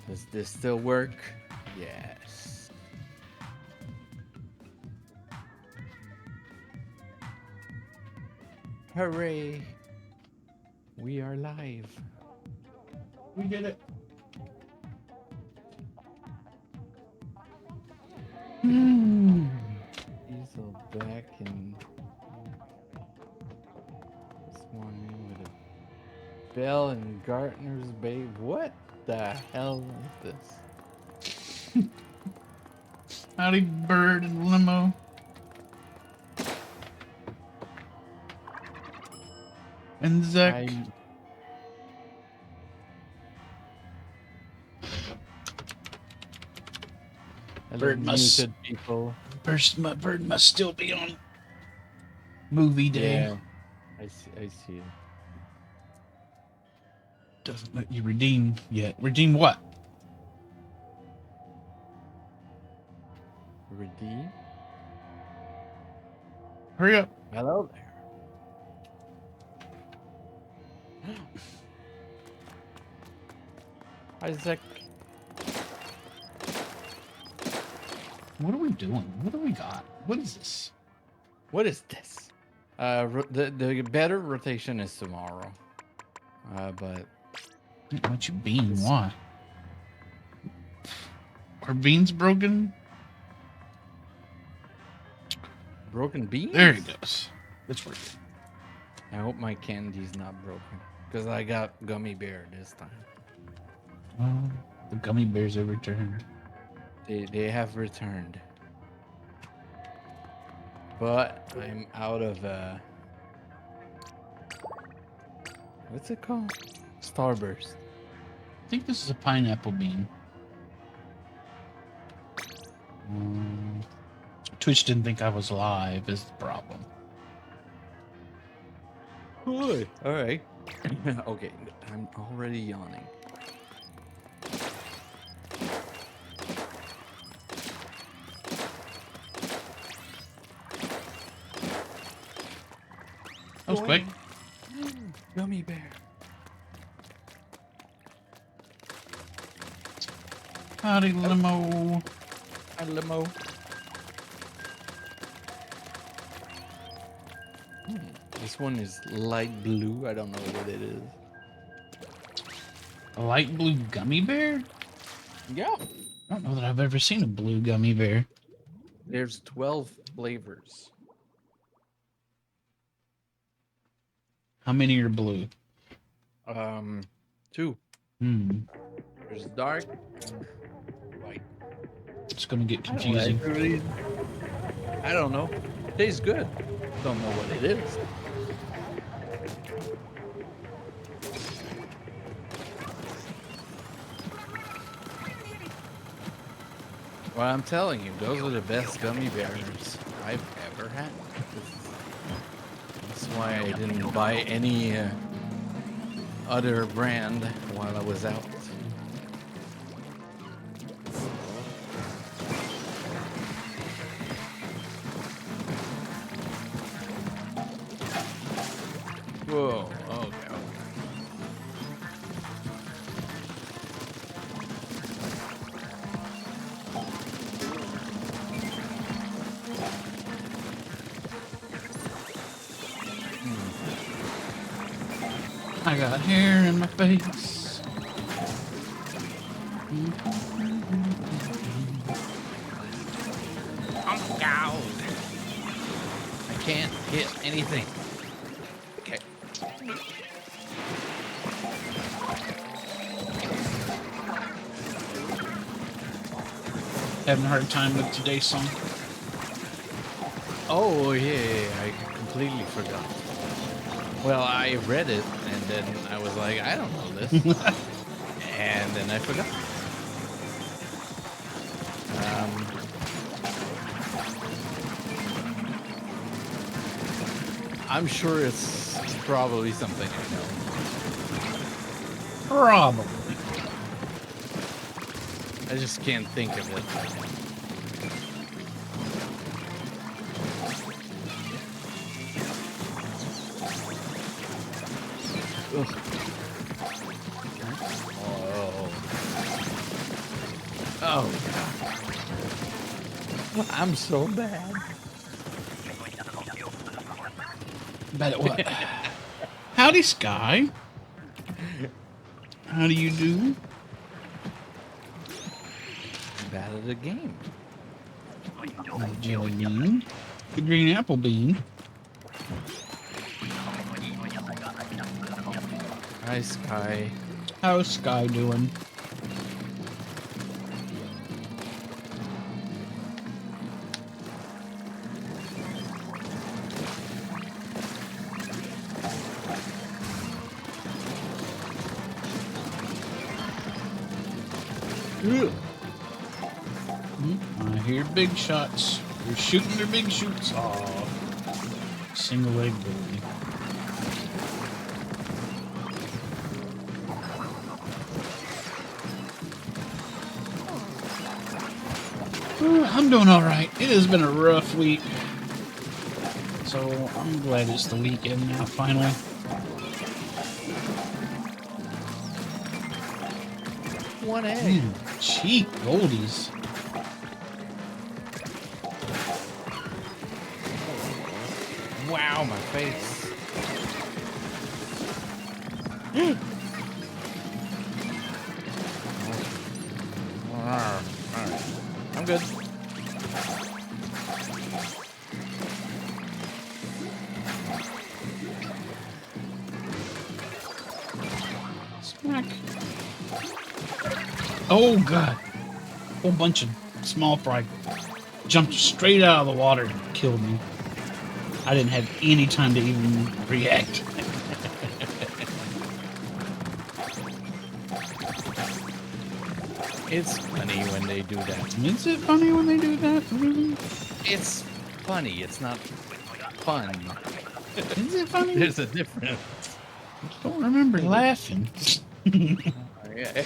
Does this still work? Yes. Hooray! We are live. We did it. Diesel back in this morning with a Bell and Gartner's babe. What the hell is this? Howdy, Bird and Limo. And Zach. I Hello, Bird must muted people. Bird must still be on movie day. Yeah, I see it. Doesn't let you redeem yet. Redeem what? Redeem? Hurry up. Hello there. Isaac. What are we doing? What do we got? What is this? What is this? The better rotation is tomorrow. But What you bean? Why? Are beans broken? broken beans? There it goes. It's working. I hope my candy's not broken. Because I got gummy bear this time. Well, the gummy bears have returned. They have returned. But I'm out of what's it called? Starburst. I think this is a pineapple bean. Twitch didn't think I was live is the problem. Good. All right. Okay, I'm already yawning. That was quick. Gummy bear. Howdy, Limo. Hi, limo. This one is light blue. I don't know what it is. A light blue gummy bear? Yeah. I don't know that I've ever seen a blue gummy bear. There's 12 flavors. How many are blue? 2. There's dark and white. It's gonna get confusing. I don't know. Tastes good. Don't know what it is. Well, I'm telling you, those are the best gummy bears I've ever had. That's why I didn't buy any other brand while I was out. Whoa, okay. I got hair in my face. Oh God! I can't hit anything. Okay. Having a hard time with today's song. Oh yeah, I completely forgot. Well, I read it and then I was like, I don't know this, and then I forgot. I'm sure it's probably something I know. Probably. I just can't think of it. Ugh. Oh. Oh, God. I'm so bad. Bad at what? Howdy, Sky. How do you do? I'm bad at the game. The jelly bean. The green apple bean. Hi, Sky. How's Sky doing? I hear big shots. They're shooting their big shoots. Aw. Single leg goalie. I'm doing alright. It has been a rough week. So I'm glad it's the weekend now, finally. One egg. Cheap goldies. Wow, my face. Alright. I'm good. Smack. Oh, God. Whole bunch of small fry jumped straight out of the water and killed me. I didn't have any time to even react. It's funny when they do that. Is it funny when they do that? Really? It's funny. It's not fun. Is it funny? There's a difference. I don't remember laughing. Yeah.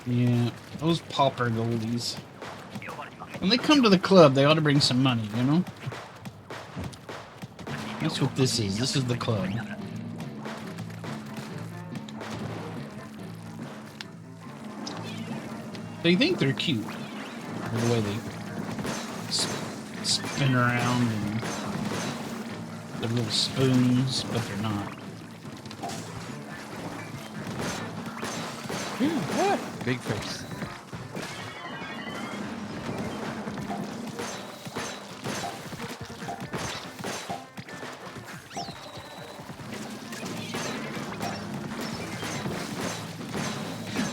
Yeah, those pauper goldies. When they come to the club, they ought to bring some money, you know? That's what this is. This is the club. They think they're cute. The way they spin around and their little spoons, but they're not. Big face.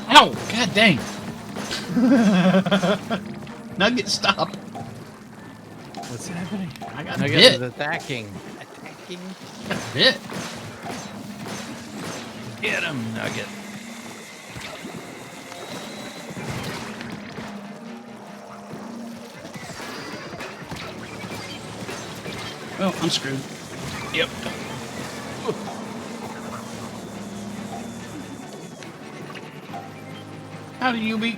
Ow! God dang! Nugget, stop! What's happening? I got Nugget bit. is attacking. Attacking. Bit. Get him, Nugget. Well, I'm screwed. Yep. How do you be?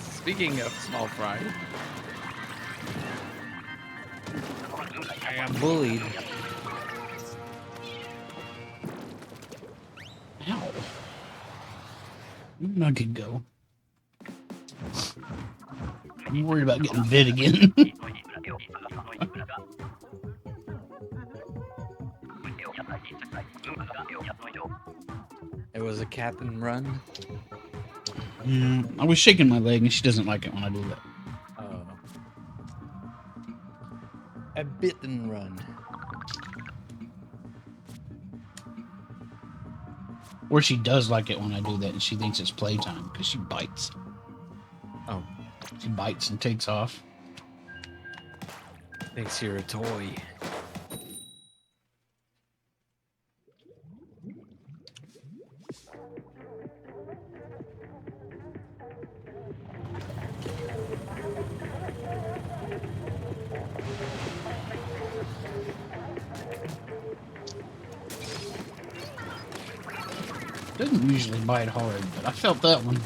Speaking of small fry, I got bullied. Ow. Where'd Nugget go? I'm worried about getting bit again. It was a cap and run. I was shaking my leg, and she doesn't like it when I do that. Oh. A bit and run. Or she does like it when I do that, and she thinks it's playtime because she bites. Oh, She bites and takes off. thinks you're a toy. Doesn't usually bite hard, but I felt that one.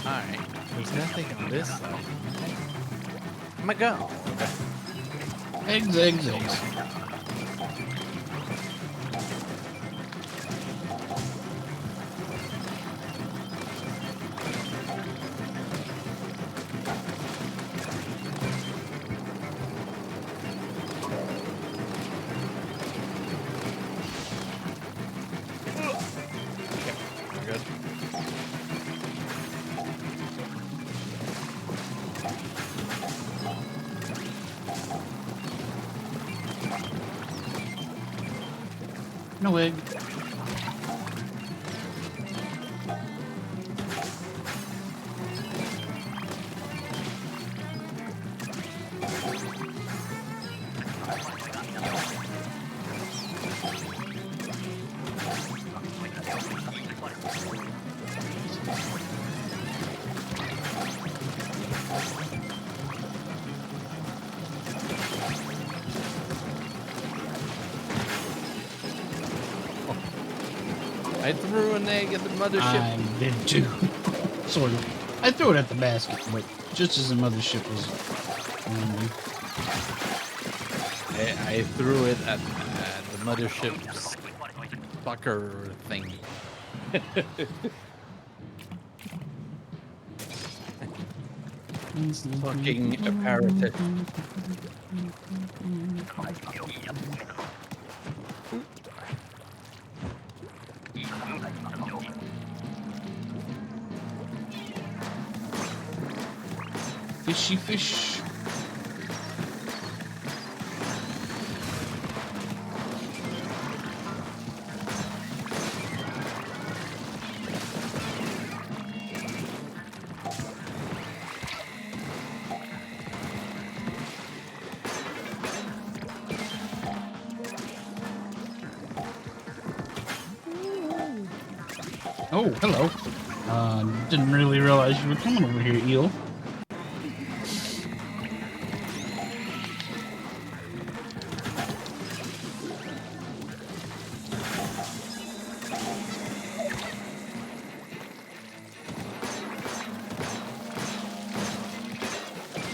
Alright, there's nothing on this side. Oh my god. Eggs, eggs, eggs. We're good. No egg. I threw an egg at the mothership. I did too. Sort of. I threw it at the basket, but just as the mothership was on me. I threw it at the mothership's fucker thing. Fucking apparatus. Fishy fish. Oh, hello. Didn't really realize you were coming over here, eel.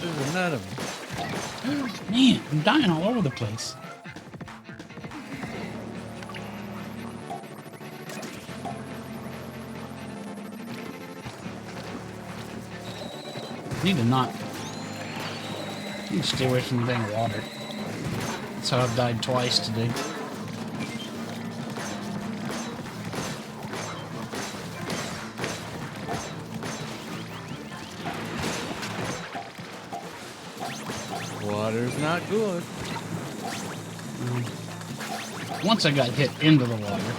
There's another one. Man, I'm dying all over the place. Need to stay away from the dang water. That's how I've died twice today. Water's not good. Once I got hit into the water.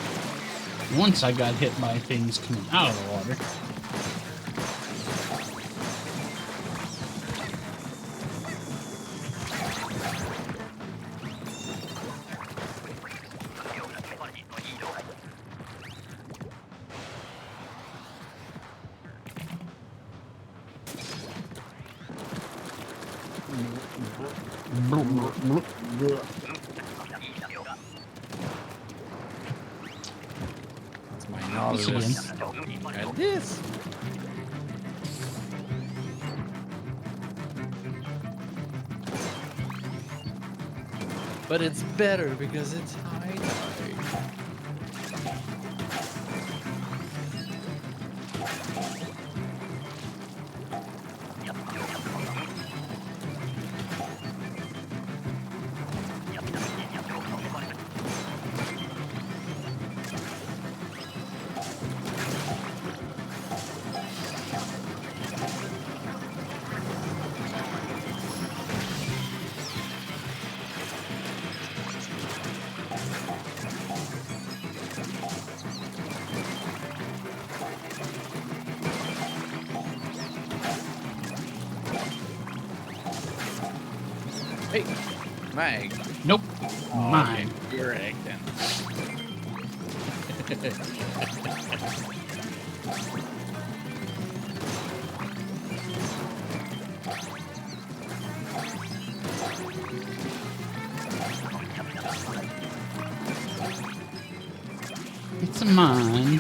Once I got hit by things coming out of the water. It's my knowledge. At this. But it's better because it's high tide. Hey, Mag. Nope. Oh, Mine. okay. Your egg then. It's mine.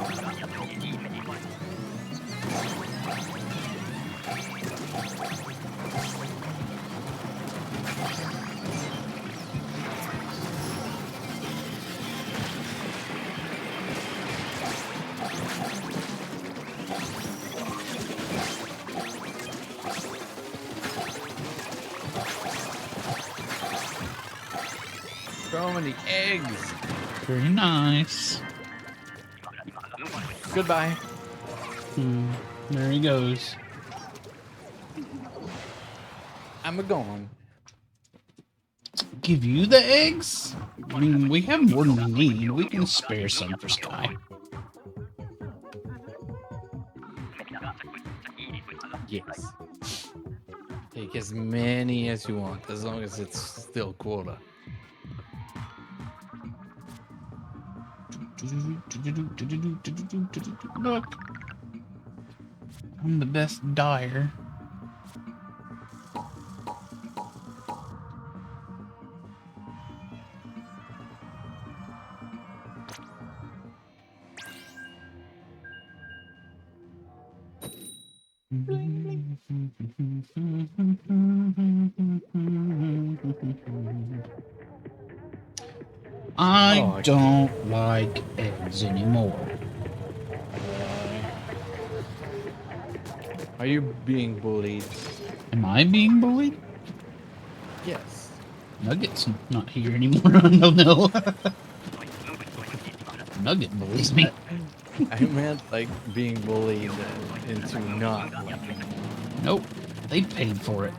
So many eggs. Very nice. Goodbye. There he goes. I'm a gone. Give you the eggs? I mean, we have more than we need. We can spare some for Sky. Yes. Take as many as you want, as long as it's still quota. Look. I'm the best dyer. I don't like eggs anymore. Are you being bullied? Am I being bullied? Yes. Nugget's not here anymore. I don't know. Nugget bullies me. I meant like being bullied into not liking it. Nope. They paid for it.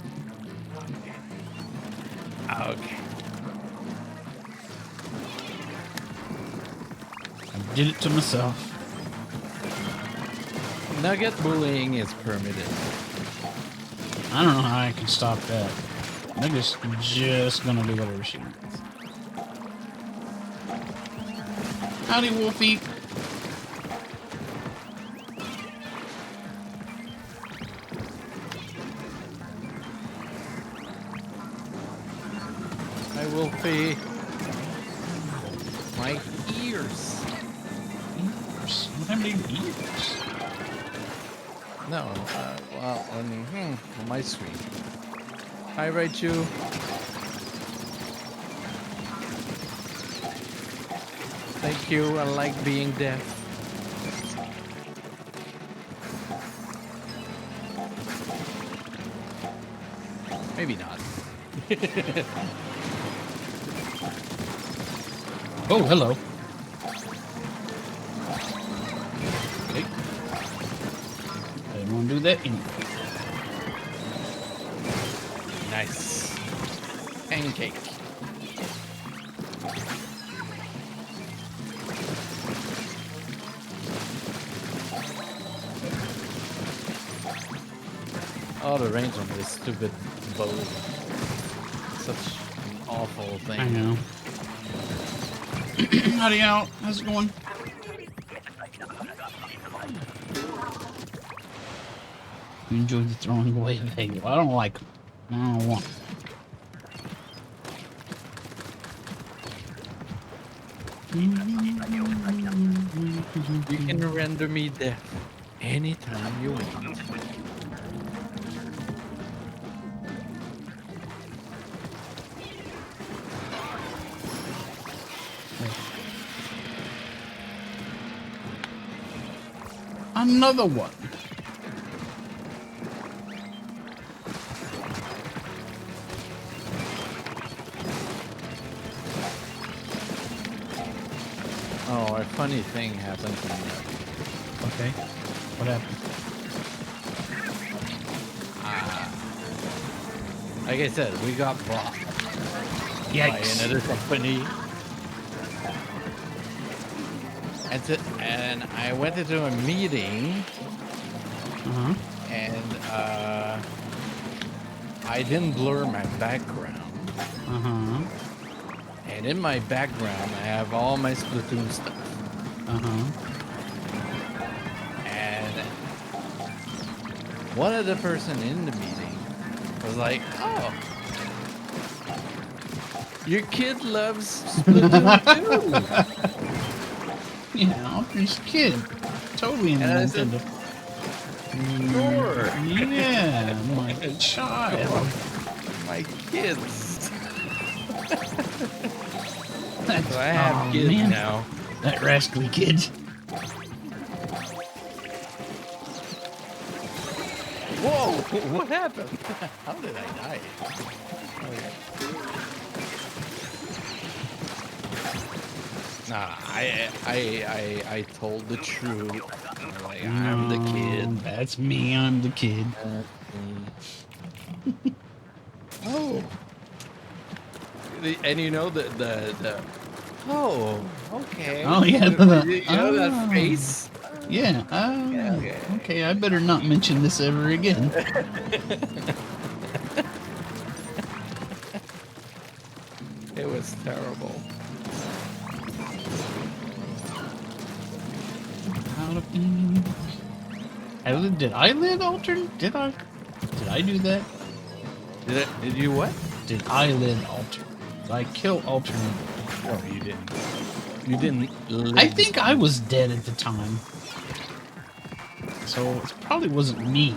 Okay. I did it to myself. Nugget bullying is permitted. I don't know how I can stop that. Nugget's just gonna do whatever she wants. Howdy, Wolfie. I will pay my ears. Ears? What happened to your ears? No, well, on my screen. Hi, Raichu. Thank you. I like being deaf. Maybe not. Oh, hello. Okay. I didn't want to do that anyway. Nice. Pancake. Oh, the range on this stupid bow. Such an awful thing. I know. Howdy out. How's it going? You enjoy the throwing away of egg. Well, I don't like them. I don't want them. You can render me deaf anytime you want. Another one. Oh, a funny thing happened to me. Okay. What happened? Like I said, we got bought by Yikes. another company. And I went into a meeting Uh-huh. and I didn't blur my background. Uh-huh. And in my background, I have all my Splatoon stuff. Uh-huh. And one of the person in the meeting was like, "Oh, your kid loves Splatoon too." Yeah, Alternate's a kid. Totally into And I said, Nintendo. "Sure, Yeah, my child. my kids." That's, So I have kids man, now. that rascally kid. Whoa! What happened? How did I die? Okay. Nah, I told the truth. Like, I'm the kid. That's me. I'm the kid. Oh. And you know the oh, okay. Oh, yeah. You know that Oh. face? Yeah. Yeah, Okay. I better not mention this ever again. It was terrible. Did I live Altern? Did I do that? Did you what? Did I live Altern? Did I kill Alternate? No, you didn't. You didn't live. I think I was dead at the time. So it probably wasn't me.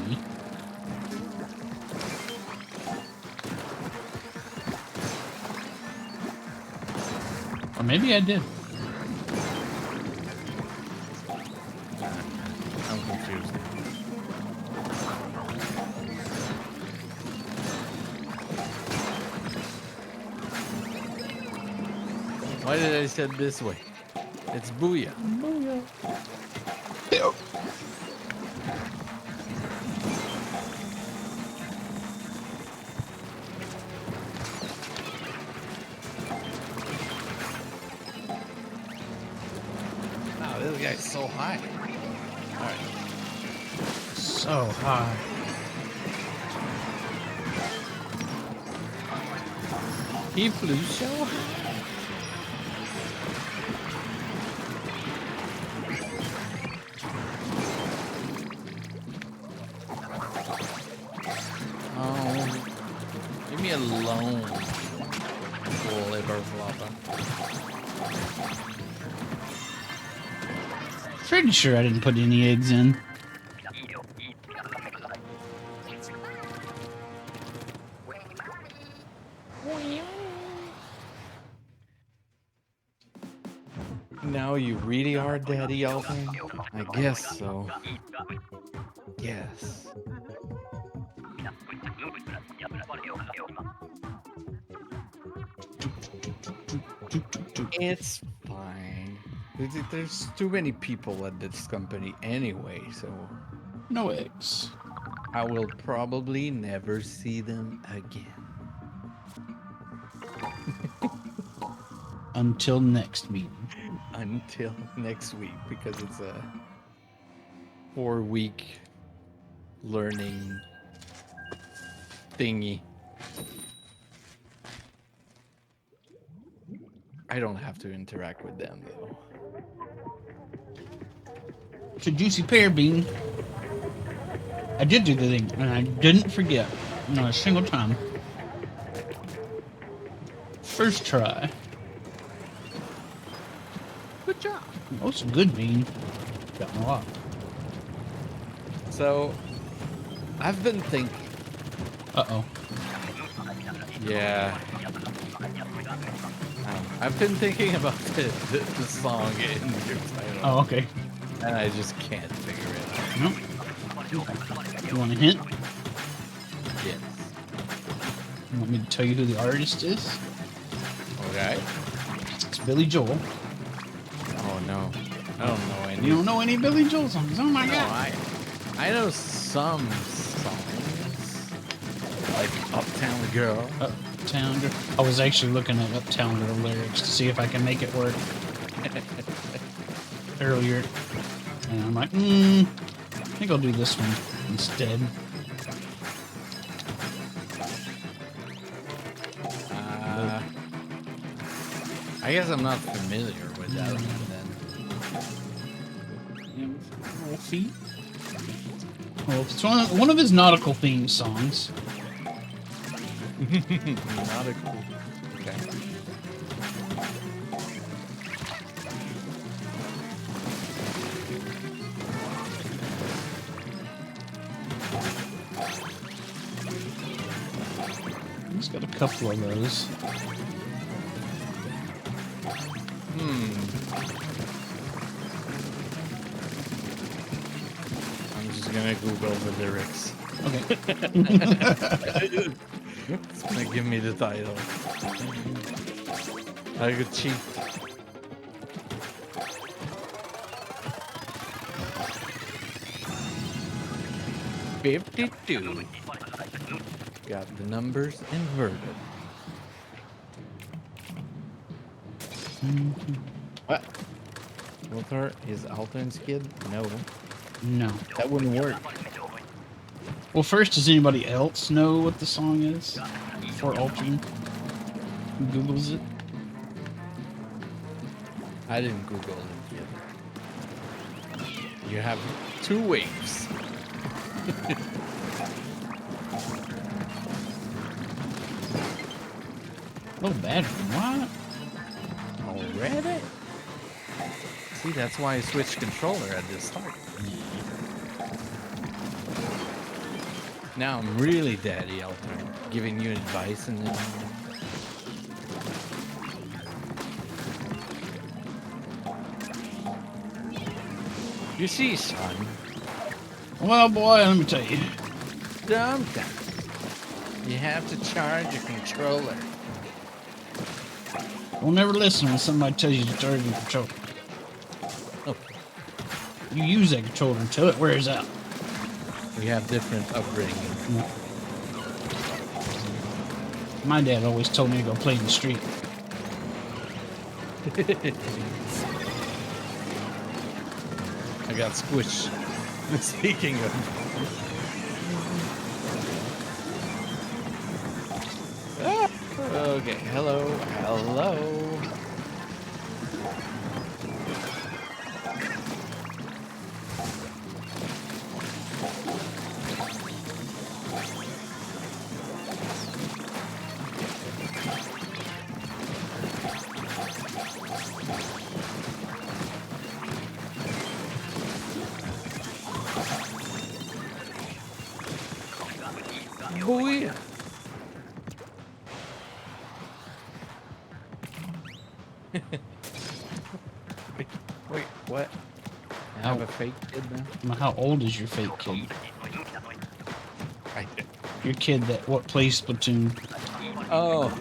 Or maybe I did. I'm confused. Why did I say it this way? It's booyah. Booyah. Wow, this guy's so high. Alright. So high. He flew so high. Oh, leave me alone. Liver flopper. Pretty sure I didn't put any eggs in. Now you really are Daddy Alvin? I guess so. Yes. It's fine. There's too many people at this company anyway, so No eggs. I will probably never see them again. Until next meeting. Until next week, because it's a 4-week learning thingy. I don't have to interact with them though. It's a juicy pear bean. I did do the thing, and I didn't forget. Not a single time. First try. Good job. Oh, it's a good bean. Got a lot. So, I've been thinking. Uh-oh. Yeah. I've been thinking about the song in your title. Oh, okay. And I just can't figure it out. Nope. You want a hint? Yes. You want me to tell you who the artist is? Okay. It's Billy Joel. Oh no. I don't know any. You don't know any Billy Joel songs? Oh my No, god. I know some songs. Like Uptown Girl. Uptown Girl. I was actually looking at Uptown Girl lyrics to see if I can make it work earlier. And I'm like, I think I'll do this one instead. I guess I'm not familiar with that one then. Little feet. Well, it's one of his nautical theme songs. Nautical. Okay. He's got a couple of those. I'm just gonna Google the lyrics. Okay. It's gonna give me the title. I could cheat. $52. Got the numbers inverted. What? Walter is Altern's kid? No. No. That wouldn't work. Well, first, does anybody else know what the song is? Before Altern Googles it? I didn't Google it yet. You have 2 waves. Oh, battery. What? Already? See, that's why I switched controller at the start. Now I'm really Daddy Altern, giving you advice and then... You see, son, Well, boy, let me tell you. sometimes you have to charge a controller. Don't never listen when somebody tells you to charge your controller. Oh, You use that controller until it wears out. we have different upbringing. My dad always told me to go play in the street. I got squished. Speaking of... Ah, okay, hello, hello. Boy. Wait, what? I have a fake kid now? How old is your fake kid? I, Your kid that what plays Splatoon? oh,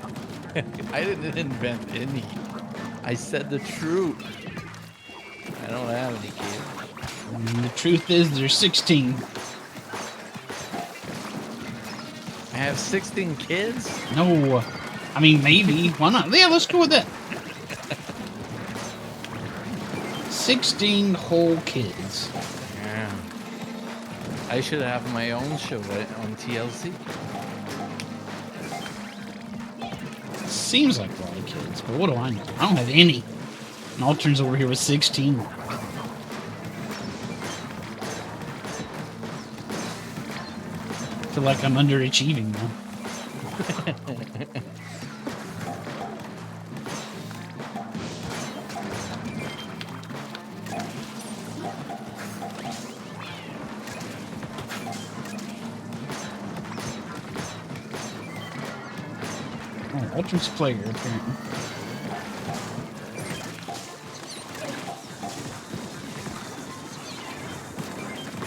I didn't invent any. I said the truth. I don't have any kids. And the truth is, they're 16. I have 16 kids? No, I mean maybe. Why not? Yeah, let's go with that. 16 whole kids. Yeah. I should have my own show on TLC. Seems like a lot of kids, but what do I know? I don't have any. And Altern's over here with 16. I feel like I'm underachieving now. Oh, Altern's a player, apparently.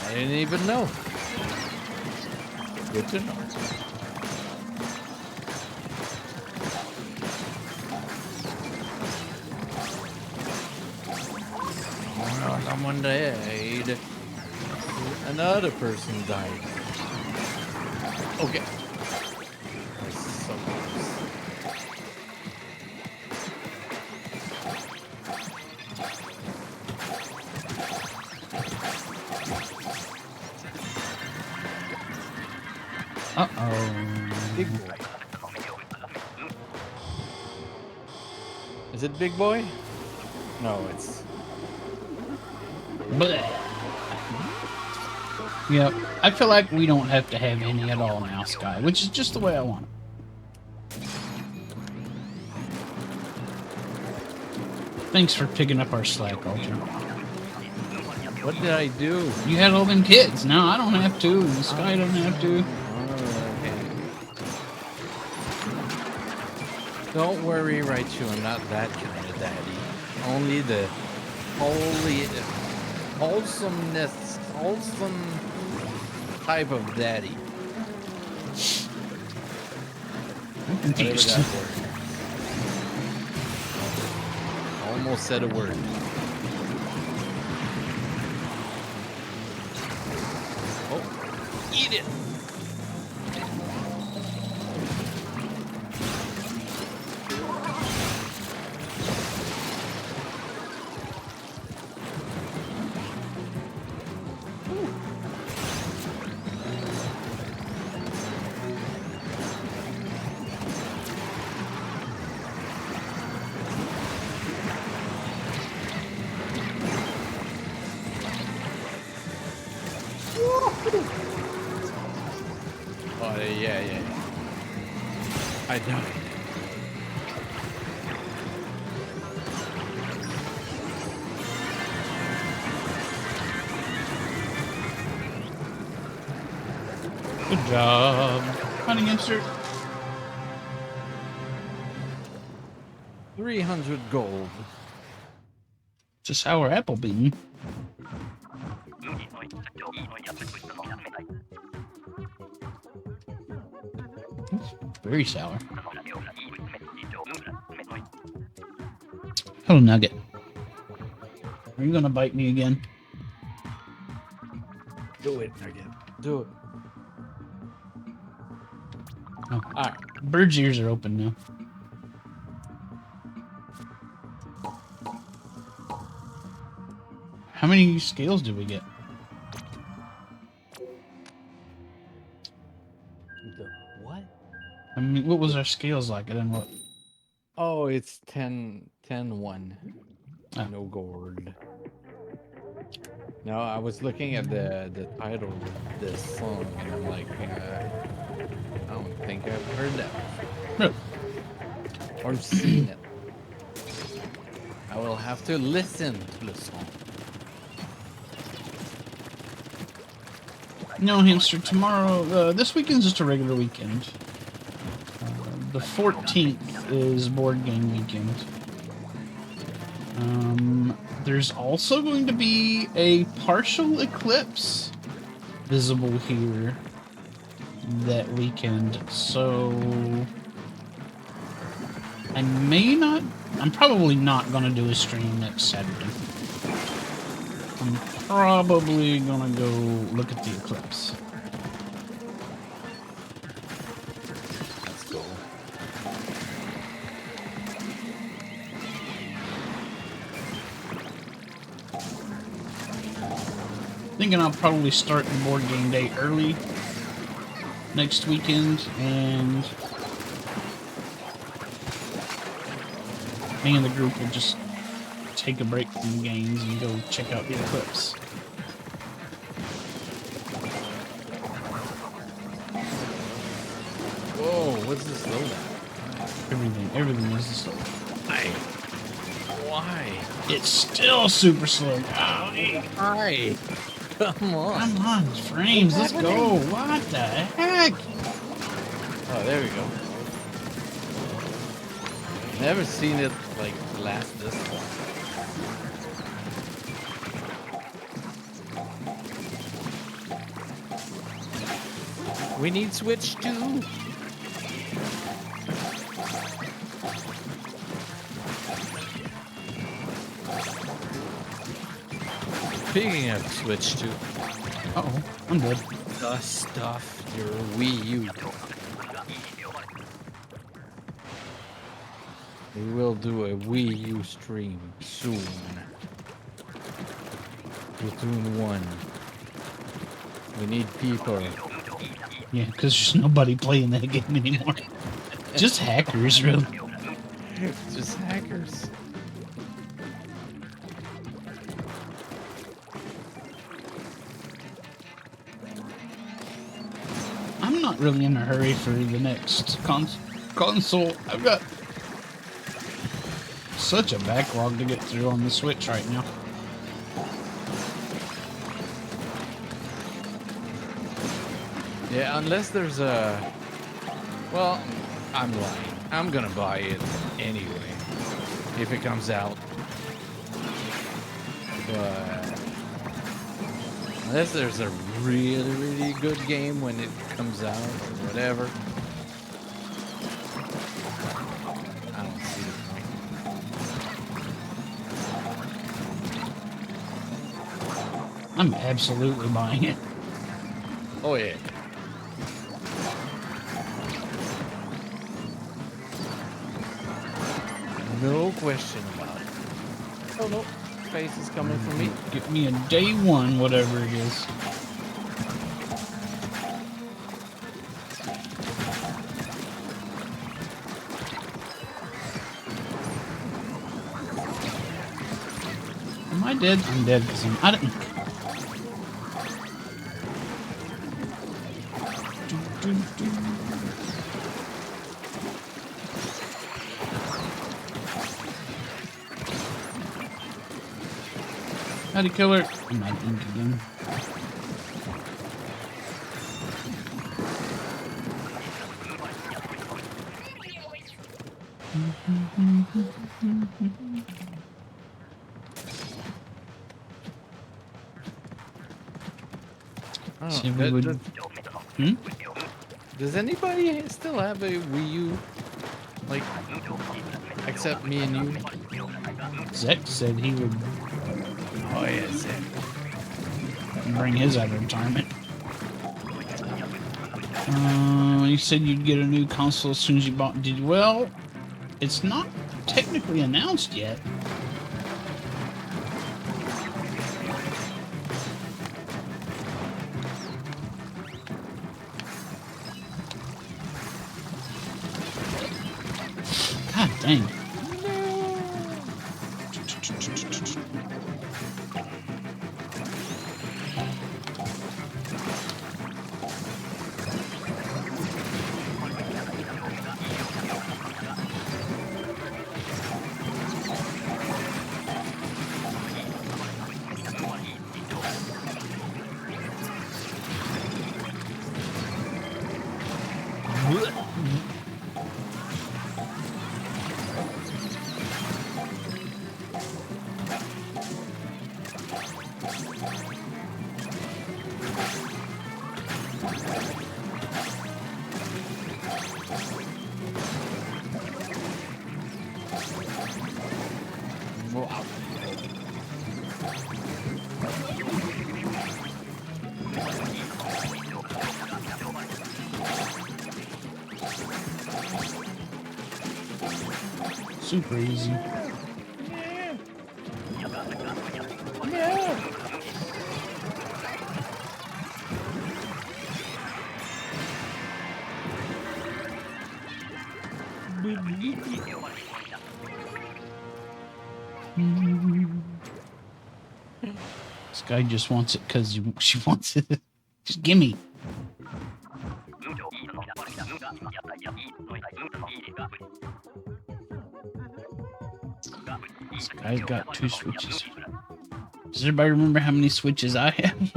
I didn't even know. Good to know. Well, someone died. Another person died. Okay. That's so close. Uh-oh. Big boy. Is it Big Boy? No, it's... But yep, I feel like we don't have to have any at all now, Sky, which is just the way I want it. Thanks for picking up our slack, Alter. What did I do? You had all them kids. Now I don't have to, and Sky doesn't have to. Okay. Don't worry, Raichu, I'm not that kind of daddy. Only the wholesome type of daddy. I'm confused. Almost said a word. Oh, eat it! Oh, yeah. I died. Good job. Hunting insert. 300 gold. It's a sour apple bean. It's very sour. Hello, Nugget. Are you gonna bite me again? Do it, Nugget. Do it. Oh, alright. Bird's ears are open now. How many scales did we get? The what? I mean, what was our scales like? I didn't look. Oh, it's 10-1. Oh. No gold. No, I was looking at the title of this song, and I'm like, I don't think I've heard that Really? or seen it. I will have to listen to the song. No, Hamster, tomorrow, this weekend's just a regular weekend. The 14th is board game weekend. There's also going to be a partial eclipse visible here that weekend, so I'm probably not going to do a stream next Saturday. I'm probably going to go look at the eclipse. Let's go. Thinking I'll probably start the board game day early next weekend, and me and the group will just take a break from the games and go check out the eclipse. Whoa, what's this slowdown? Everything is slow. Why? It's still super slow. Why? Come on. Come on, frames, let's go. What the heck? Oh, there we go. Never seen it like last this long. We need Switch too. Speaking of Switch 2, Uh-oh, I'm dead. the stuff your Wii U. We will do a Wii U stream soon. Platoon 1. We need people. Yeah, because there's nobody playing that game anymore. Just hackers, really. Just hackers. I'm not really in a hurry for the next console. I've got such a backlog to get through on the Switch right now. Yeah, unless there's a... Well, I'm lying. I'm gonna buy it anyway, if it comes out. But unless there's a really, really good game when it comes out or whatever, I don't see the point. I'm absolutely buying it. Oh yeah. No question about it. Oh no, face is coming for me. Get me a day one, whatever it is. Am I dead? I'm dead because I didn't. How'd he kill her? I'm not ink again. Oh, See, we would... Does anybody still have a Wii U? Like, except me and you? Zek said he would Oh yeah, Zek. bring his out of retirement. You said you'd get a new console as soon as you bought. Did you? Well, it's not technically announced yet. God dang. Wow. Super easy. Yeah. Yeah. This guy just wants it because she wants it. Just gimme. This guy's got 2 switches. Does everybody remember how many switches I have?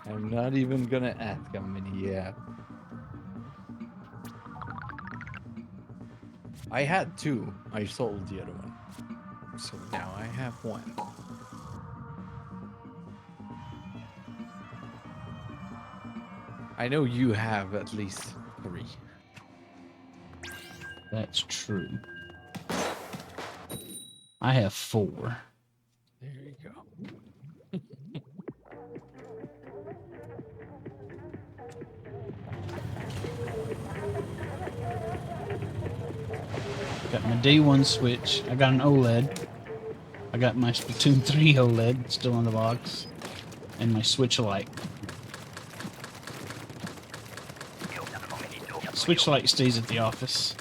I'm not even gonna ask how many you have. I had 2. I sold the other one. So now I have 1. I know you have at least 3. That's true. I have 4. There you go. Got my day 1 Switch. I got an OLED. I got my Splatoon 3 OLED still in the box. And my Switch Lite. Switch light stays at the office.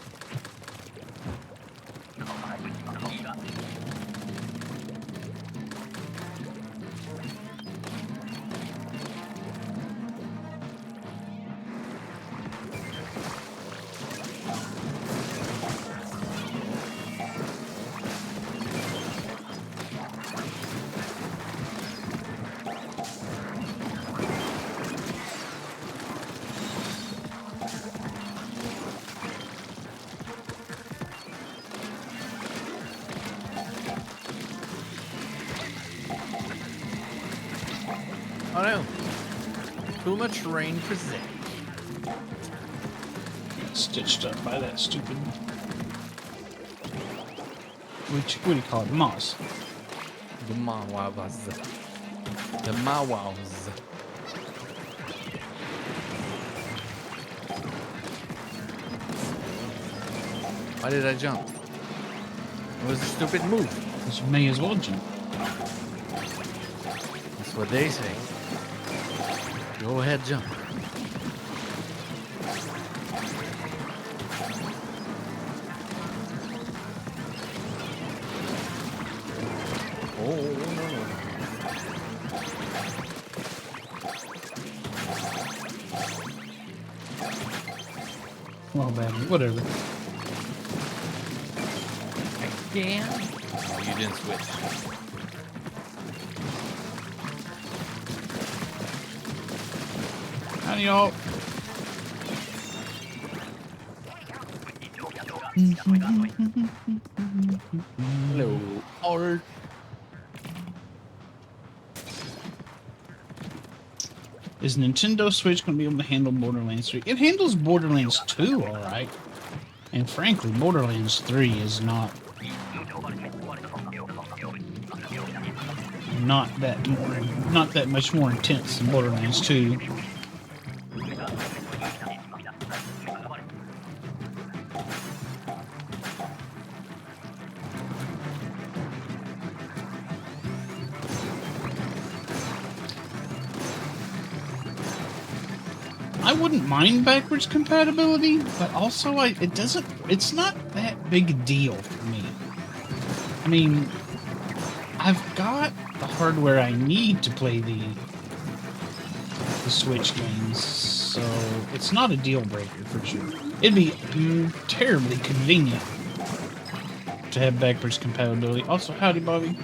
Oh no. Too much rain for Zach. Stitched up by that stupid... What do you call it? Moss. The Mawas. The Mawas. Why did I jump? It was a stupid move. Because you may as well jump. That's what they say. Go ahead, jump. Oh, no. Well, bad. Whatever. Again? Oh, you didn't switch. Howdy, y'all. Hello, Art. Is Nintendo Switch going to be able to handle Borderlands 3? It handles Borderlands 2 alright. And frankly, Borderlands 3 is not that much more intense than Borderlands 2. I wouldn't mind backwards compatibility, but also it's not that big a deal for me. I mean, I've got the hardware I need to play the Switch games, so it's not a deal breaker for sure. It'd be terribly convenient to have backwards compatibility. Also, howdy, Bobby.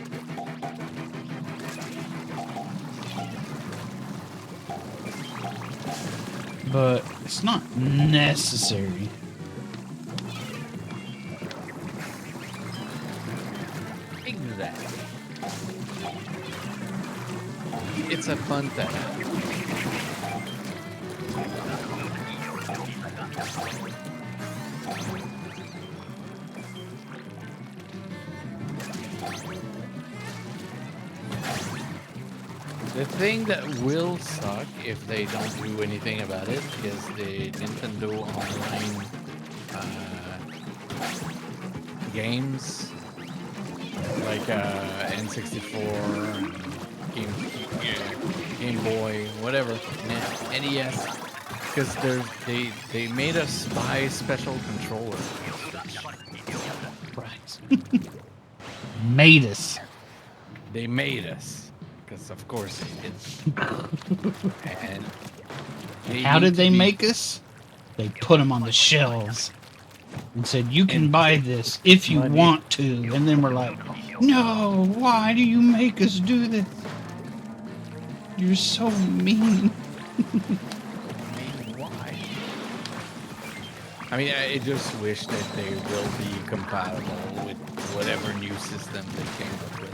But it's not necessary. Exactly. It's a fun thing. The thing that will suck if they don't do anything about it is the Nintendo Online games, like N64, Game Boy, whatever, NES, because they made us buy special controllers. Right. Made us. They made us. Because of course they did. And how did they make us? They put them on the shelves and said, "You can buy this if you want to." And then we're like, "No, why do you make us do this? You're so mean." Why? I mean, I just wish that they will be compatible with whatever new system they came up with.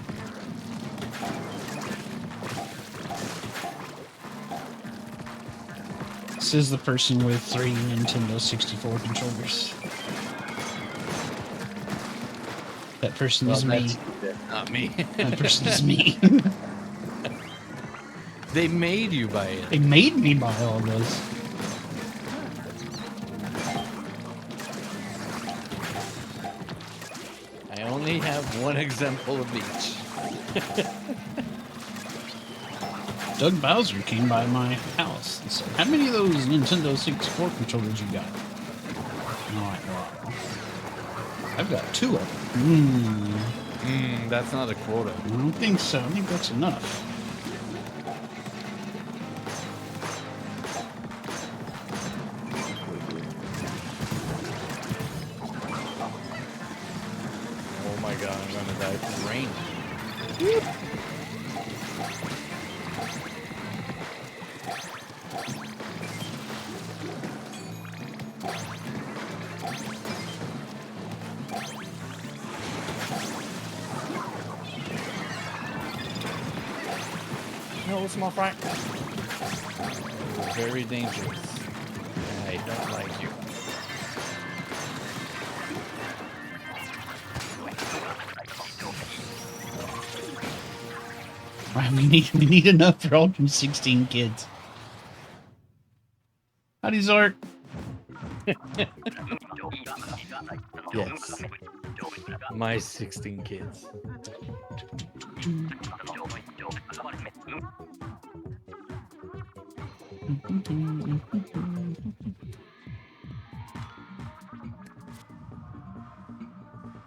This is the person with 3 Nintendo 64 controllers. That person is me. Not me. That person is me. They made you buy it. They made me buy all those. I only have one example of each. Doug Bowser came by my house and said, "How many of those Nintendo 64 controllers you got?" Alright, well, I've got 2 of them. That's not a quota. I don't think so. I think that's enough. Oh my god, I'm gonna die from rain. No, small fry. You're very dangerous. I don't like you. Right, we need enough for all them 16 kids. Howdy, Zark. Yes. My 16 kids.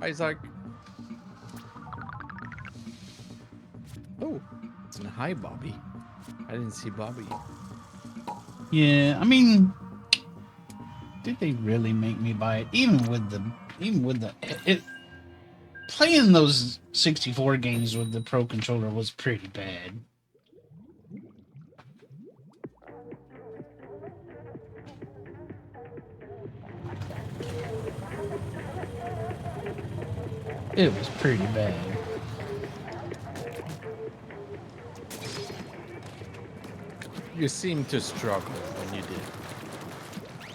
Isaac. Oh, hi, Bobby. I didn't see Bobby. Yeah, I mean, did they really make me buy it? Even with the playing those 64 games with the Pro Controller was pretty bad. It was pretty bad. You seemed to struggle when you did.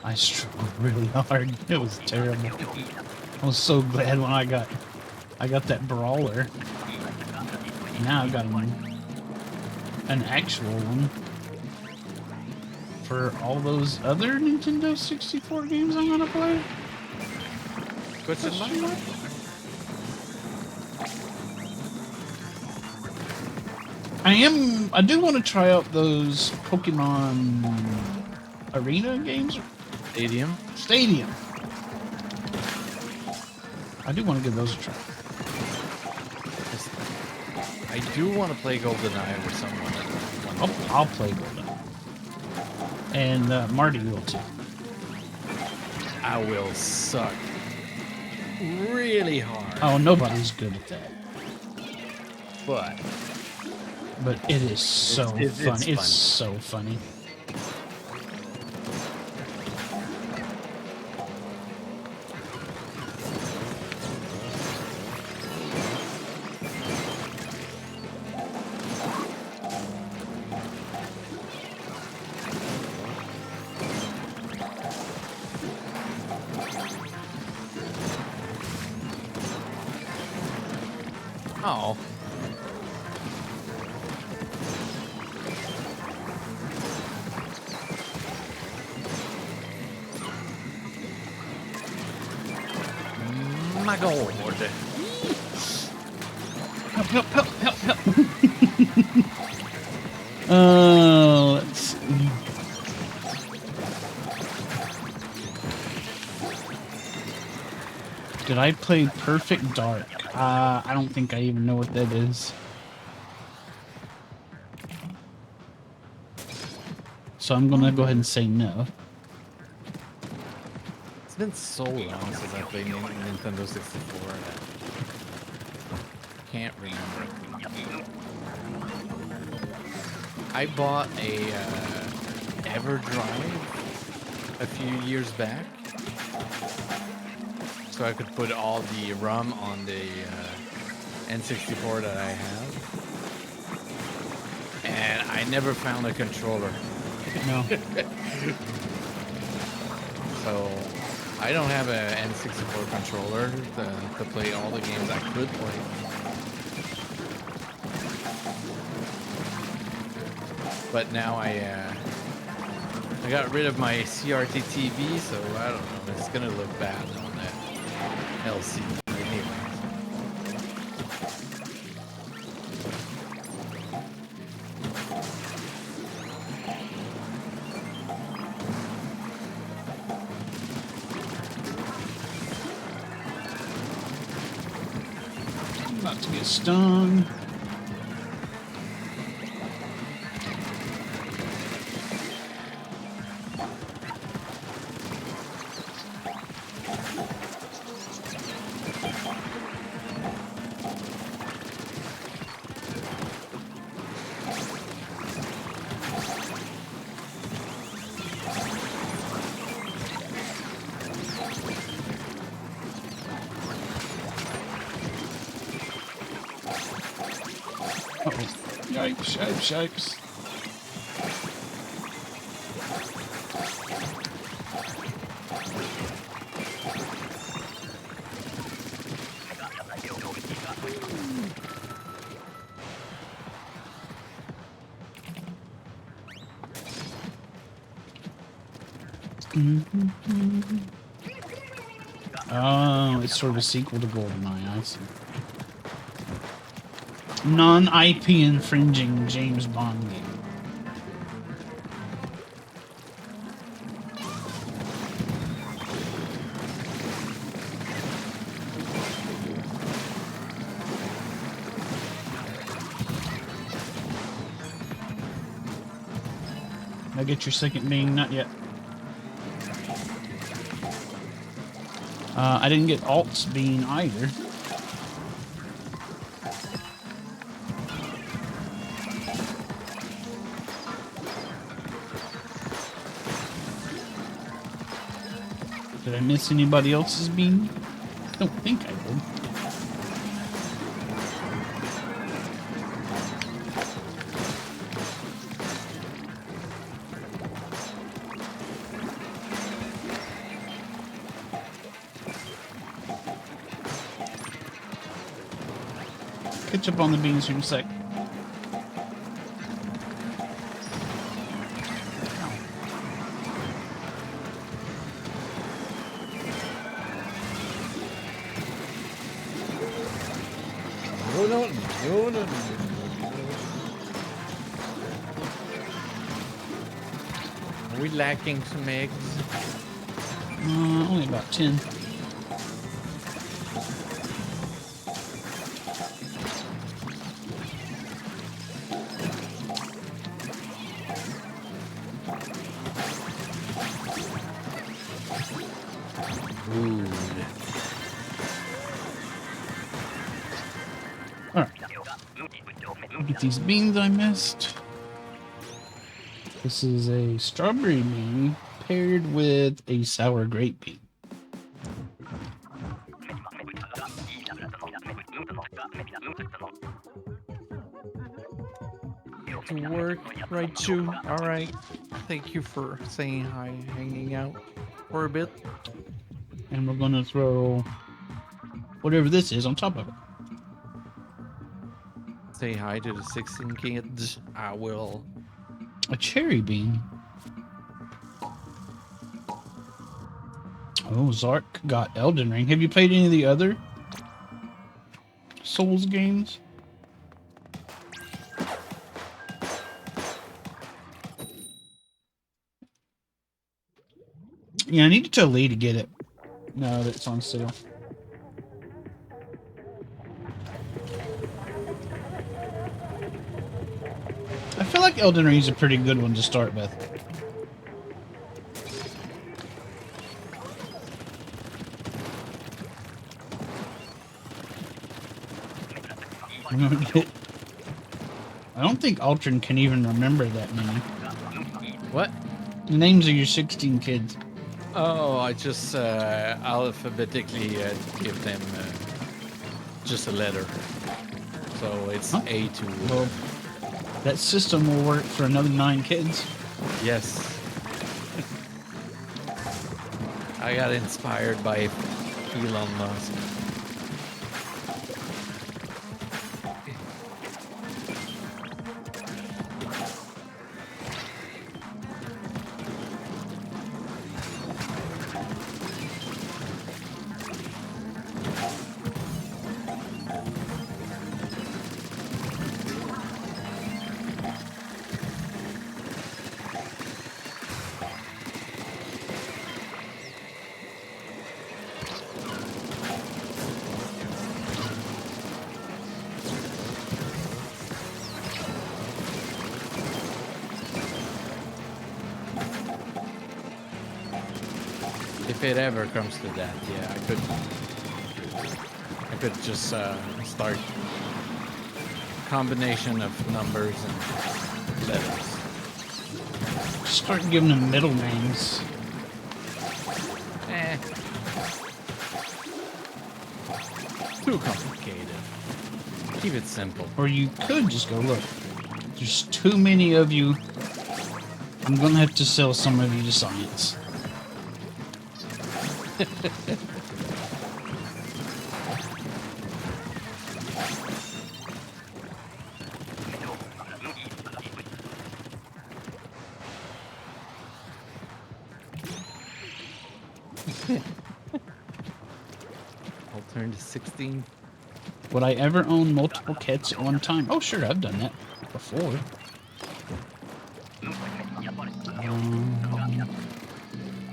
I struggled really hard. It was terrible. I was so glad when I got that brawler. Now I've got an actual one for all those other Nintendo 64 games I'm gonna play. Question mark? I do want to try out those Pokemon Arena games. Stadium. I do want to give those a try. I do want to play GoldenEye with someone. I'll play GoldenEye. And Marty will too. I will suck really hard. Oh, nobody's good at that. But it is so fun. It's It's fun. so funny. Oh. My God. Help. Let's see. Did I play Perfect Dark? I don't think I even know what that is. So I'm gonna go ahead and say no. It's been so long since I played Nintendo 64. I can't remember. I bought a EverDrive a few years back, so I could put all the ROM on the N64 that I have, and I never found a controller. No. So I don't have a N64 controller to play all the games I could play. But now I got rid of my CRT TV, so I don't know. It's gonna look bad on that LCD anyway. not to get stung. Yikes, yikes, yikes. Oh, it's sort of a sequel to GoldenEye, I see. Non-IP infringing James Bond game. Did I get your second bean? Not yet. I didn't get Alt's bean either. Did I miss anybody else's bean? I don't think I did. Catch up on the beans here in a sec. No. Are we lacking some eggs? Only about 10. Get these beans I missed. This is a strawberry bean paired with a sour grape bean. To work, right, Chew? Alright. Thank you for saying hi, hanging out for a bit. And we're gonna throw whatever this is on top of it. Say hi to the 16 kids. I will. A cherry bean. Oh, Zark got Elden Ring. Have you played any of the other Souls games? Yeah, I need to tell Lee to get it now that it's on sale. I feel like Elden Ring is a pretty good one to start with. I don't think TheAltern can even remember that many. What? The names of your 16 kids. Oh, I just alphabetically give them just a letter. So it's A to... Well, that system will work for another 9 kids. Yes. I got inspired by Elon Musk. If it ever comes to that, yeah, I could just start a combination of numbers and letters. Start giving them middle names. Too complicated. Keep it simple. Or you could just go, look, there's too many of you. I'm going to have to sell some of you to science. I'll turn to 16. Would I ever own multiple cats at one time? Oh, sure, I've done that before.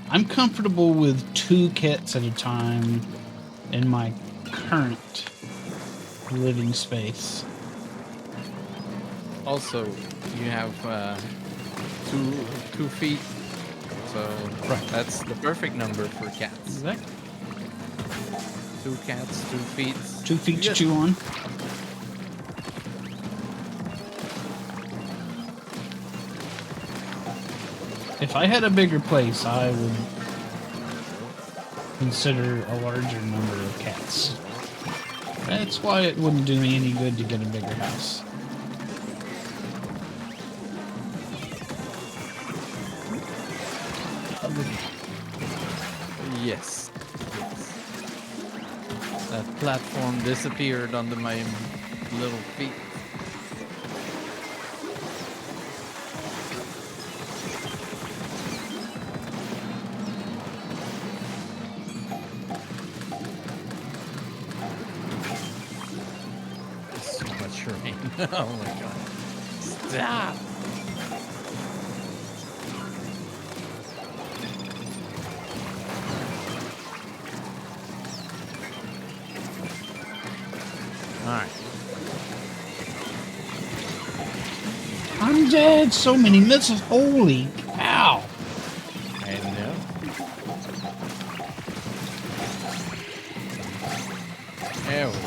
I'm comfortable with 2 cats at a time in my current living space. Also, you have 2 feet, so Right. that's the perfect number for cats. Exactly. 2 cats, 2 feet. 2 feet to chew on. If I had a bigger place, I would consider a larger number of cats. That's why it wouldn't do me any good to get a bigger house. Yes. That platform disappeared under my little feet. So much rain. Oh my god. Stop! Alright. I'm dead. So many missiles. Holy cow. I know. There we go.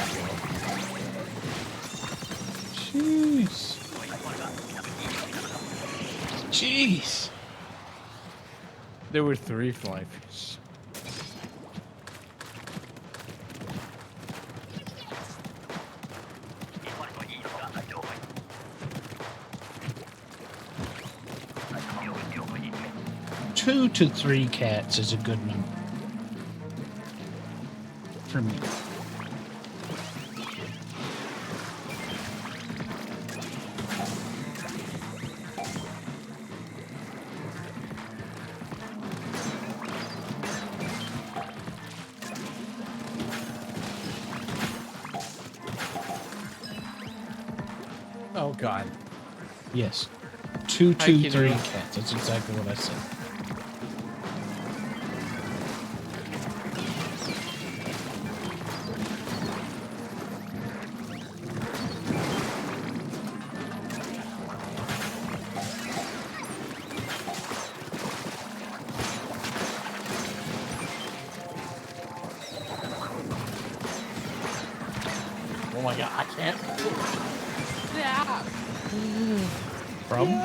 Jeez. Jeez. There were 3 fly fish. Two to 3 cats is a good number for me. Oh god. Yes. 2 Hi, to kitty. 3 cats. That's exactly what I said. Oh my god, I can't. Yeah. Problem?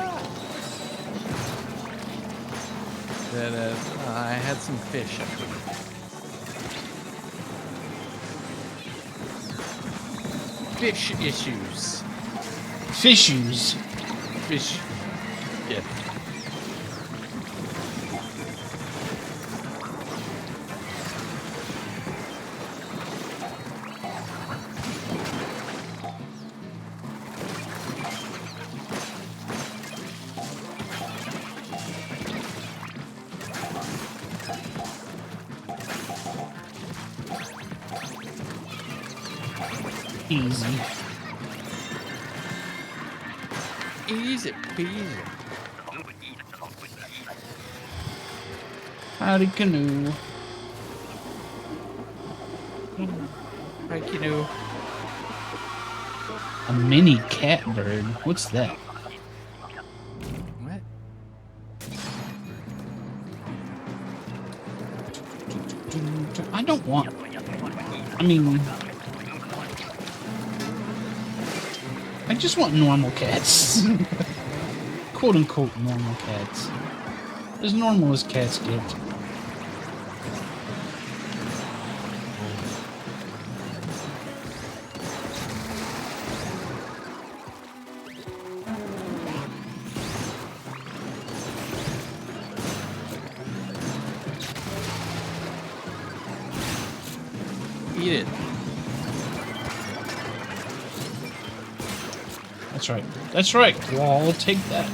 That I had some fish up here. Fish issues. Fishies. Fish. Yeah. Easy. Easy peasy. Howdy canoe. Like you know. A mini catbird. What's that? What? I don't want... I mean... I just want normal cats. Quote-unquote normal cats. As normal as cats get. Eat it. That's right. That's right. Wall, take that.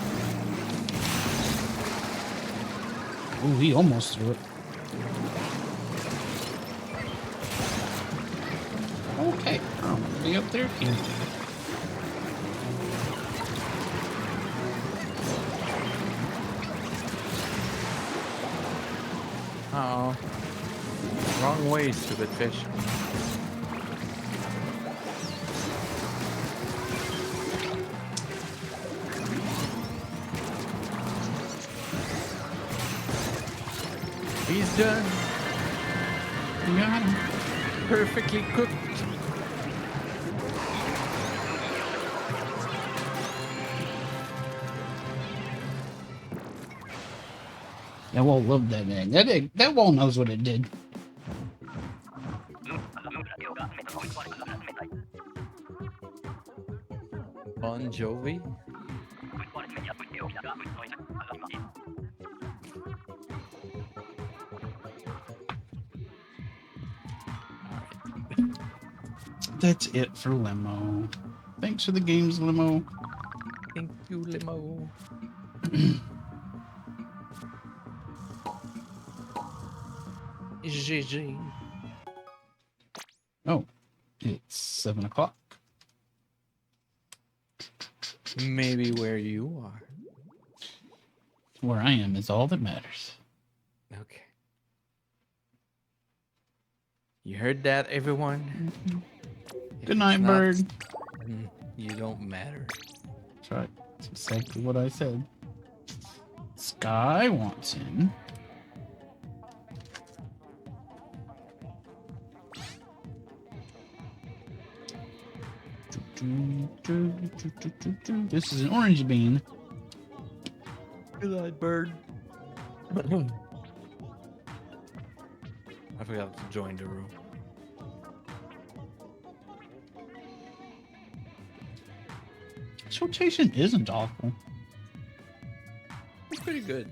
Ooh, he almost threw it. Okay. I'll be up there again. Uh-oh. Wrong way, stupid fish. He's done. You got him. Perfectly cooked. That wall loved that egg. That wall knows what it did. Bon Jovi. That's it for Limo. Thanks for the games, Limo. Thank you, Limo. GG. Oh, it's 7 o'clock. Maybe where you are. Where I am is all that matters. Okay. You heard that, everyone? Good night, bird. You don't matter. That's right. That's exactly what I said. Sky wants in. This is an orange bean. Good night, bird. I forgot to join the room. This rotation isn't awful. It's pretty good.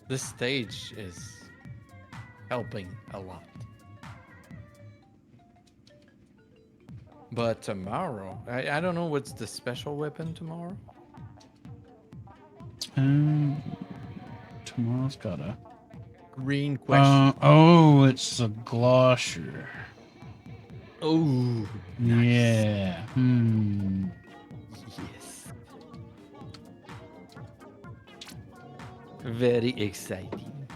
This stage is helping a lot. But tomorrow, I don't know what's the special weapon tomorrow. Tomorrow's got a Green question. oh, it's a glosser. Oh, yeah. Yes. Very exciting.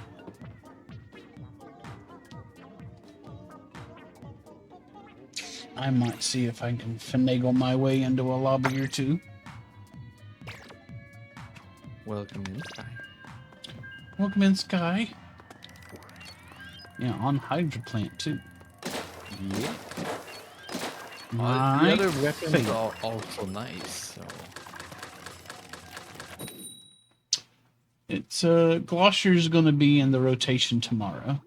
I might see if I can finagle my way into a lobby or two. Welcome in, Sky. Welcome in, Sky. Yeah, on Hydra Plant too. Yeah. The My other weapons favorite. are also nice. So. It's Glosser's going to be in the rotation tomorrow.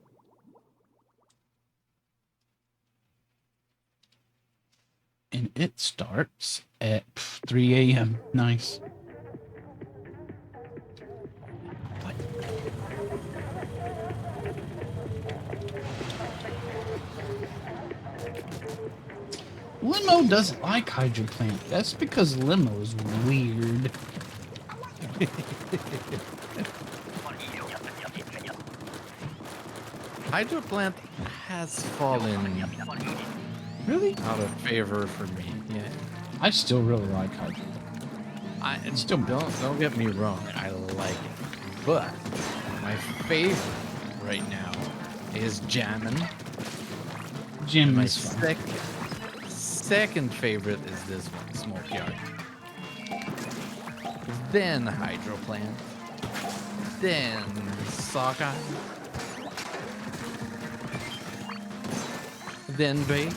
And it starts at 3 a.m. Nice. Limo doesn't like Hydro Plant. That's because Limo is weird. Hydro Plant has fallen Really? out of favor for me. Yeah. I still really like Hydro. I Still- don't get me wrong. I like it, but my favorite right now is Jammin'. Jim My is fun. second favorite is this one, Smokeyard. Then Hydro Plant. Then Sockeye. then bake.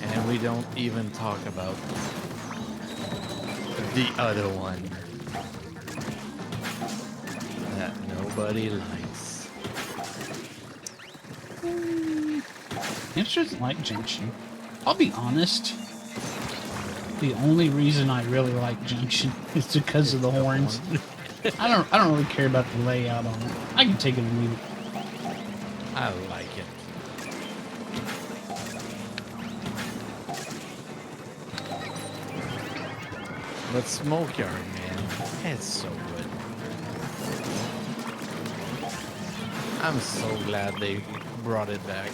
And we don't even talk about the other one that nobody likes. It doesn't like Junction. I'll be honest. The only reason I really like Junction is because of the horns. I don't really care about the layout on it. I can take it or leave it. I like it. But Smokeyard, man, it's so good. I'm so glad they brought it back.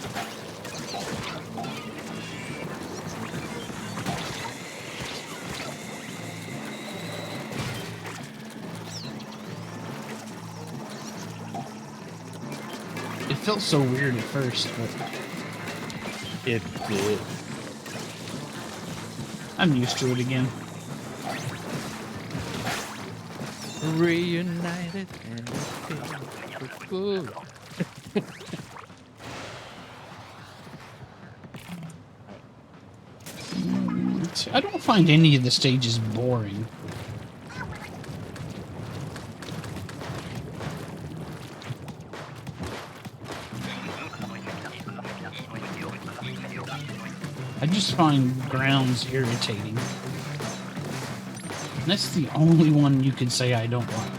It felt so weird at first, but It did. I'm used to it again. Reunited and it's good. I don't find any of the stages boring. I just find grounds irritating. And that's the only one you could say I don't like.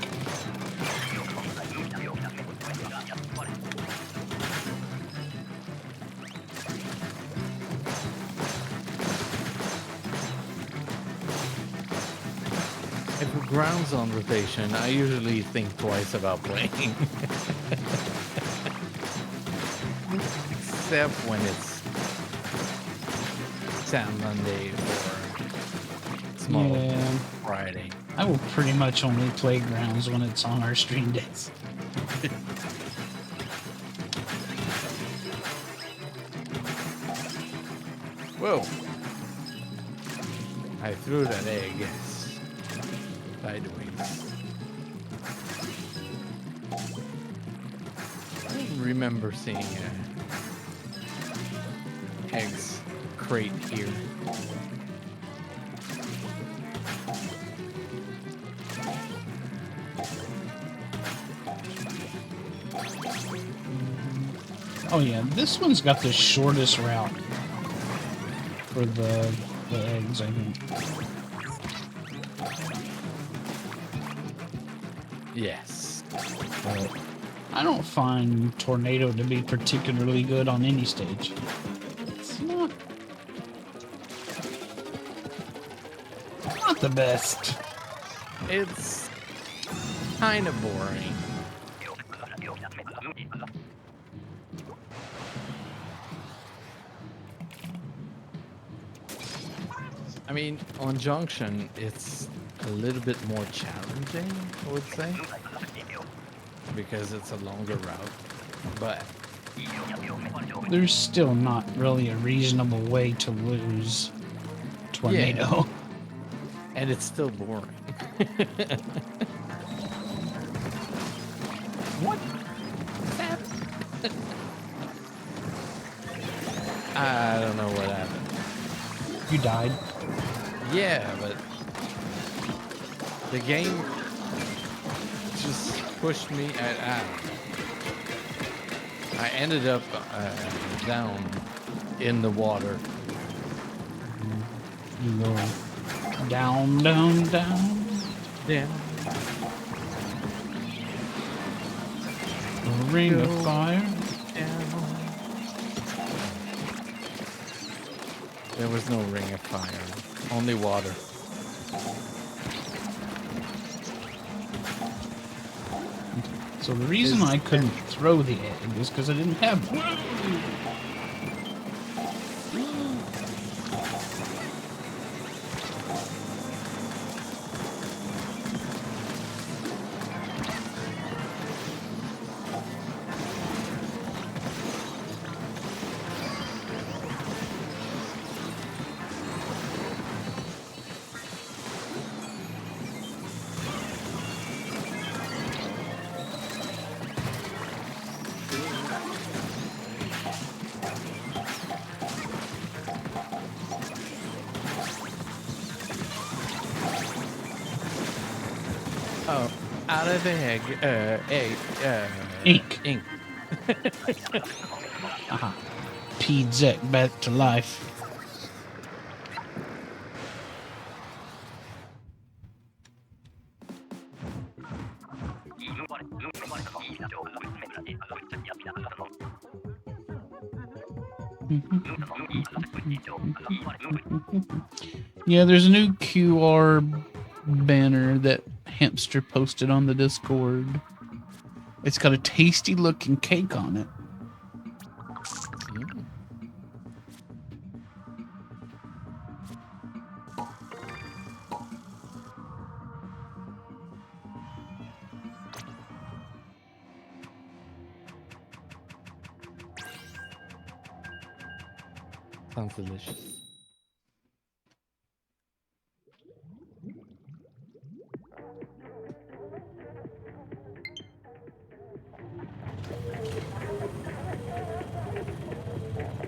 If the ground's on rotation, I usually think twice about playing. Except when it's Sam Monday or Small Friday. I will pretty much only play grounds when it's on our stream days. Whoa. I threw that egg sideways. I don't remember seeing eggs crate here. Oh yeah, this one's got the shortest route for the eggs, I think. Yes. But I don't find Tornado to be particularly good on any stage. It's not the best. It's kind of boring. I mean, on Junction, it's a little bit more challenging, I would say, because it's a longer route, but There's still not really a reasonable way to lose Tornado. Yeah. And it's still boring. What? I don't know what happened. You died. Yeah, but the game just pushed me. I ended up down in the water. You go down, down, down. Yeah. A ring of fire. There was no ring of fire, only water. So the reason I couldn't throw the egg is because I didn't have one. Oh, out of egg, Ink. ink. Aha. Peed Zek back to life. Yeah, there's a new QR banner that Hamster posted on the Discord. It's got a tasty looking cake on it. Mm. Sounds delicious.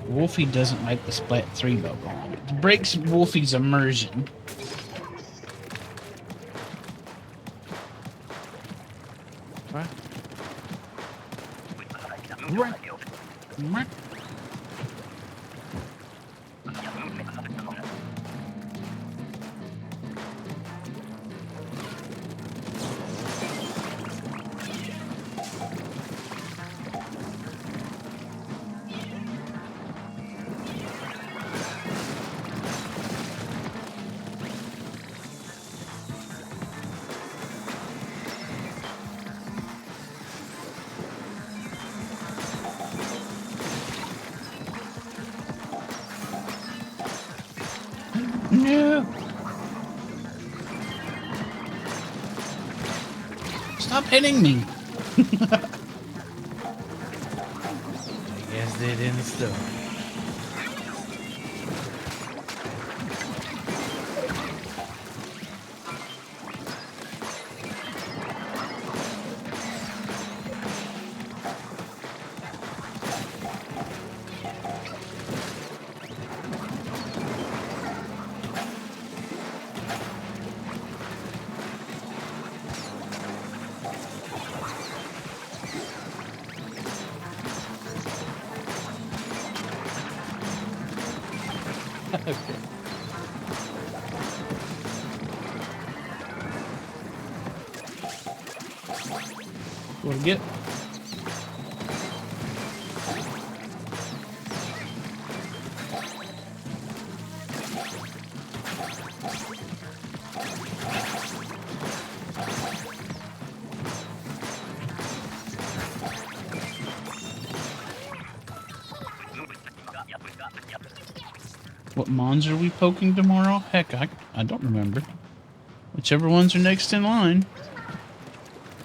Wolfie doesn't like the Splat 3 bug on. It breaks Wolfie's immersion. What? No. Stop hitting me. I guess they didn't stop. Okay. What to get? What mons are we poking tomorrow? Heck, I don't remember. Whichever ones are next in line.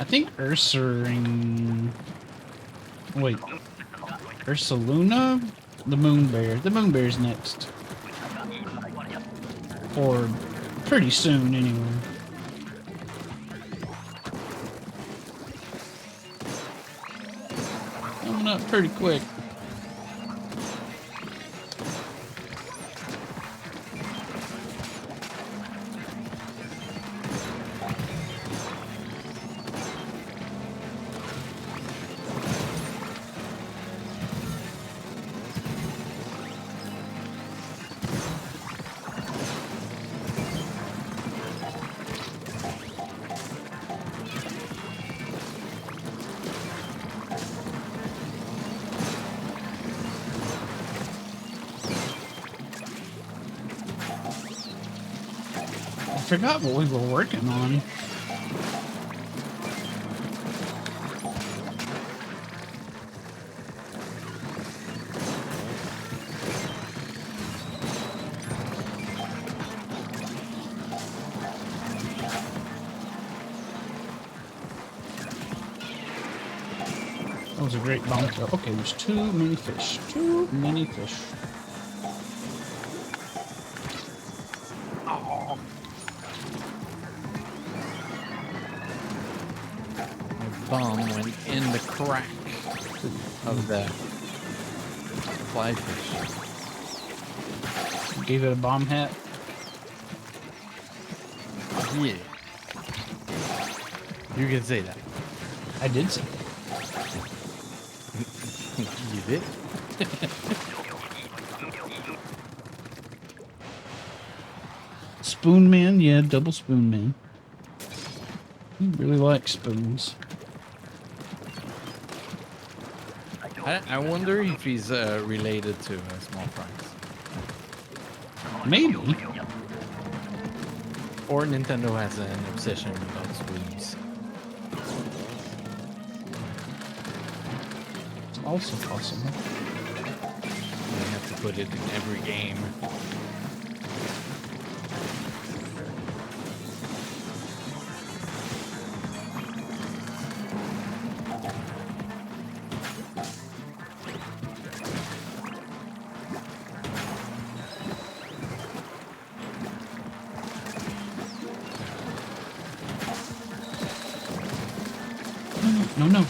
I think Ursaring... Wait. Ursaluna? The Moon Bear. The Moon Bear's next. Or pretty soon, anyway. Coming up pretty quick. I forgot what we were working on. That was a great bomb throw. Okay, there's too many fish. Too many fish. Bomb went in the crack of the fly fish. Gave it a bomb hat. Yeah. You can say that. I did say You did? Spoon Man, yeah, double Spoon Man. He really likes spoons. I wonder if he's related to Small Fries. Maybe. Or Nintendo has an obsession about spoons. It's also possible. They have to put it in every game. No, no.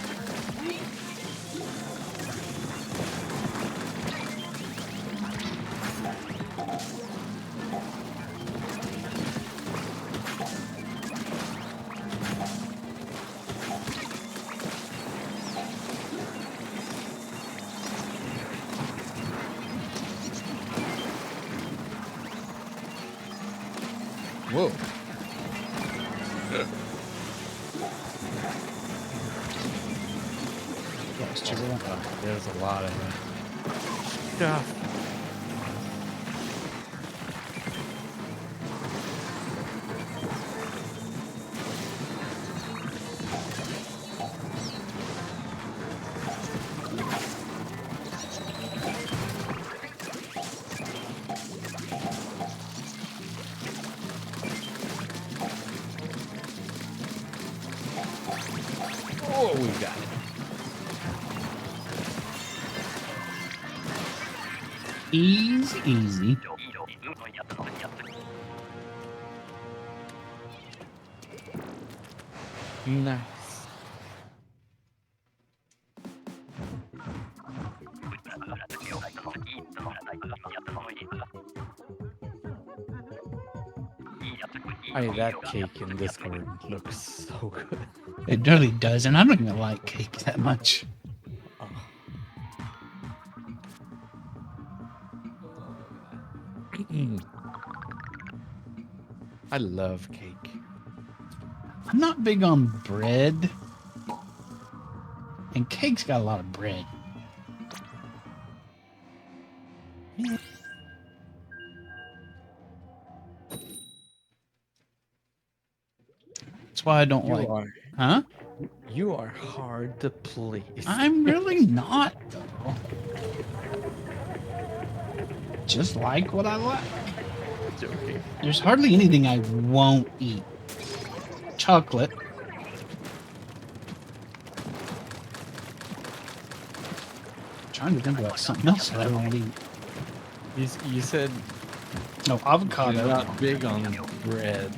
Whoa. There's a lot of stuff. Oh, we got it. Easy, easy. Nice. That cake in Discord looks so good. It really does, and I don't even like cake that much. I love cake. I'm not big on bread. And cake's got a lot of bread. That's why I don't like... Huh? You are hard to please. I'm really not, though. Just like what I like. Joking. There's hardly anything I won't eat. Chocolate. Trying to think about something else that I won't eat. You said no avocado. You're not big on bread.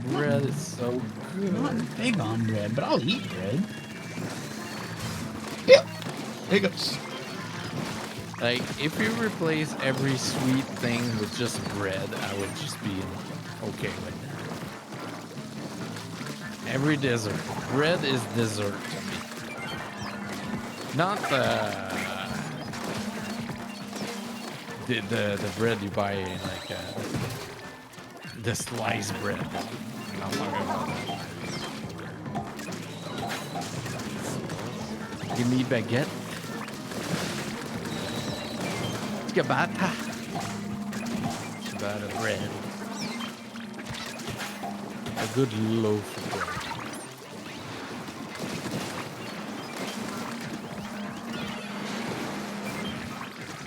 Bread is so good. I'm not big on bread, but I'll eat bread. Yep. Hiccups. Like, if you replace every sweet thing with just bread, I would just be okay with that. Every dessert. Bread is dessert to me. Not the bread you buy, like the sliced bread. I'm not talking about that. Give me baguette. Ciabatta. Ciabatta bread. A good loaf of bread.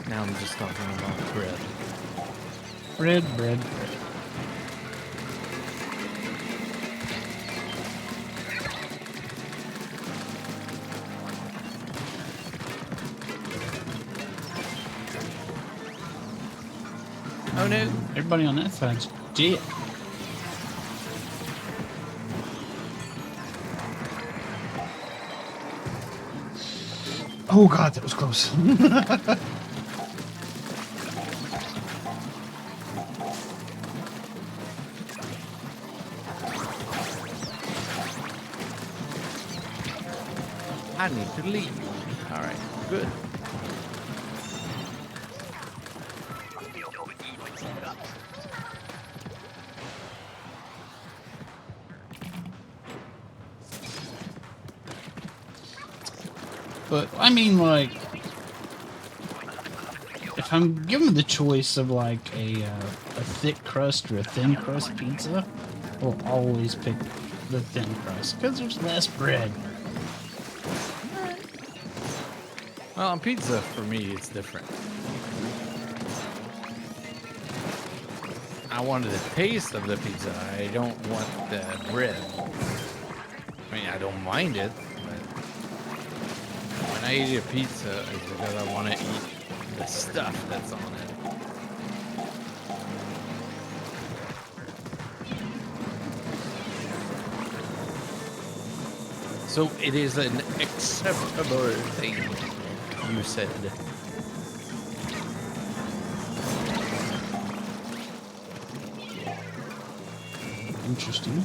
Now I'm just talking about bread. Bread. Oh no. Everybody on that side's dead. Oh god, that was close. I need to leave. All right, good. But I mean, like, if I'm given the choice of like a thick crust or a thin crust pizza, I'll always pick the thin crust because there's less bread. Well, on pizza, for me, it's different. I wanted the taste of the pizza. I don't want the bread. I mean, I don't mind it, but when I eat a pizza, it's because I want to eat the stuff that's on it. So it is an acceptable thing, you said. Interesting.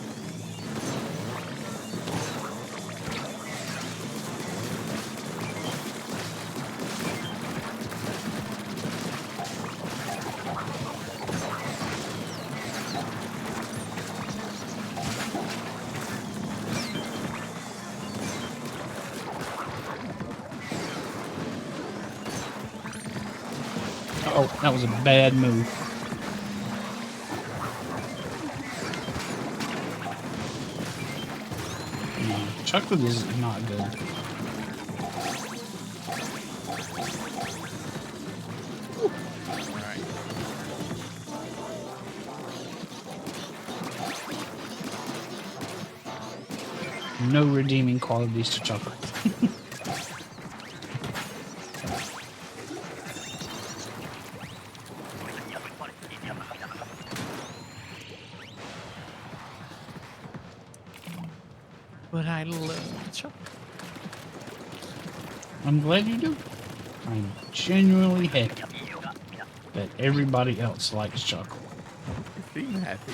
Oh, that was a bad move. No, chocolate is not good. All right. No redeeming qualities to chocolate. But I love chocolate. I'm glad you do. I'm genuinely happy that everybody else likes chocolate. Seem happy.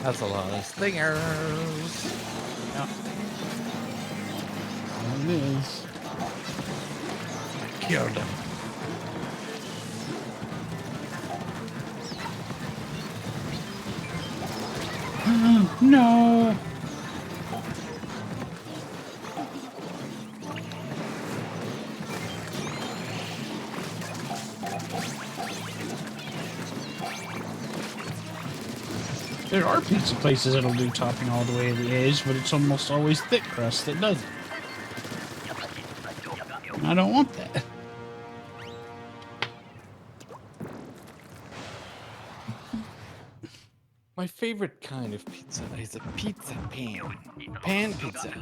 That's a lot of stingers. Yeah. It is. Killed him. No. There are pizza places that'll do topping all the way to the edge, but it's almost always thick crust that does it. And I don't want that. My favorite kind of pizza is a pizza pan. Pan pizza.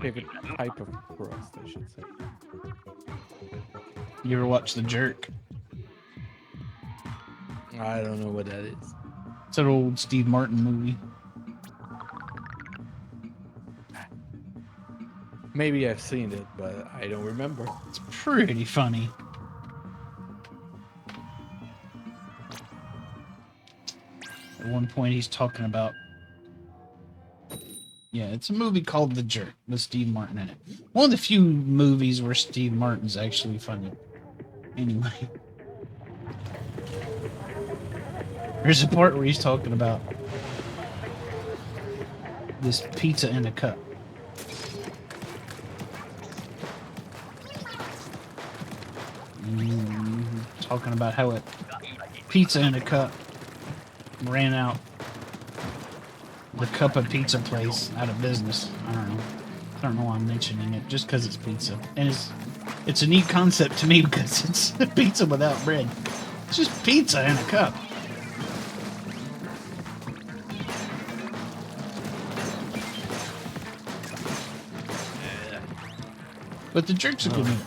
Favorite type of crust, I should say. You ever watch The Jerk? I don't know what that is. It's an old Steve Martin movie. Maybe I've seen it, but I don't remember. It's pretty funny. At one point, he's talking about Yeah, it's a movie called The Jerk with Steve Martin in it. One of the few movies where Steve Martin's actually funny. Anyway. There's a part where he's talking about this pizza in a cup. Talking about how it pizza in a cup ran out. The cup of pizza place out of business. I don't know why I'm mentioning it, just because it's pizza. And it's a neat concept to me because it's pizza without bread. It's just pizza in a cup. But The Jerk's a good movie.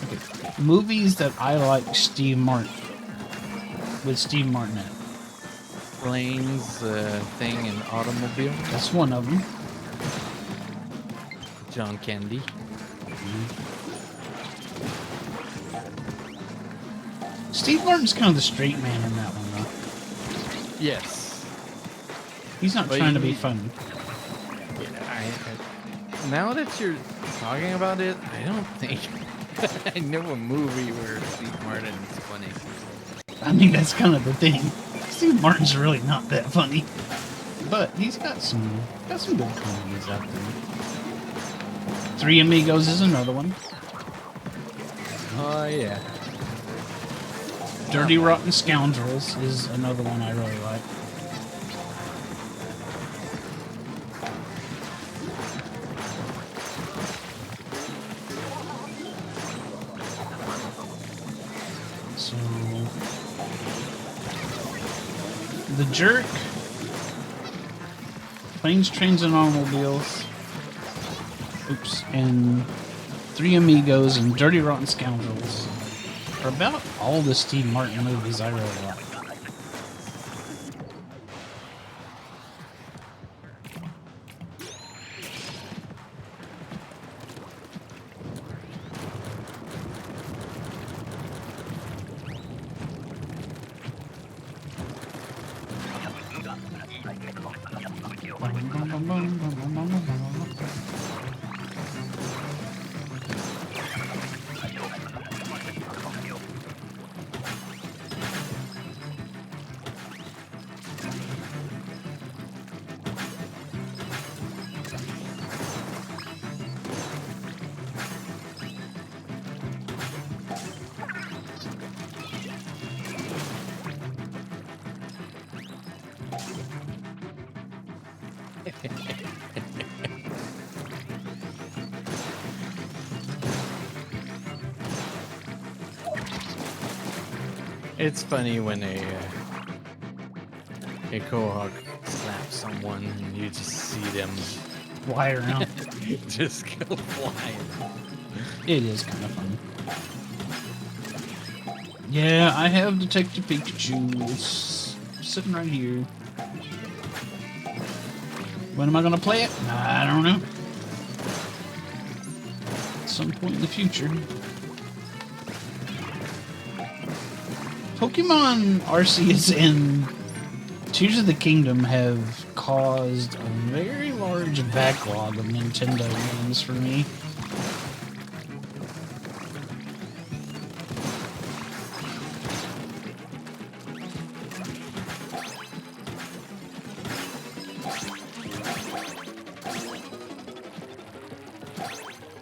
Okay. Movies that I like Steve Martin. With Steve Martin in it. Planes, thing, and automobile. That's one of them. John Candy. Steve Martin's kind of the straight man in that one, though. Yes. He's not trying to be funny. Yeah, now that you're talking about it, I don't think I know a movie where Steve Martin is funny. I mean, that's kind of the thing. Steve Martin's really not that funny, but he's got some good comedies out there. Three Amigos is another one. Oh yeah. Dirty Rotten Scoundrels is another one I really like. So, The Jerk, Planes, Trains, and Automobiles, and Three Amigos and Dirty Rotten Scoundrels are about all the Steve Martin movies I really like. It's funny when a Quahog slaps someone and you just see them Fly around. just go flying. It is kind of fun. Yeah, I have Detective Pikachu. It's sitting right here. When am I going to play it? I don't know. At some point in the future. Pokemon Arceus and Tears of the Kingdom have caused a very large backlog of Nintendo games for me.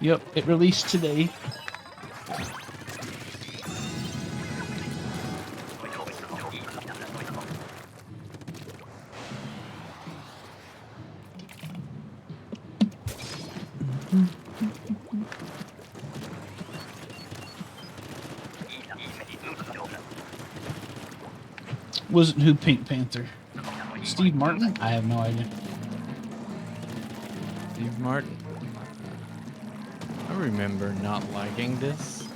Yep, it released today. Wasn't who Pink Panther? Steve Martin? I have no idea. Steve Martin. I remember not liking this,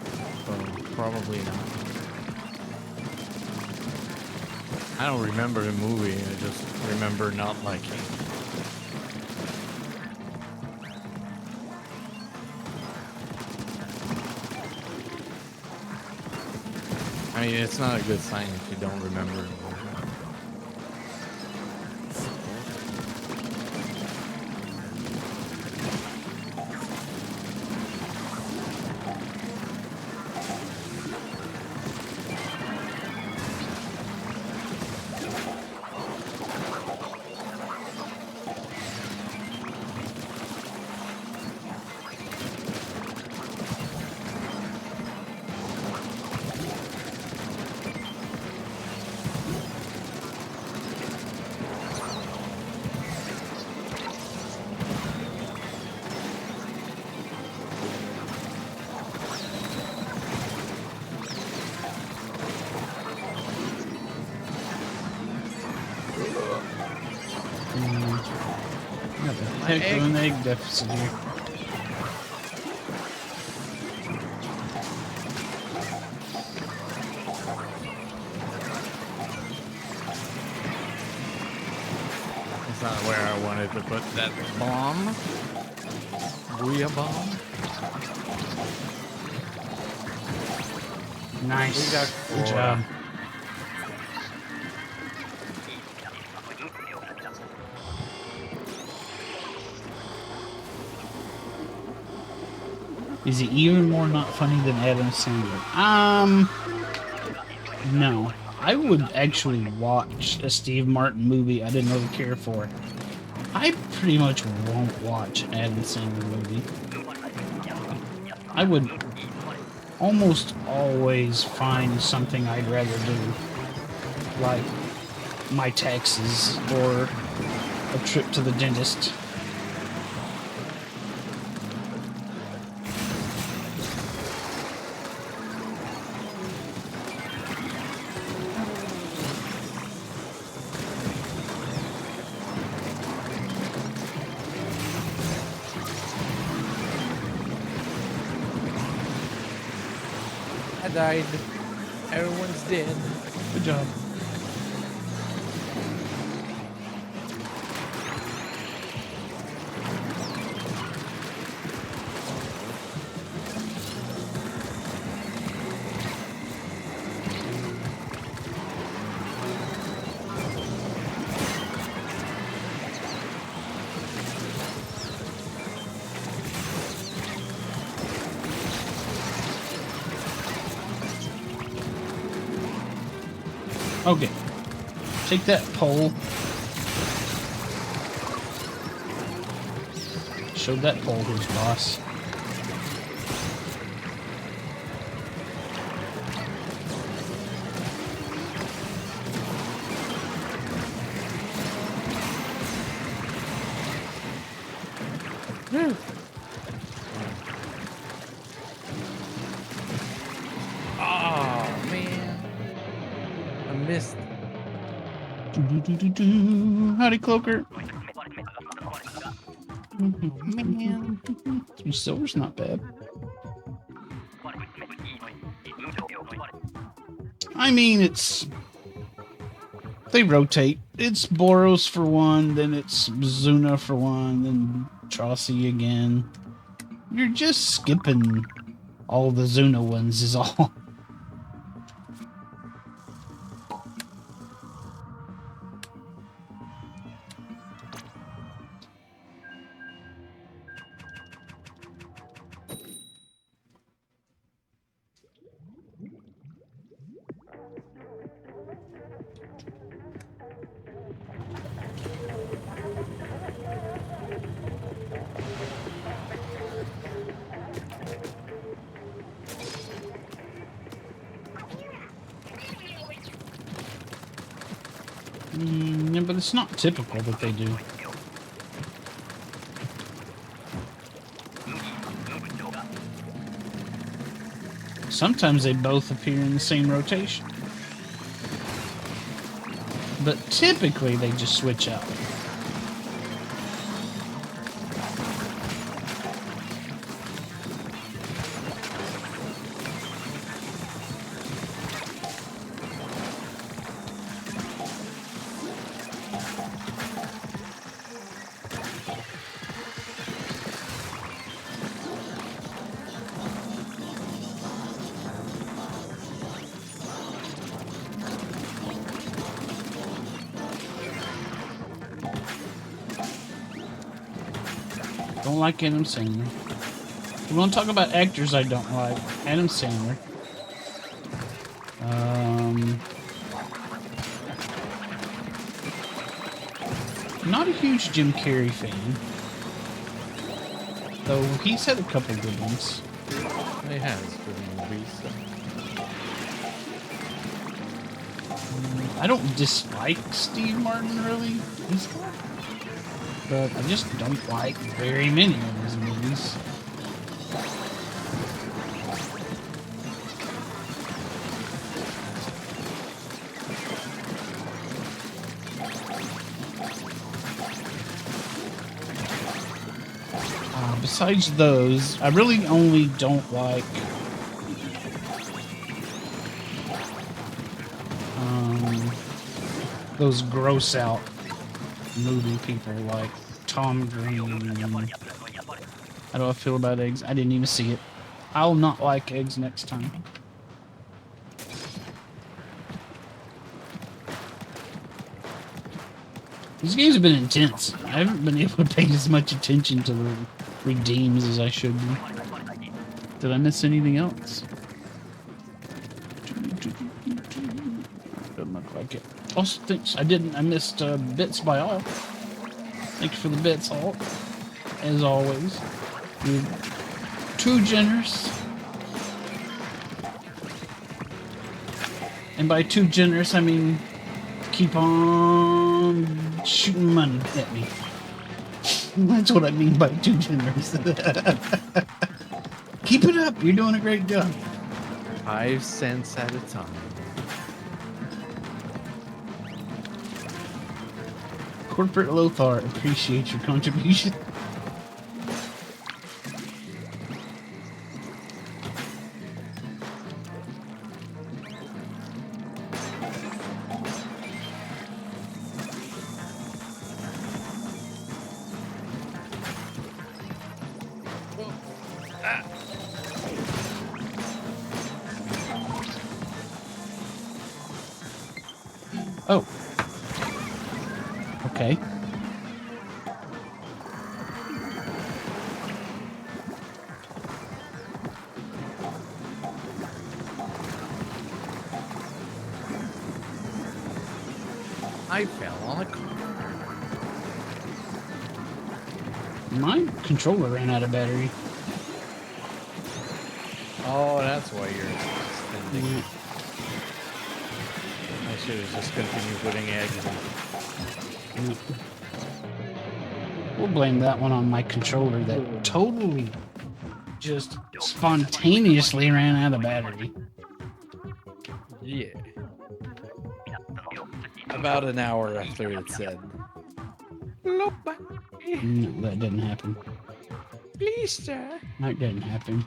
so probably not. I don't remember the movie, I just remember not liking it. I mean, it's not a good sign if you don't remember a movie. Got a heck of an egg deficit here. That's not where I wanted to put that bomb. Booyah bomb. Nice. We got Good job. Is he even more not funny than Adam Sandler? No. I would actually watch a Steve Martin movie I didn't really care for. I pretty much won't watch an Adam Sandler movie. I would almost always find something I'd rather do, like my taxes or a trip to the dentist. I died. Everyone's dead. Good job. Okay. Take that pole. Show that pole who's boss. Oh man, I missed. Howdy, Cloaker. Man, 3 silver's not bad. I mean, they rotate. It's Boros for one, then it's Zuna for one, then Chaucy again. You're just skipping all the Zuna ones is all. Yeah, but it's not typical that they do. Sometimes they both appear in the same rotation. But typically they just switch out. Don't like Adam Sandler. We want to talk about actors I don't like. Adam Sandler. Not a huge Jim Carrey fan. Though he's had a couple good ones. he has good movies. I don't dislike Steve Martin really. But I just don't like very many of his movies. Besides those, I really only don't like those gross out movie people like Tom Green. How do I feel about eggs? I didn't even see it. I'll not like eggs next time. These games have been intense. I haven't been able to pay as much attention to the redeems as I should be. Did I miss anything else? Doesn't look like it. Also, thinks I didn't. I missed bits by all. Thanks for the bits, all. As always, you're too generous. And by too generous, I mean keep on shooting money at me. That's what I mean by too generous. Keep it up. You're doing a great job. 5 cents at a time. Corporate Lothar, appreciate your contribution. Oh. Okay. I fell on a car. My controller ran out of battery. Oh, that's why you're spending. I should have just continued putting eggs in. We'll blame that one on my controller that totally just spontaneously ran out of battery. Yeah. About an hour after it said. No, that didn't happen. Please, sir. That didn't happen.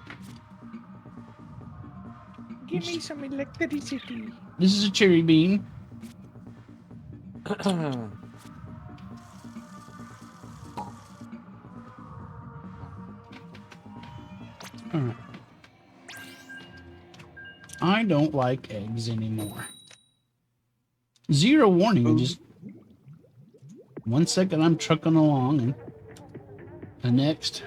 Give me some electricity. This is a cherry bean. Alright. I don't like eggs anymore. Zero warning. Just 1 second I'm trucking along and the next.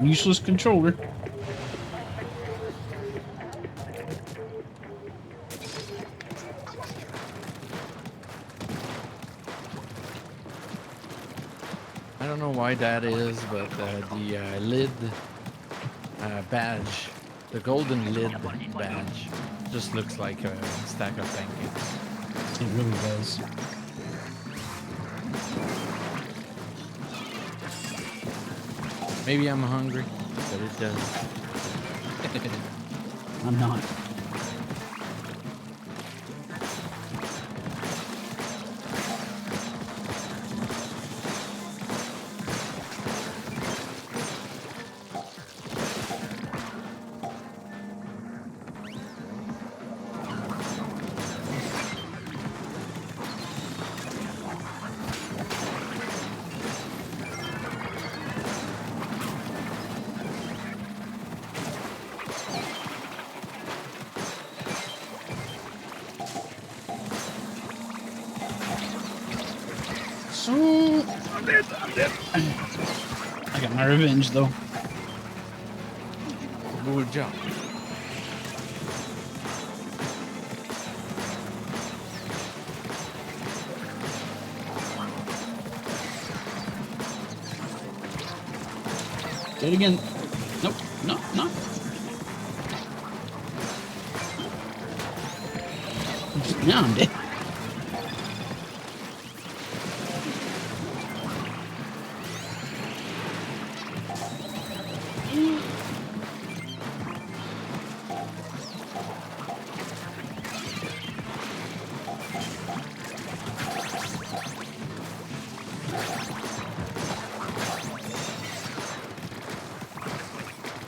Useless controller. I don't know why that is, but the lid badge, the golden lid badge, just looks like a stack of pancakes. It really does. Maybe I'm hungry, but it does. I'm not. So I'm dead. I got my revenge though. Good job. Dead again. Nope. No. No. Now I'm dead.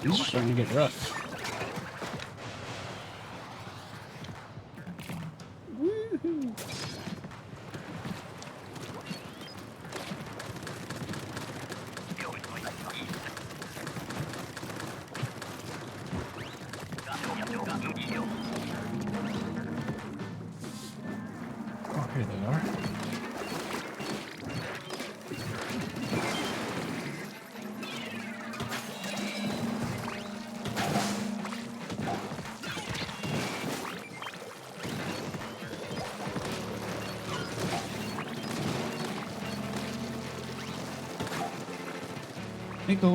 These are starting to get rough. Woohoo! Oh, here they are. There you go.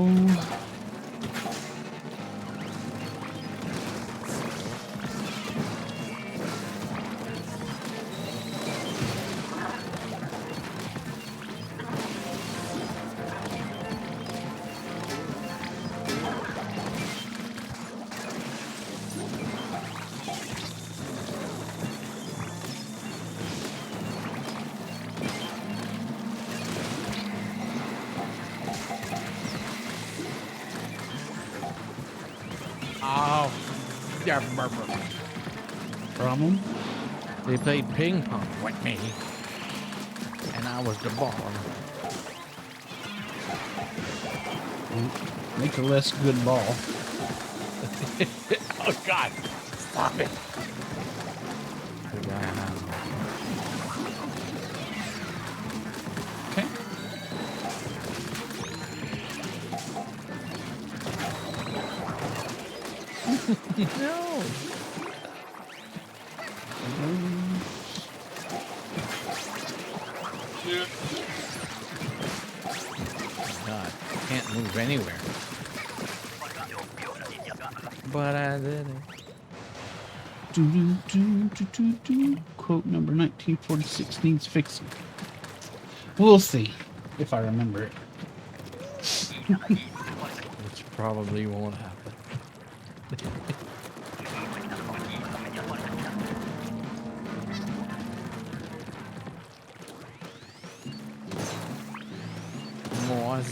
Oh, yeah, Problem? they played ping pong with me, and I was the ball. Makes a less good ball. Oh God! Stop it! Okay. No. God, can't move anywhere. But I did it. Quote number 1946 needs fixing. We'll see if I remember it. Which probably won't happen. Moz.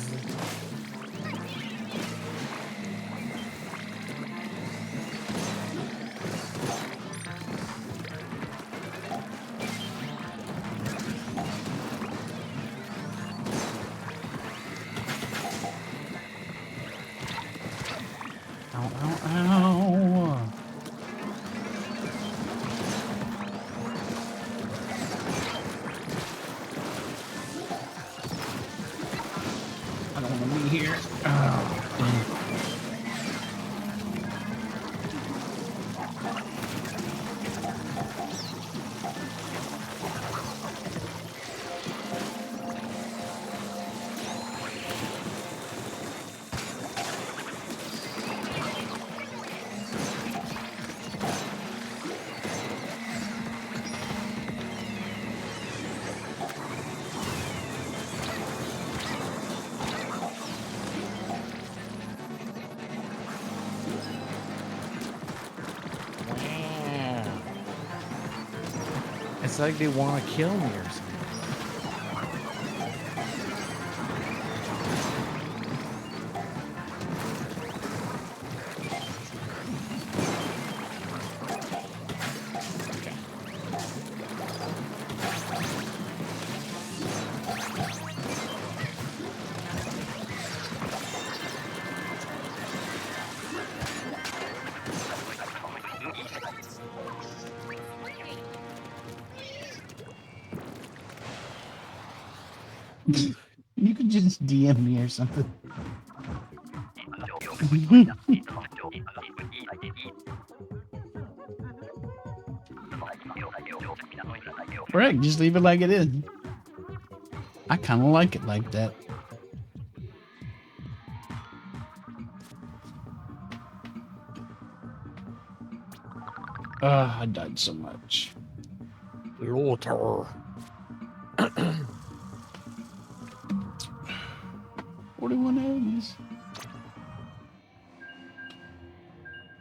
Ow, ow, ow. I don't want to be here. Oh, dang. It's like they want to kill me or something. You could just DM me or something. Right, just leave it like it is. I kind of like it like that. I died so much. TheAltern. 41 eggs.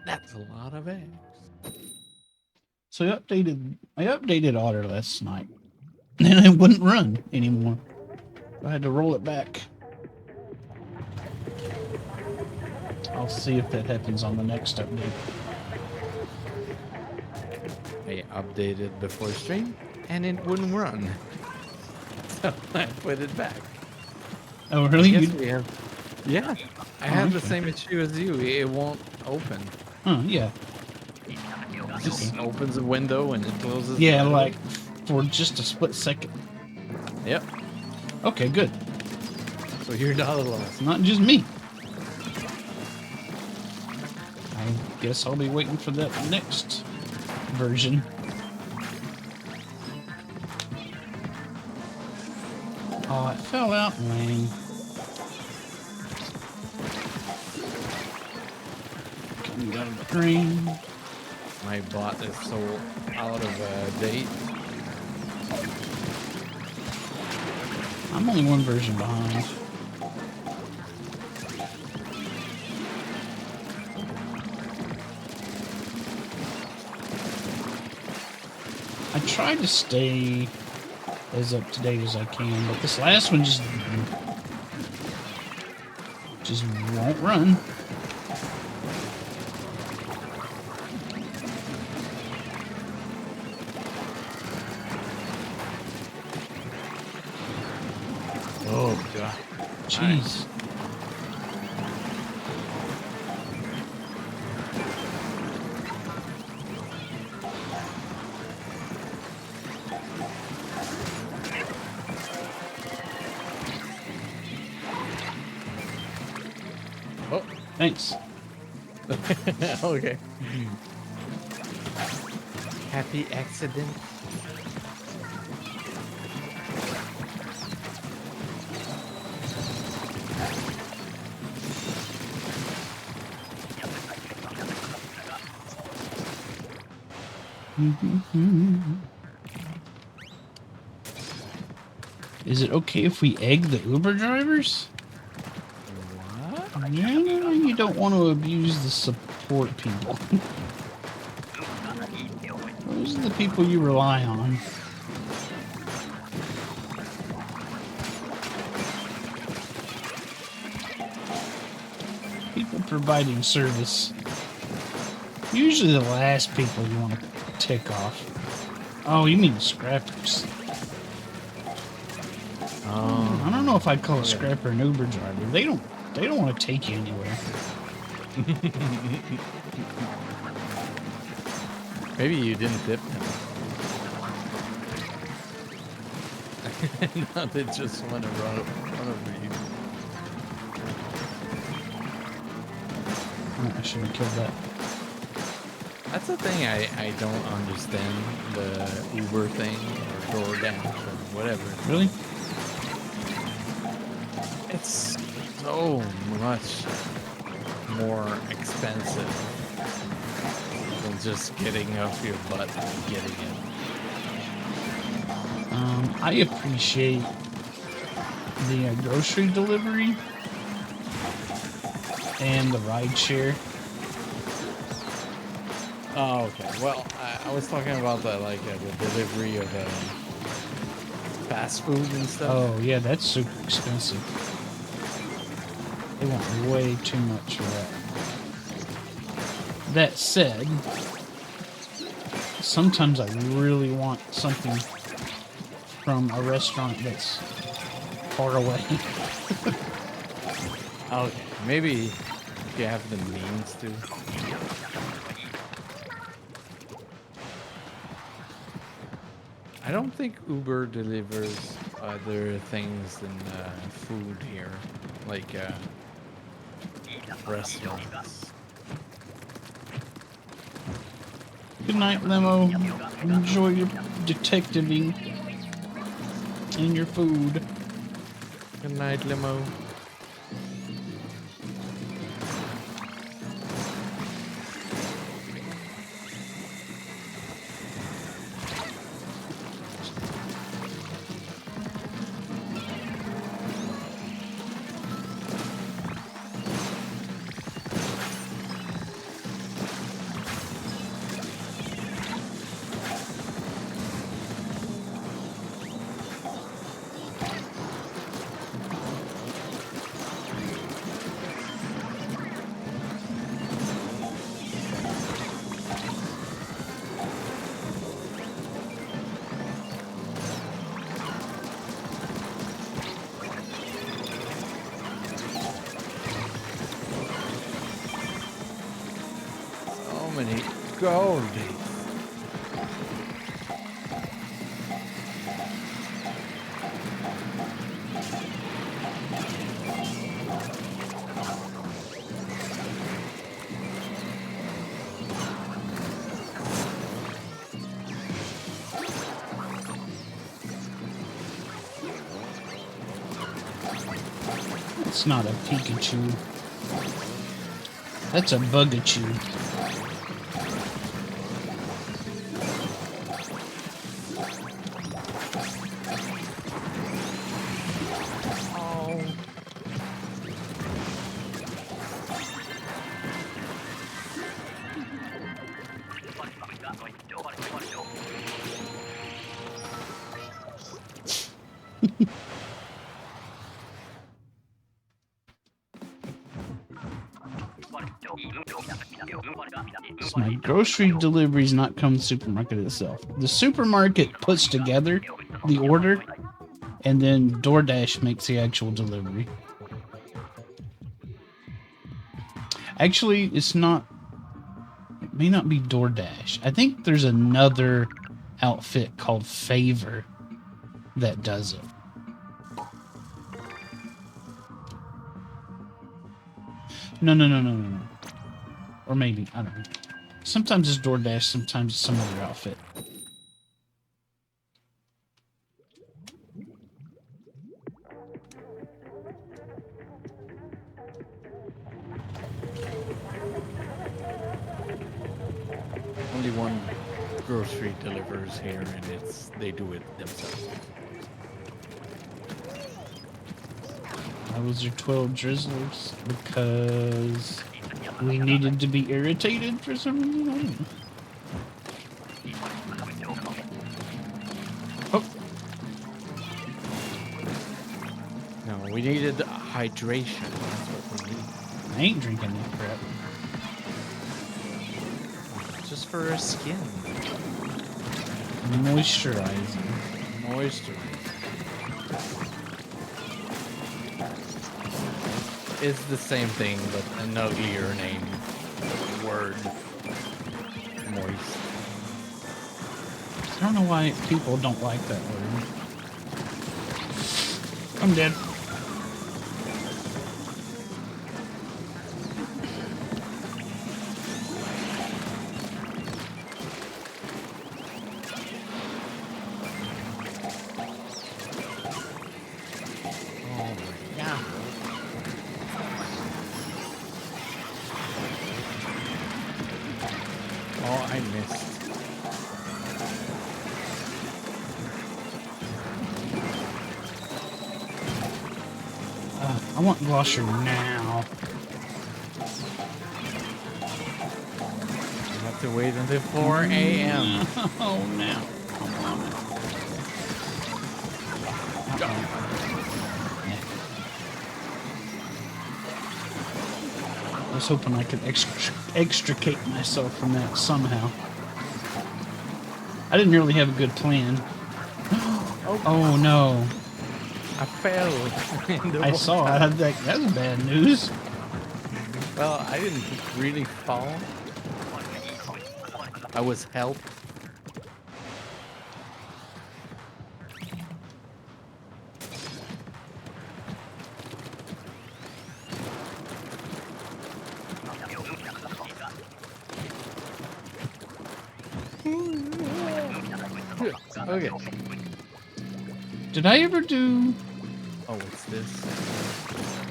That's a lot of eggs. So I updated Otter last night, and it wouldn't run anymore. I had to roll it back. I'll see if that happens on the next update. I updated before stream, and it wouldn't run. So I put it back. Oh, really? Yes, we have. Yeah, I have the okay. same issue as you. It won't open. Oh, yeah. It just opens a window and it closes. Yeah, like for just a split second. Yep. Okay, good. So you're not alone. It's not just me. I guess I'll be waiting for that next version. Oh, it fell out, man. Coming out of the drain. My bot is so out of date. I'm only one version behind. I try to stay as up to date as I can, but this last one just won't run. Oh god. Jeez. Oh, Thanks. okay. Happy accident. Is it okay if we egg the Uber drivers? What? Yeah, you don't want to abuse the support people. Those are the people you rely on. People providing service. Usually the last people you want to tick off. Oh, you mean scrappers. I don't know if I'd call a scrapper an Uber driver. They don't want to take you anywhere. Maybe you didn't tip them. Now they just want to run over you. Oh, I should have killed that. That's the thing I don't understand, the Uber thing or DoorDash or whatever. Really? It's so much more expensive than just getting off your butt and getting it. I appreciate the grocery delivery and the ride share. Oh, okay. Well, I was talking about the the delivery of fast food and stuff. Oh yeah, that's super expensive. They want way too much for that. That said, sometimes I really want something from a restaurant that's far away. Okay, maybe if you have the means to. I don't think Uber delivers other things than food here, like restaurants. Good night, Limo. Enjoy your detectiving and your food. Good night, Limo. gold. It's not a Pikachu. That's a Bugachoo. So my grocery deliveries not come to the supermarket itself. The supermarket puts together the order, and then DoorDash makes the actual delivery. Actually, it's not. It may not be DoorDash. I think there's another outfit called Favor that does it. No. Or maybe, I don't know. Sometimes it's DoorDash, sometimes it's some other outfit. Only one grocery delivers here, and they do it themselves. Why was there 12 drizzlers? Because we needed to be irritated for some reason. Oh. No, we needed hydration. That's what we need. I ain't drinking that crap. Just for our skin. Moisturizing. Moisture. It's the same thing, but an uglier name. Word. Moist. I don't know why people don't like that word. I'm dead. Oh, I missed. I want Glosser now. You have to wait until 4 a.m. Oh, no. Come on. I was hoping I could extricate myself from that somehow. I didn't really have a good plan. Oh no. I fell. I saw it. I was like, that's bad news. Well, I didn't really fall. I was helped. Okay. Did I ever do... Oh, what's this?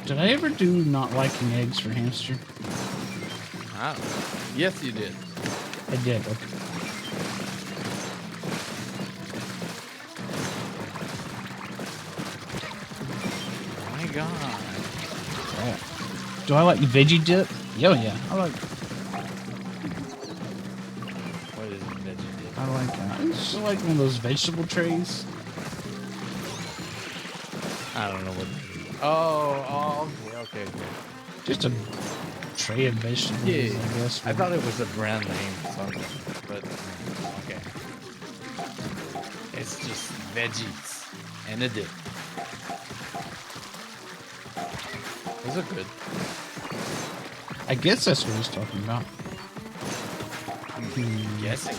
Did I ever do not liking eggs for hamster? I don't know. Yes, you did. I did. Okay. Oh my god. Yeah. Do I like veggie dip? Yeah. I like... What is veggie dip? I like it's like one of those vegetable trays. I don't know what it is. Oh, okay. Just a tray of vegetables, Yeah, I guess. I thought it was a brand name, something, but okay. It's just veggies and a dip. Those are good. I guess that's what he's talking about. Guessing.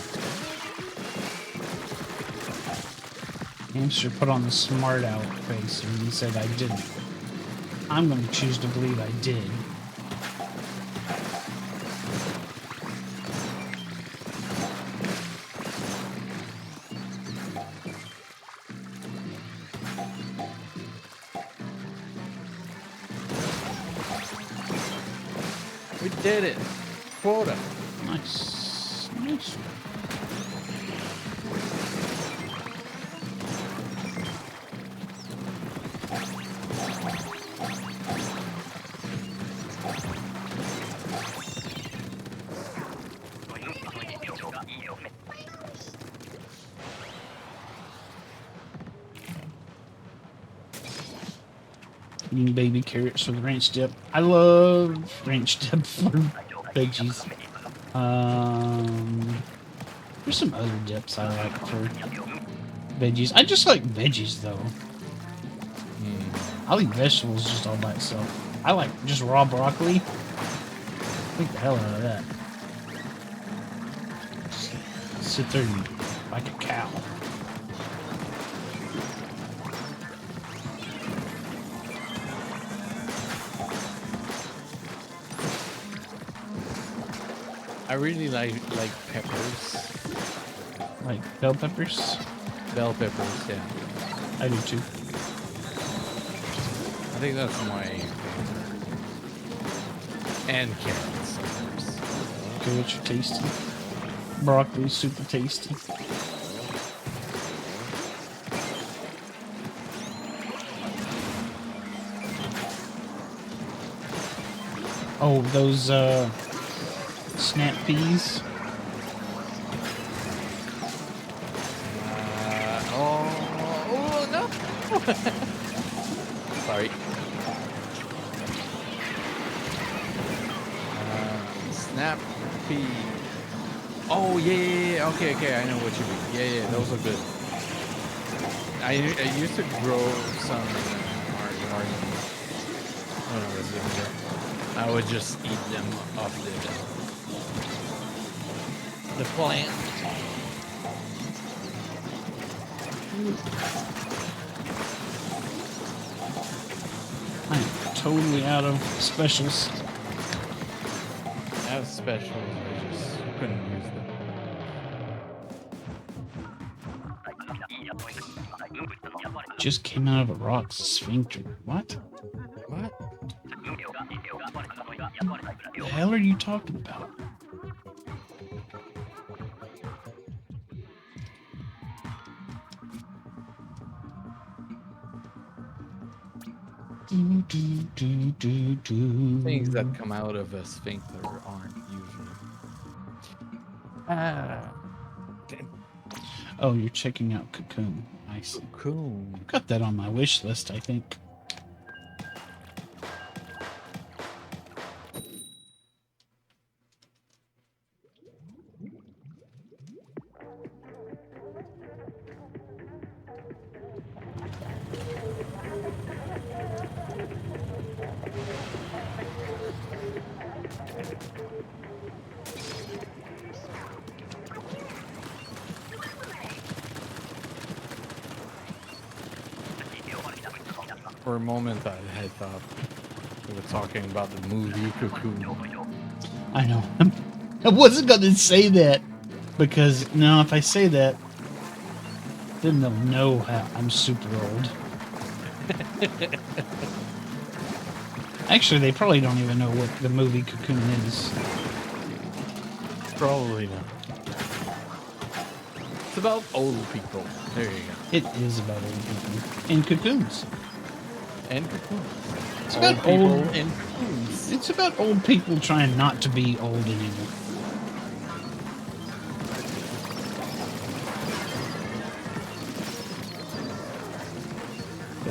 Hamster put on the smart out face and he said I didn't. I'm going to choose to believe I did. We did it. Quota. Nice. Nice. Eating baby carrots with ranch dip. I love ranch dip for veggies. There's some other dips I like for veggies. I just like veggies though. I'll eat vegetables just all by itself. I like just raw broccoli. Think the hell out of that. Sit there and eat like a cow. I really like peppers. Like bell peppers? Bell peppers, yeah. I do too. I think that's my favorite. And carrots, of course. Carrots are tasty. Broccoli's super tasty. Oh, those snap peas. Oh no! Sorry. Snap pea. Oh yeah. Okay. I know what you mean. Yeah. Those are good. I used to grow some in our garden when I was younger. I would just eat them off the plant. I'm totally out of specials. I have specials, I just couldn't use them. Just came out of a rock sphincter. What? What? The hell are you talking about? Things that come out of a sphincter aren't usually. Oh, you're checking out Cocoon. Nice. Cool. I've got that on my wish list, I think. For a moment, I had thought we were talking about the movie Cocoon. I know. I wasn't going to say that because now if I say that, then they'll know how I'm super old. Actually, they probably don't even know what the movie Cocoon is. Probably not. It's about old people. There you go. It is about old people and cocoons. And cocoons. It's Old about people old. and cocoons. It's about old people trying not to be old anymore.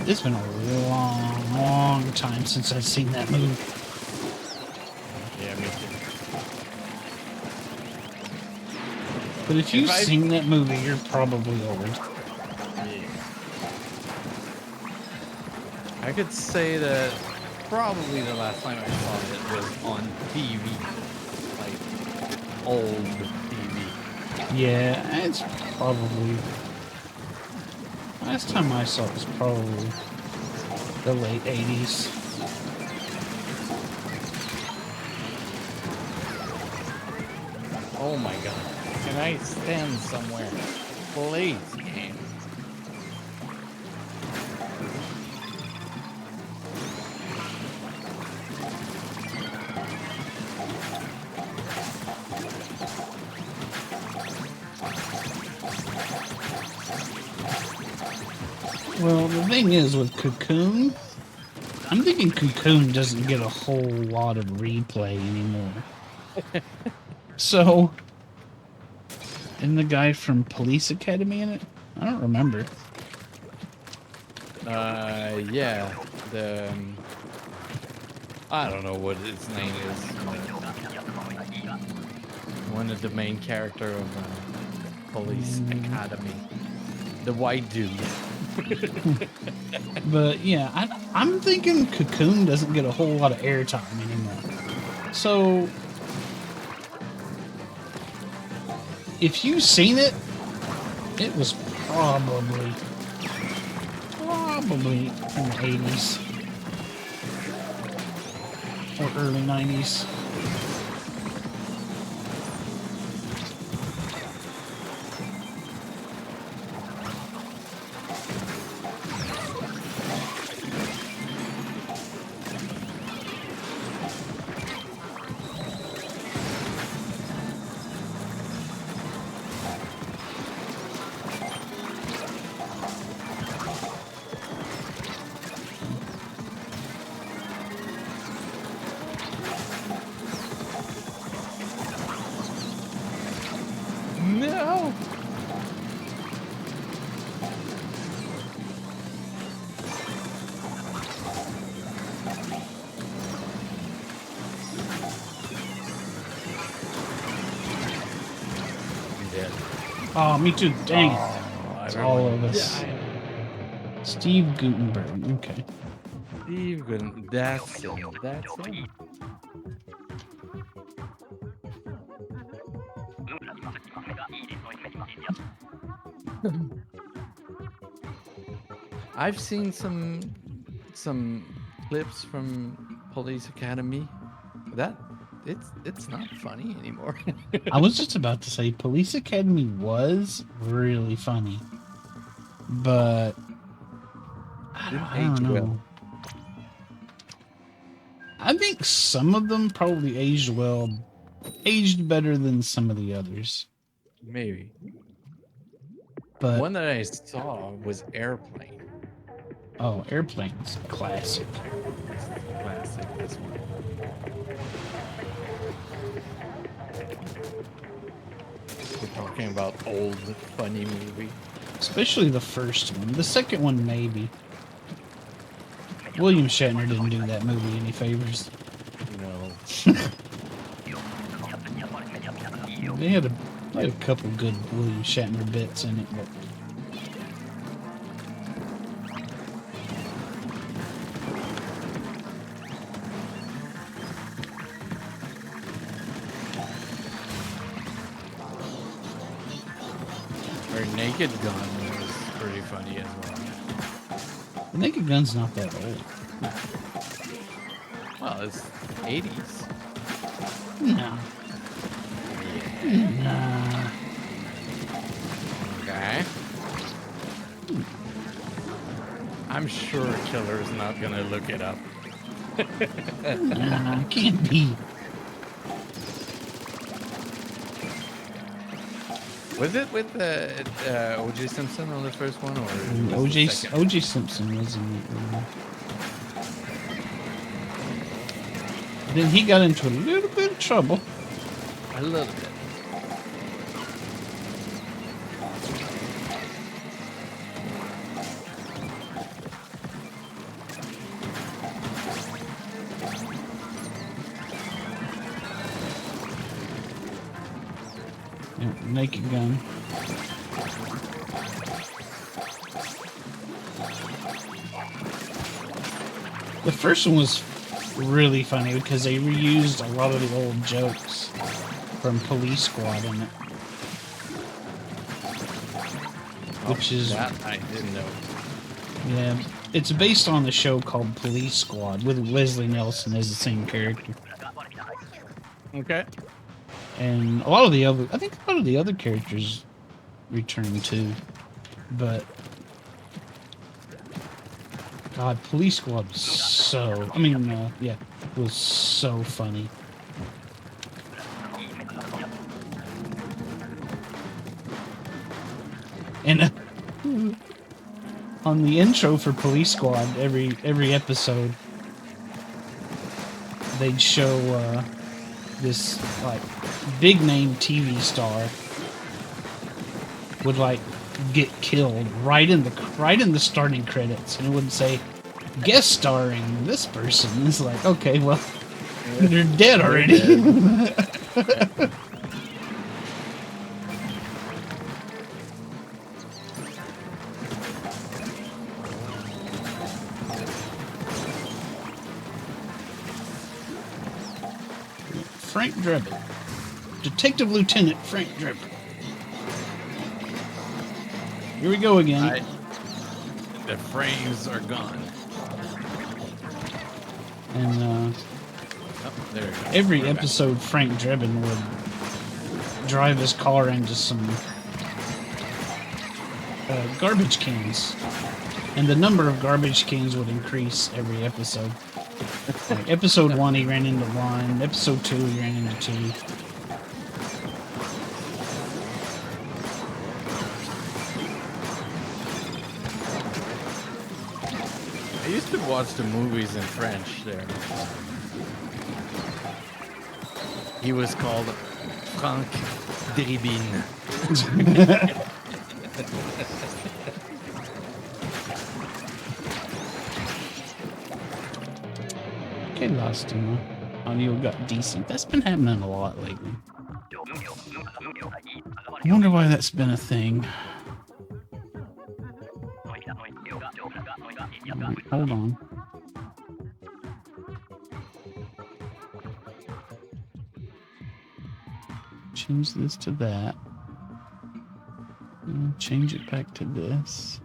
It's been a long time since I've seen that movie. Yeah, me too. But if you've seen that movie, you're probably old. Yeah. I could say that probably the last time I saw it was on TV. Like, old TV. Yeah, it's probably... Last time I saw it was probably the late 80s. Oh my god. Can I stand somewhere? Please, game. Well, the thing is with Cocoon, I'm thinking Cocoon doesn't get a whole lot of replay anymore. So, isn't the guy from Police Academy in it? I don't remember. Yeah. I don't know what his name is. One of the main character of Police Academy. The white dude. But yeah, I'm thinking Cocoon doesn't get a whole lot of airtime anymore. So, if you've seen it, it was probably in the 80s or early 90s. No! Dead. Oh, me too. Dang it. It's all of us. Died. Steve Gutenberg. Okay. Steve Gutenberg. That's it. That's it. I've seen some clips from Police Academy. It's not funny anymore. I was just about to say Police Academy was really funny, but I don't know. well. I think some of them probably aged better than some of the others. Maybe. But One that I saw was Airplane. oh, Airplane's classic. Classic, this one. We're talking about old, funny movie. Especially the first one. The second one, maybe. William Shatner didn't do that movie any favors. No. They had a couple good William Shatner bits in it, but Or Naked Gun was pretty funny as well. The Naked Gun's not that old. Well, it's 80s. No. Yeah. Nah. Okay. I'm sure Killer's not gonna look it up. Nah, can't be. Was it with O.J. Simpson on the first one, or was it the second? O.J. Simpson was in it. Then he got into a little bit of trouble. A little bit. Yeah, Naked Gun. The first one was really funny because they reused a lot of the old jokes from Police Squad in it. which is that I didn't know. Yeah, it's based on the show called Police Squad with Leslie Nielsen as the same character. Okay. And a lot of the other, I think a lot of the other characters return too. But God, Police Squad was so, was so funny. And on the intro for Police Squad, every episode, they'd show this like big name TV star would like get killed right in the starting credits, and it would say guest starring this person. It's like, okay, well, they're dead already. Frank Drebin. Detective Lieutenant Frank Drebin. Here we go again. The frames are gone. And every episode, Frank Drebin would drive his car into some garbage cans. And the number of garbage cans would increase every episode. Like episode 1, he ran into 1. Episode 2, he ran into 2. I used to watch the movies in French there. He was called Frank Drebin. Okay, Lost him. Audio got decent. That's been happening a lot lately. I wonder why that's been a thing. Right, hold on. Change this to that. Change it back to this.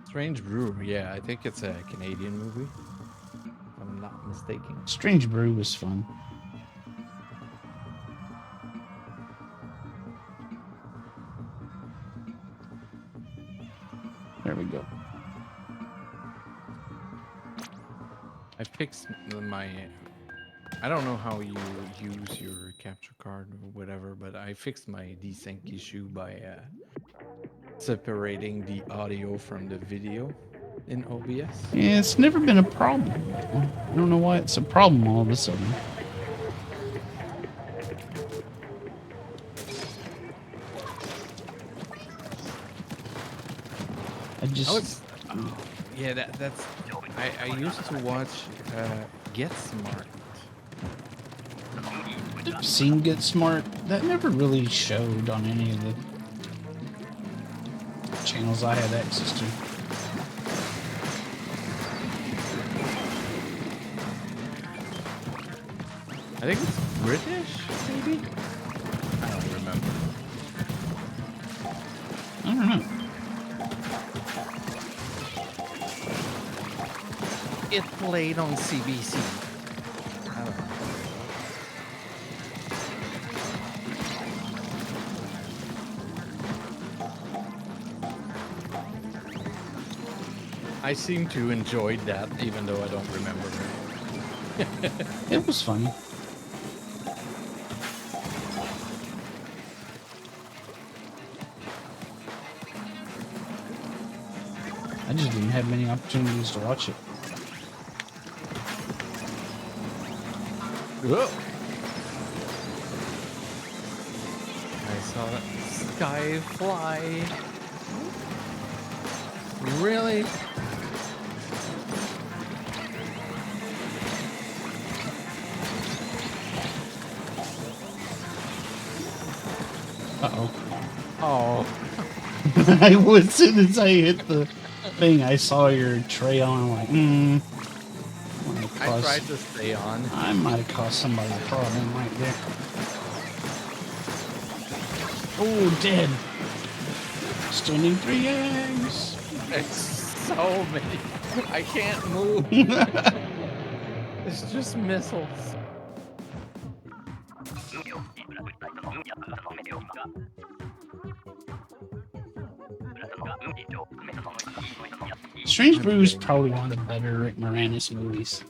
Strange Brew, yeah, I think it's a Canadian movie, if I'm not mistaken. Strange Brew was fun. There we go. I fixed my... I don't know how you use your capture card or whatever, but I fixed my desync issue by separating the audio from the video in OBS. Yeah, it's never been a problem. I don't know why it's a problem all of a sudden. I just... yeah, that's... I used to watch Get Smart. I've seen Get Smart. That never really showed on any of the channels I had access to. I think it's British, maybe? I don't remember. I don't know. It played on CBC. I don't know. I seem to enjoy that, even though I don't remember it. It was funny. I just didn't have many opportunities to watch it. Whoa! I saw that sky fly. Really? Uh-oh. Oh. I was, as soon as I hit the thing, I saw your tray on. I'm like, I tried to stay on. I might have caused somebody a problem right there. Oh, dead. Still need 3 eggs. It's so many. I can't move. It's just missiles. Strange Brew is probably one of the better Rick Moranis movies.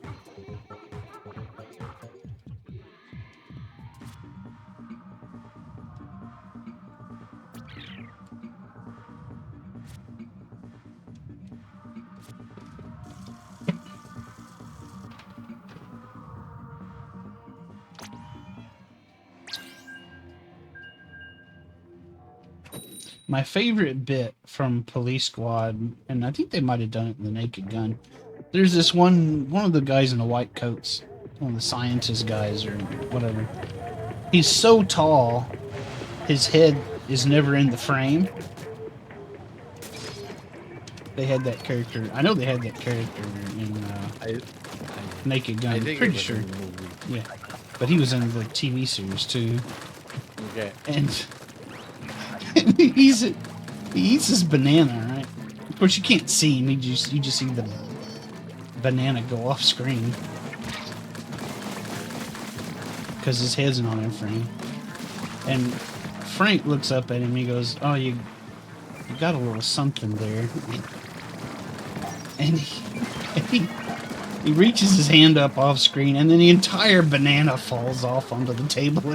My favorite bit from Police Squad, and I think they might have done it in The Naked Gun. There's this one of the guys in the white coats, one of the scientist guys or whatever. He's so tall, his head is never in the frame. They had that character. I know they had that character in Naked Gun. I'm pretty sure. Yeah, but he was in the TV series too. Okay. And he eats his banana, right? Of course, you can't see him. You just see the banana go off screen because his head's not in frame. And Frank looks up at him. And he goes, "Oh, you got a little something there." And he reaches his hand up off screen, and then the entire banana falls off onto the table.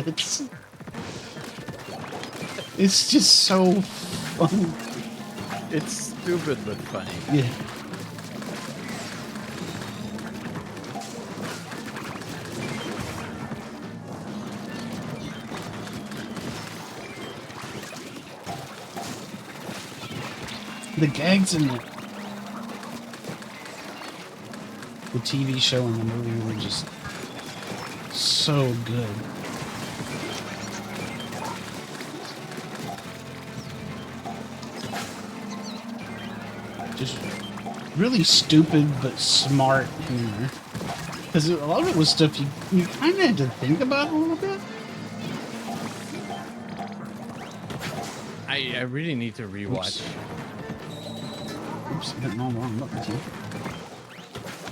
It's just so funny. It's stupid but funny. Yeah. The gags in the TV show and the movie were just so good. Just really stupid but smart humor. Because a lot of it was stuff you kind of had to think about a little bit. I really need to rewatch. Oops, hitting all the wrong buttons here.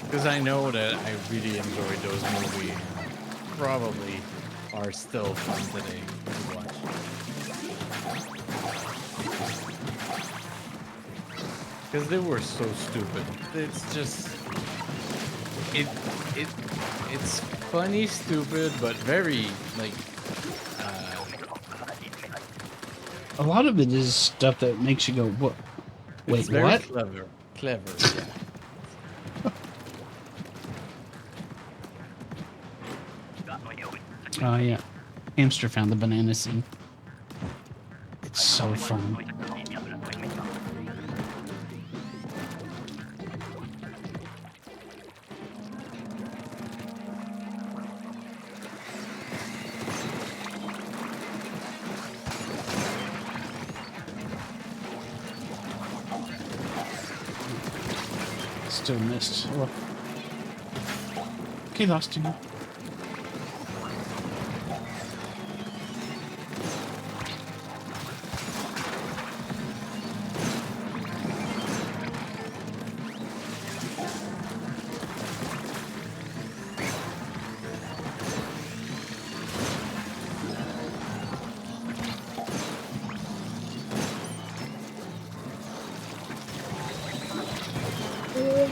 Because I know that I really enjoyed those movies. Probably are still fun today to watch. Because they were so stupid. It's just it's funny, stupid, but very like a lot of it is stuff that makes you go, "What? Wait, it's very what?" Clever, yeah. Oh yeah, Hamster found the banana scene. It's so fun. Still missed. Oh. Okay, lost him.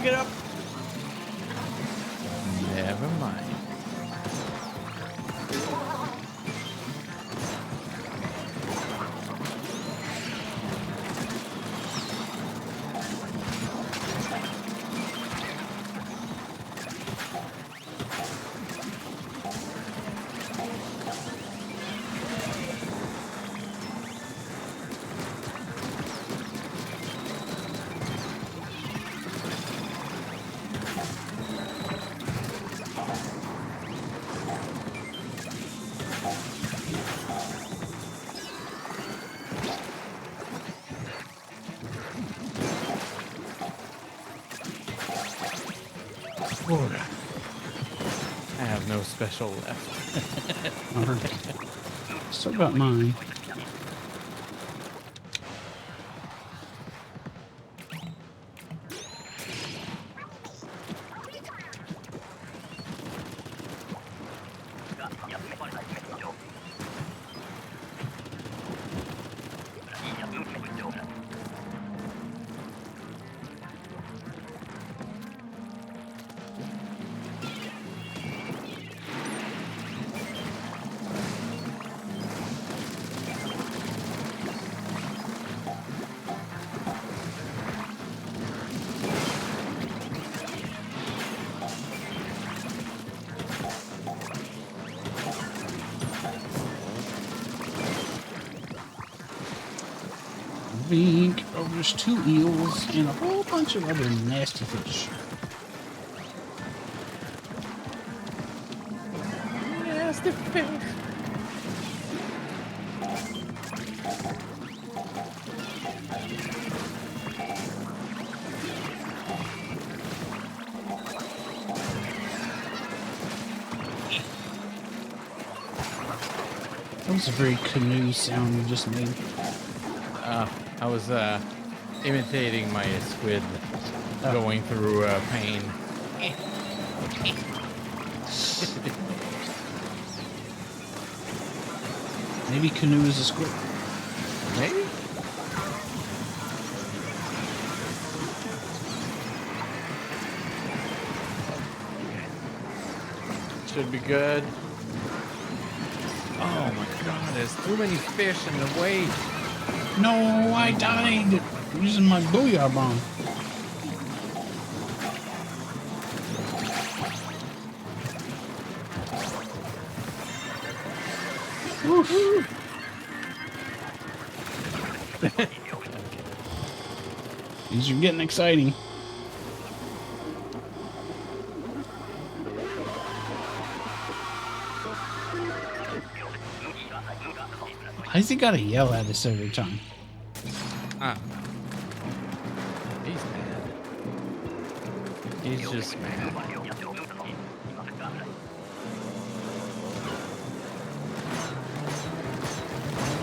Get up. Never mind. I have no special left. Alright. Still got mine. Vink. Oh, there's 2 eels and a whole bunch of other nasty fish. Nasty fish. That was a very canoe sound you just made. I was imitating my squid going through pain. Maybe canoe is a squid. Maybe. Should be good. Oh my god, there's too many fish in the way. No, I died using my booyah bomb. Woof. These are getting exciting. Why's he gotta yell at us every time? He's mad. He's just mad.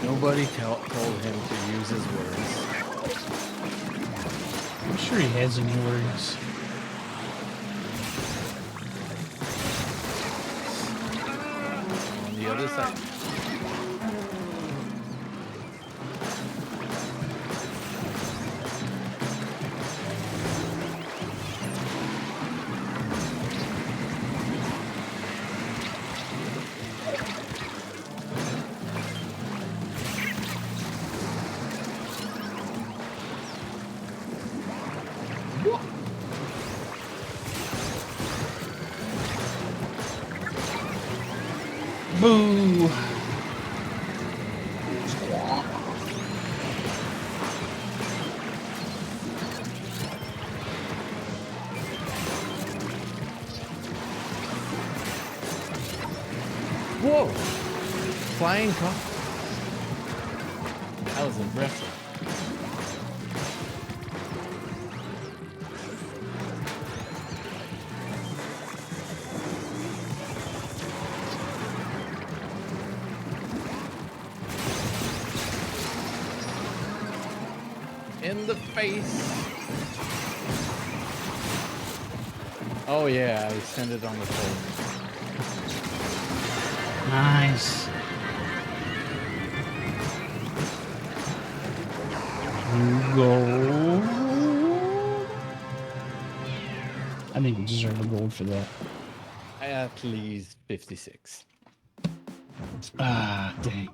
Nobody told him to use his words. I'm sure he has any words. On the other side. Boo! Whoa! Flying car. That was impressive. In the face. Oh yeah, I sent it on the pole. Nice. You go. I think you deserve a gold for that. At least 56. Ah, dang.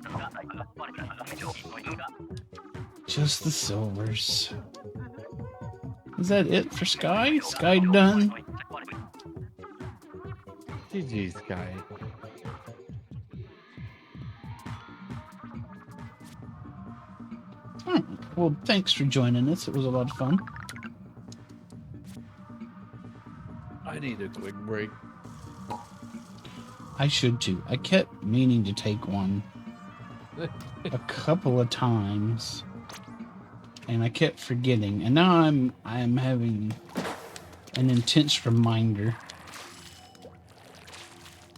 Just the silvers. Is that it for Sky? Sky done? GG's, guy. Well, thanks for joining us. It was a lot of fun. I need a quick break. I should too. I kept meaning to take one a couple of times, and I kept forgetting. And now I'm having an intense reminder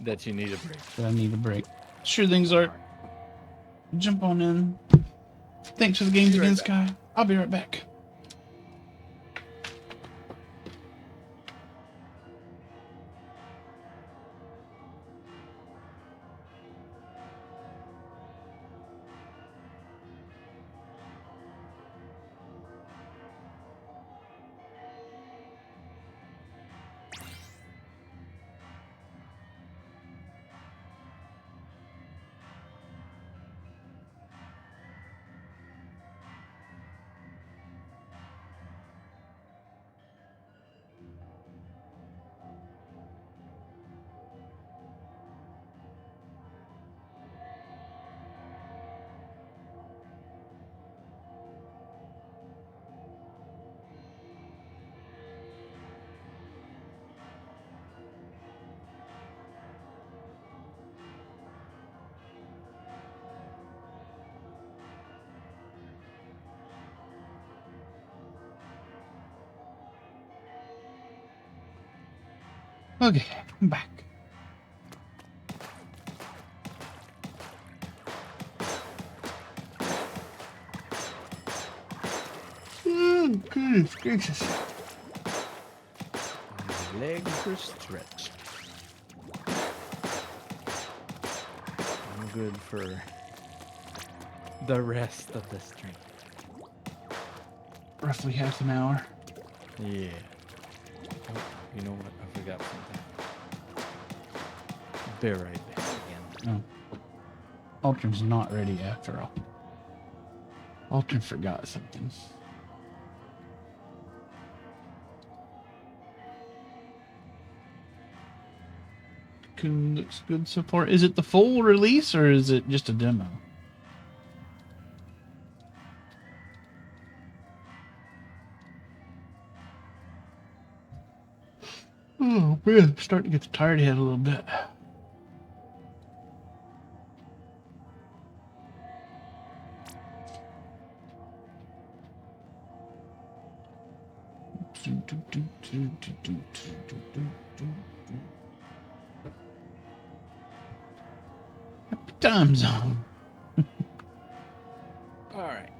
That you need a break. that I need a break. Sure things are. Jump on in. Thanks for the games again, Sky. I'll be right back. Okay, I'm back. Oh, goodness gracious. My legs are stretched. I'm good for the rest of the stream. Roughly half an hour. Yeah. Oh, you know what? I forgot something. Be right back again. Oh. Altern's not ready after all. Altern forgot something. Looks good so far. Is it the full release or is it just a demo? Oh man, I'm starting to get the tired head a little bit. Happy time zone. All right.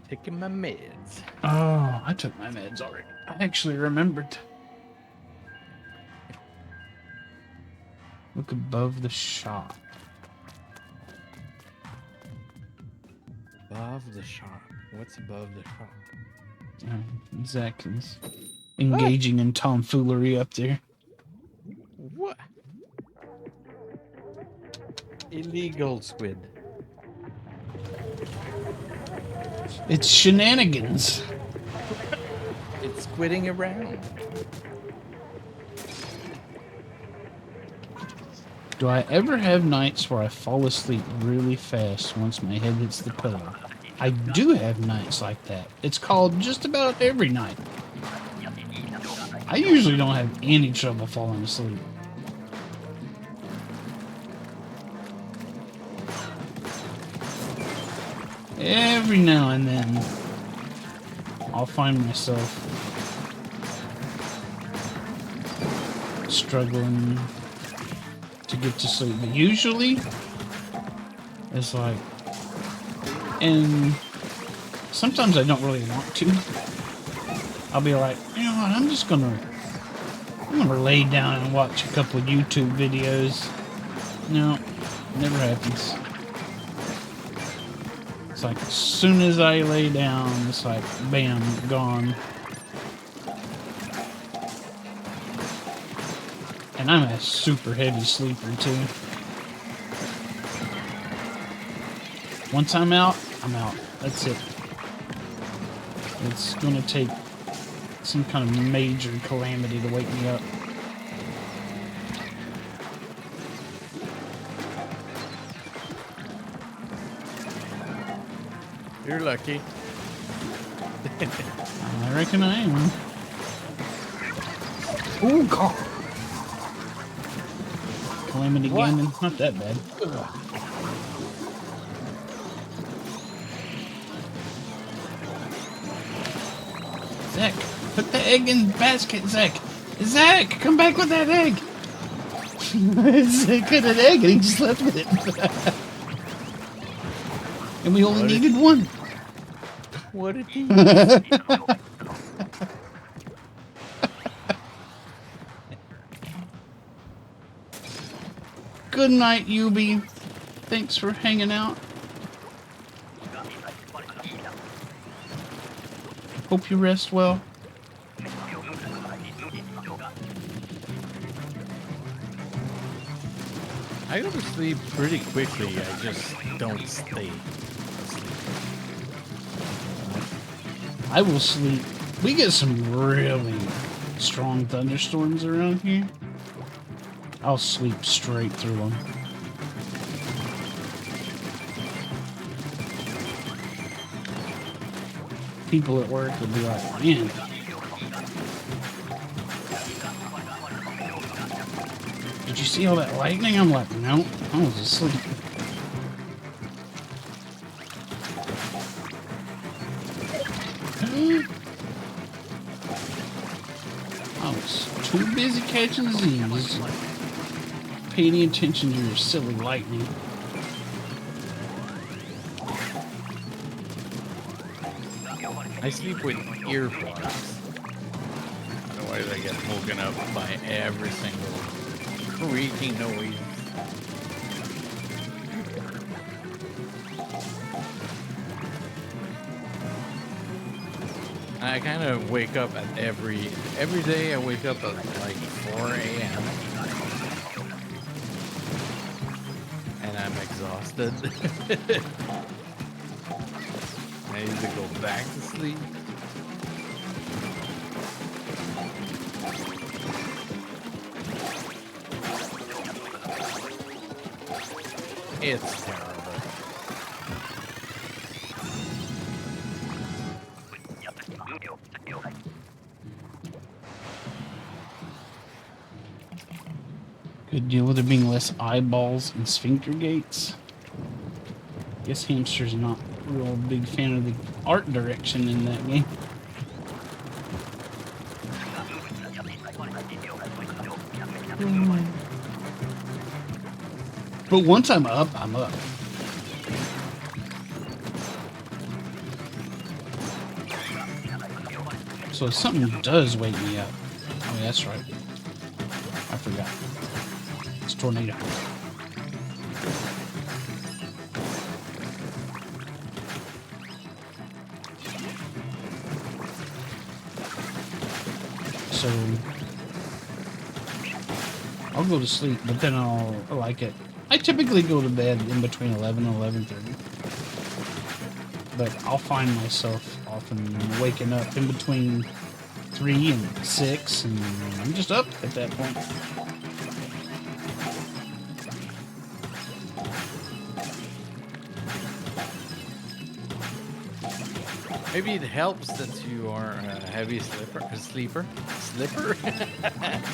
Taking my meds. Oh, I took my meds already. I actually remembered. Look above the shop. Above the shop. What's above the shop? Zach is engaging in tomfoolery up there. What? Illegal squid. It's shenanigans. It's squidding around. Do I ever have nights where I fall asleep really fast once my head hits the pillow? I do have nights like that. It's called just about every night. I usually don't have any trouble falling asleep. Every now and then, I'll find myself struggling to get to sleep. But usually, it's like, and sometimes I don't really want to. I'll be like, you know what, I'm gonna lay down and watch a couple of YouTube videos. No, never happens. It's like as soon as I lay down, it's like, bam, gone. And I'm a super heavy sleeper too. Once I'm out, I'm out. That's it. It's gonna take some kind of major calamity to wake me up. You're lucky. I reckon I am. Oh God! Calamity gaming, not that bad. Zach, put the egg in the basket, Zach. Zach, come back with that egg. Zach got an egg and he just left with it. And we only needed one. What a team. Good night, Yubi. Thanks for hanging out. Hope you rest well. I go to sleep pretty quickly. I just don't stay asleep. I will sleep. We get some really strong thunderstorms around here. I'll sleep straight through them. People at work will be like, man, did you see all that lightning? I'm like, no, I was asleep. I was too busy catching Z's. Pay any attention to your silly lightning. I sleep with earplugs. Otherwise I get woken up by every single creaking noise. I kind of wake up at every day I wake up at like 4 a.m. and I'm exhausted. I need to go back to sleep. It's terrible. Could deal with there being less eyeballs and sphincter gates. Guess hamsters are not a real big fan of the art direction in that game. But once I'm up, I'm up. So if something does wake me up, oh yeah, that's right. I forgot. It's tornado. So I'll go to sleep, but then I'll like it. I typically go to bed in between 11 and 11:30. But I'll find myself often waking up in between 3 and 6, and I'm just up at that point. Maybe it helps that you are a heavy sleeper. Slipper?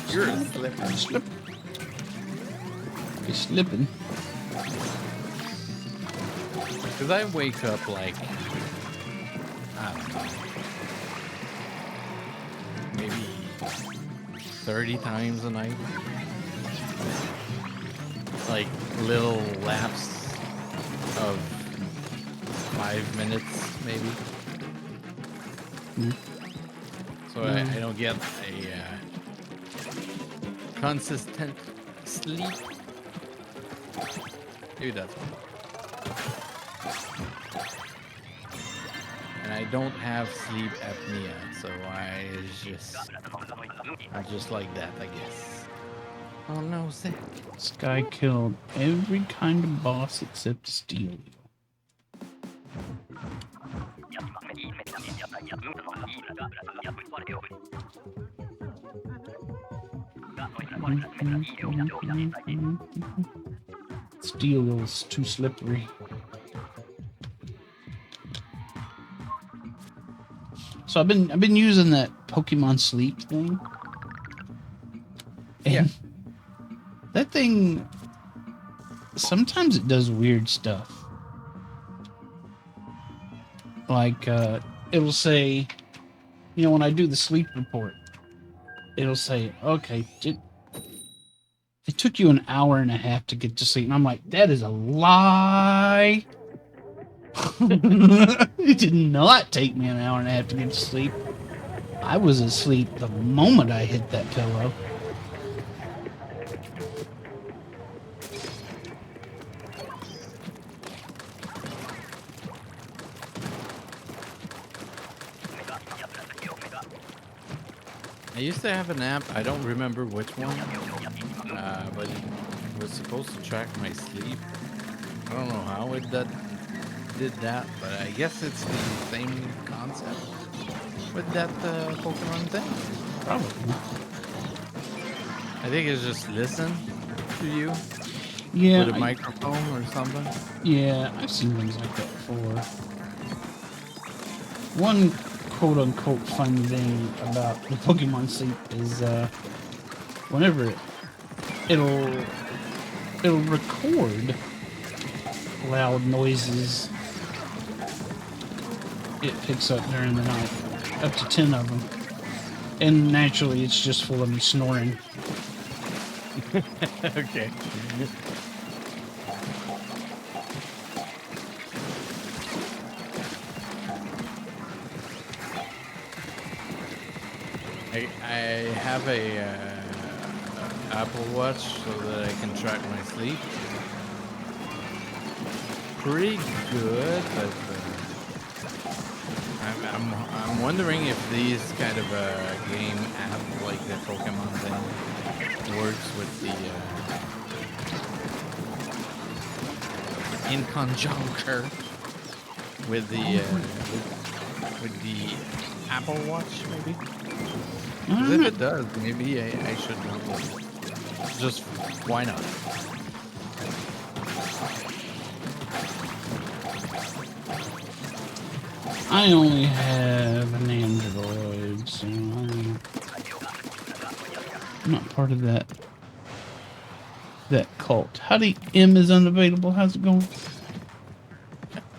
You're a slipper. Slip. You're slipping. Because I wake up like, I don't know, maybe 30 times a night. Like little laps of 5 minutes, maybe. So I don't get a consistent sleep. Maybe that's what. And I don't have sleep apnea, so I'm just like that, I guess. Oh no, Zach. This guy killed every kind of boss except steel. Steel is too slippery. So I've been using that Pokemon Sleep thing. And yeah. That thing, sometimes it does weird stuff. Like, it'll say, you know, when I do the sleep report, it'll say, okay, it took you an hour and a half to get to sleep. And I'm like, that is a lie. It did not take me an hour and a half to get to sleep. I was asleep the moment I hit that pillow. I used to have an app, I don't remember which one, but it was supposed to track my sleep. I don't know how it did that, but I guess it's the same concept with that Pokemon thing. Probably. I think it's just listen to you Yeah. with a microphone or something. Yeah, I've seen things like that before. One quote-unquote fun thing about the Pokemon Sleep is whenever it'll record loud noises it picks up during the night, up to 10 of them. And naturally, it's just full of me snoring. Okay. I have a Apple Watch so that I can track my sleep. Pretty good, but I'm wondering if these kind of game app like the Pokemon thing works with the in conjunction with the with the Apple Watch maybe. 'Cause if it does, maybe I should know. Just why not? I only have an Android, so I'm not part of that cult. Howdy, M is unavailable. How's it going?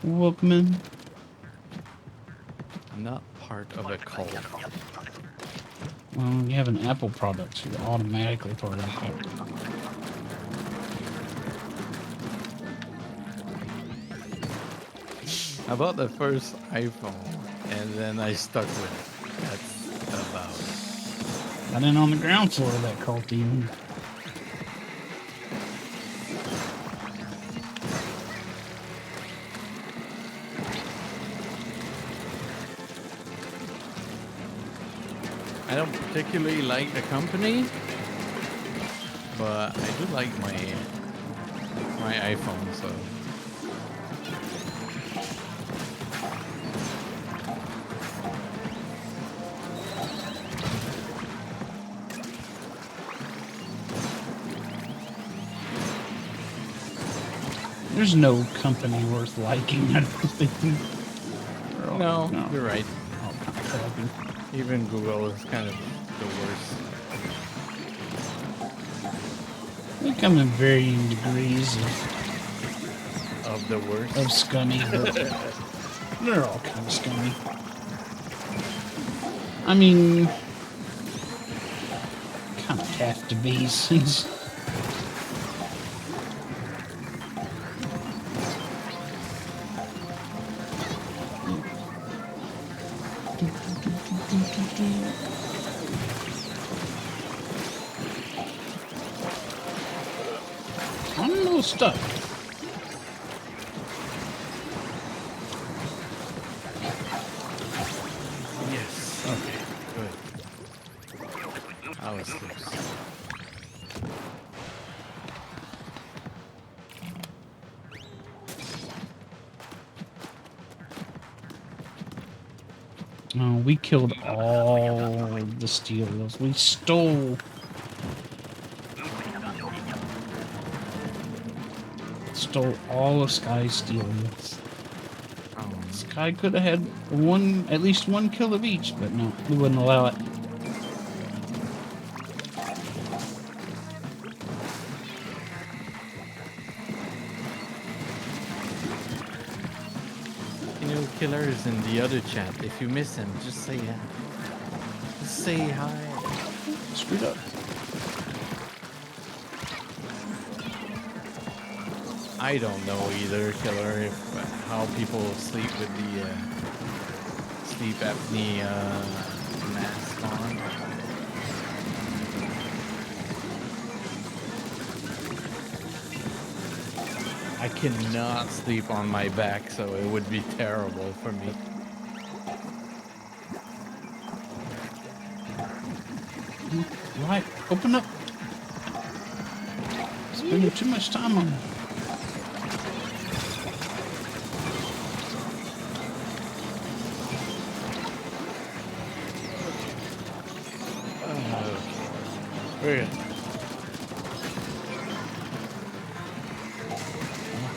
Welcome in. Not part of a cult. Well, you have an Apple product, so you're automatically part of the cult. I bought the first iPhone and then I stuck with it. That's about it. Got in on the ground floor of that cult even. I don't particularly like the company, but I do like my iPhone, so. There's no company worth liking, I don't think. No, you're right. All kind of crappy. Even Google is kind of the worst. They come in varying degrees Of the worst. of scummy, but they're all kind of scummy. I mean, kind of have to be since I'm a little stuck. Yes. Okay. Good. I was close. We killed all the steel wheels. We stole all of Sky's steel wheels. Sky could have had at least one kill of each, but no, we wouldn't allow it. You know, killers in the other chat. If you miss him, just say just say hi. Screwed up. I don't know either, killer, if how people sleep with the sleep apnea mask on. I cannot sleep on my back, so it would be terrible for me. Right, open up. Spending too much time on it. Very good.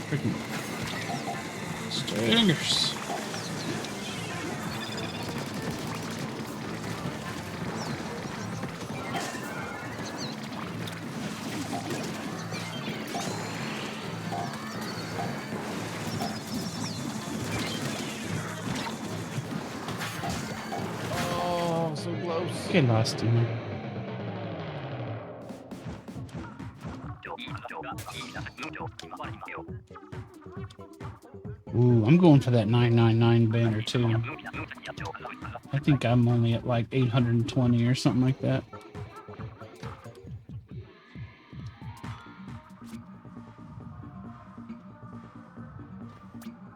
Freaking stingers. Oh, so close. Qué lástima. Ooh, I'm going for that 999 banner too. I think I'm only at like 820 or something like that.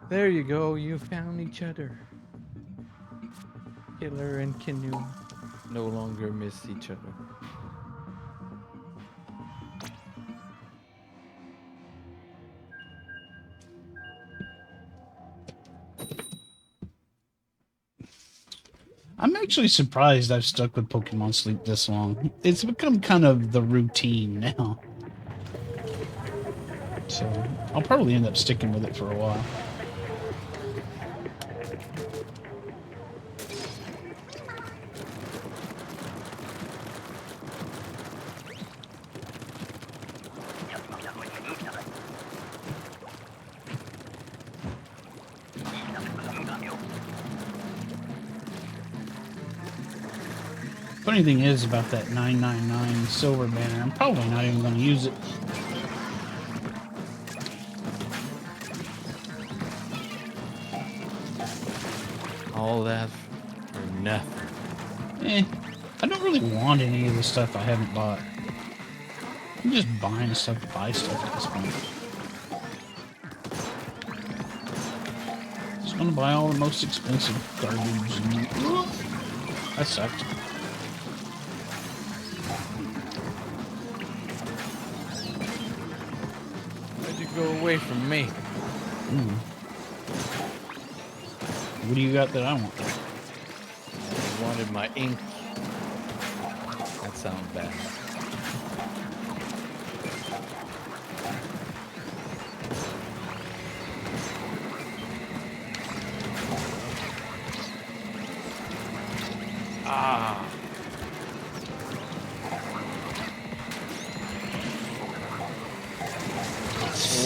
There you go. You found each other. Killer and Canoe no longer miss each other. I'm actually surprised I've stuck with Pokemon Sleep this long. It's become kind of the routine now. So I'll probably end up sticking with it for a while. Funny thing is about that 999 silver banner, I'm probably not even going to use it. All that for nothing. I don't really want any of the stuff I haven't bought. I'm just buying stuff to buy stuff at this point. Just going to buy all the most expensive garbage. And... that sucked. Why'd you go away from me? What do you got that I want? I wanted my ink. That sounds bad. Ah.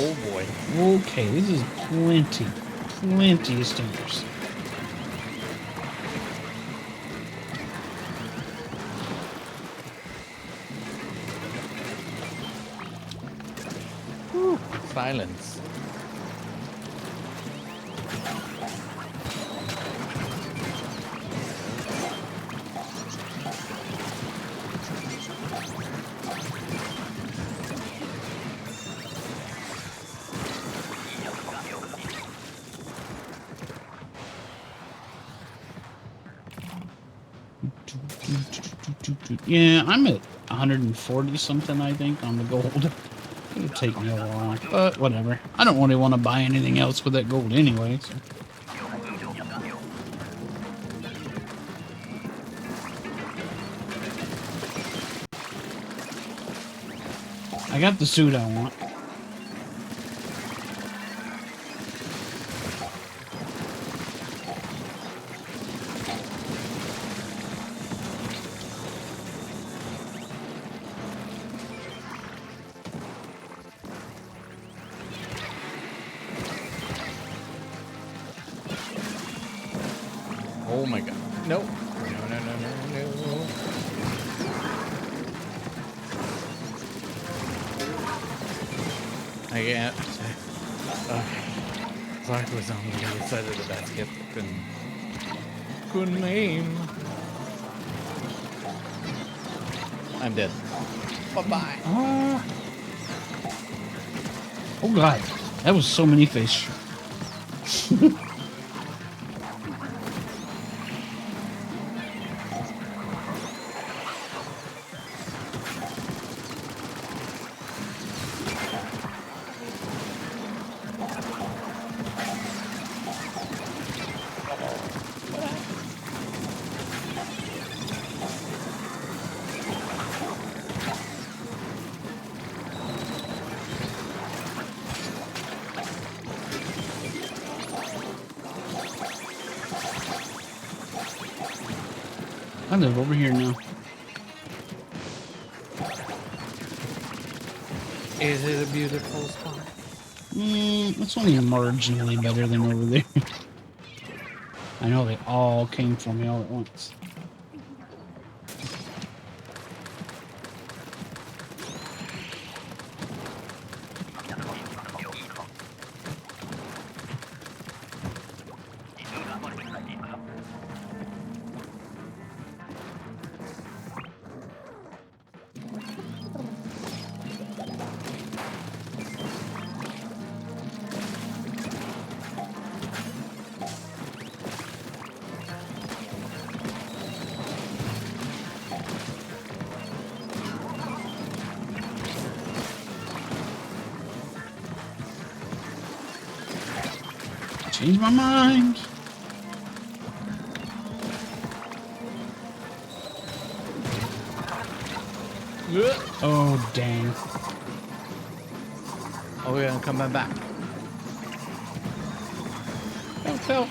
Oh boy. Okay, this is plenty of stinkers. Whew. Silence. Yeah, I'm at 140 something, I think, on the gold. It'll take me a while, but whatever. I don't really want to buy anything else with that gold anyway. So. I got the suit I want. Oh my god. Nope. No. I can't. Okay. Clark was on the other side of the basket. Couldn't aim. I'm dead. Bye-bye. Oh god. That was so many fish. I live over here now. Is it a beautiful spot? It's only marginally better than over there. I know they all came for me all at once. Change my mind. Oh, dang. Oh, we're gonna come back. Go.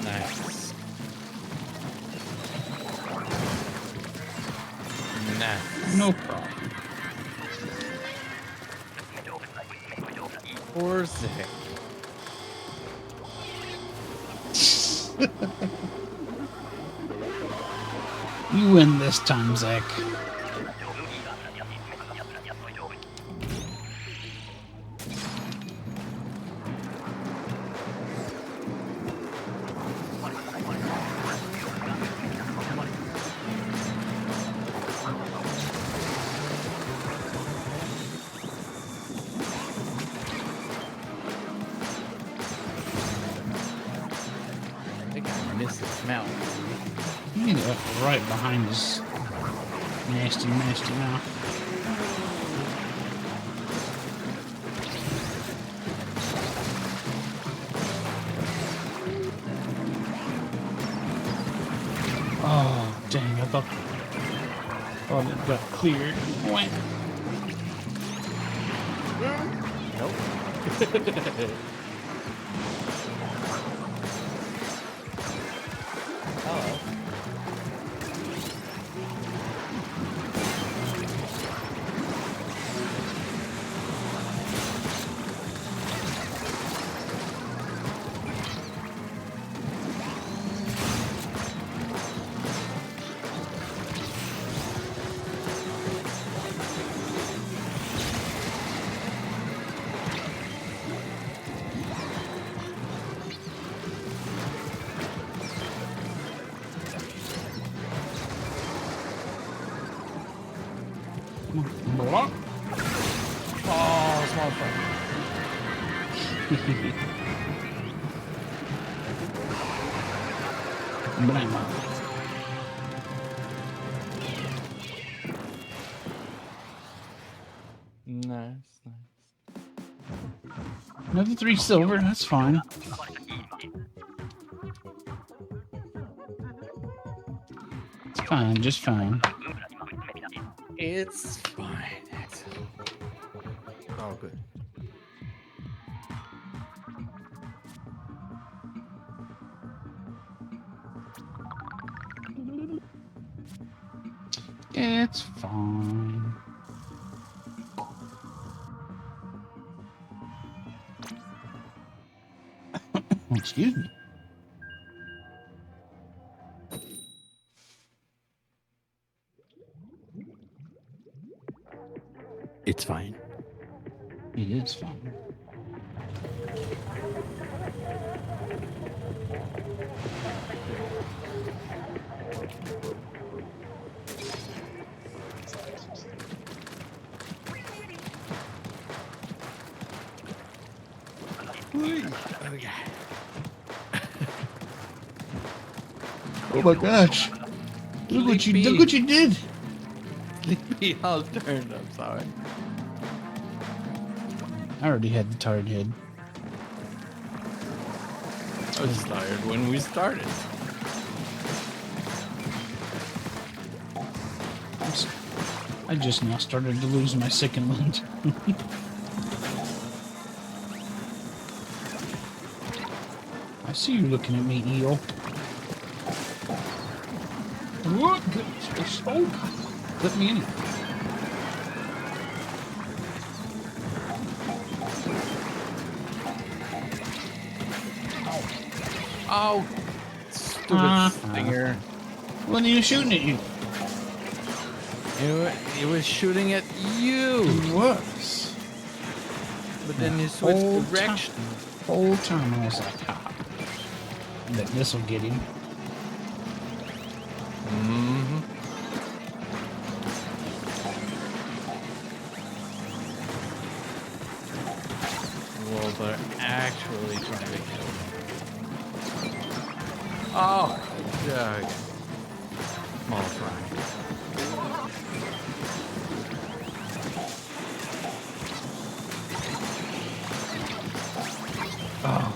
Nice. Nice. No problem. Poor Zach. You win this time, Zach. I think I missed the smell. You need to right behind his nasty mouth. Oh, dang, I thought it got cleared. Went. Nope. Hello. Blah. Oh, small fry. Blah. Nice. Another 3 silver, that's fine. It's fine, just fine. It's fine. It's all good. It's fine. Excuse me. It's fine. It is fine. Oh my gosh! Look what you did! TheAltern, I'm sorry. I already had the tired head. I was tired when we started. I just now started to lose my second wind. I see you looking at me, eel. What? Oh, let me in. Oh, stupid stinger. Wasn't even shooting at you. It was shooting at you. It was. But then you switched direction. Whole time I was like, ha. I bet this will get him. Mm-hmm. Well, they're actually trying to kill me. Oh, God. Small fry. Oh,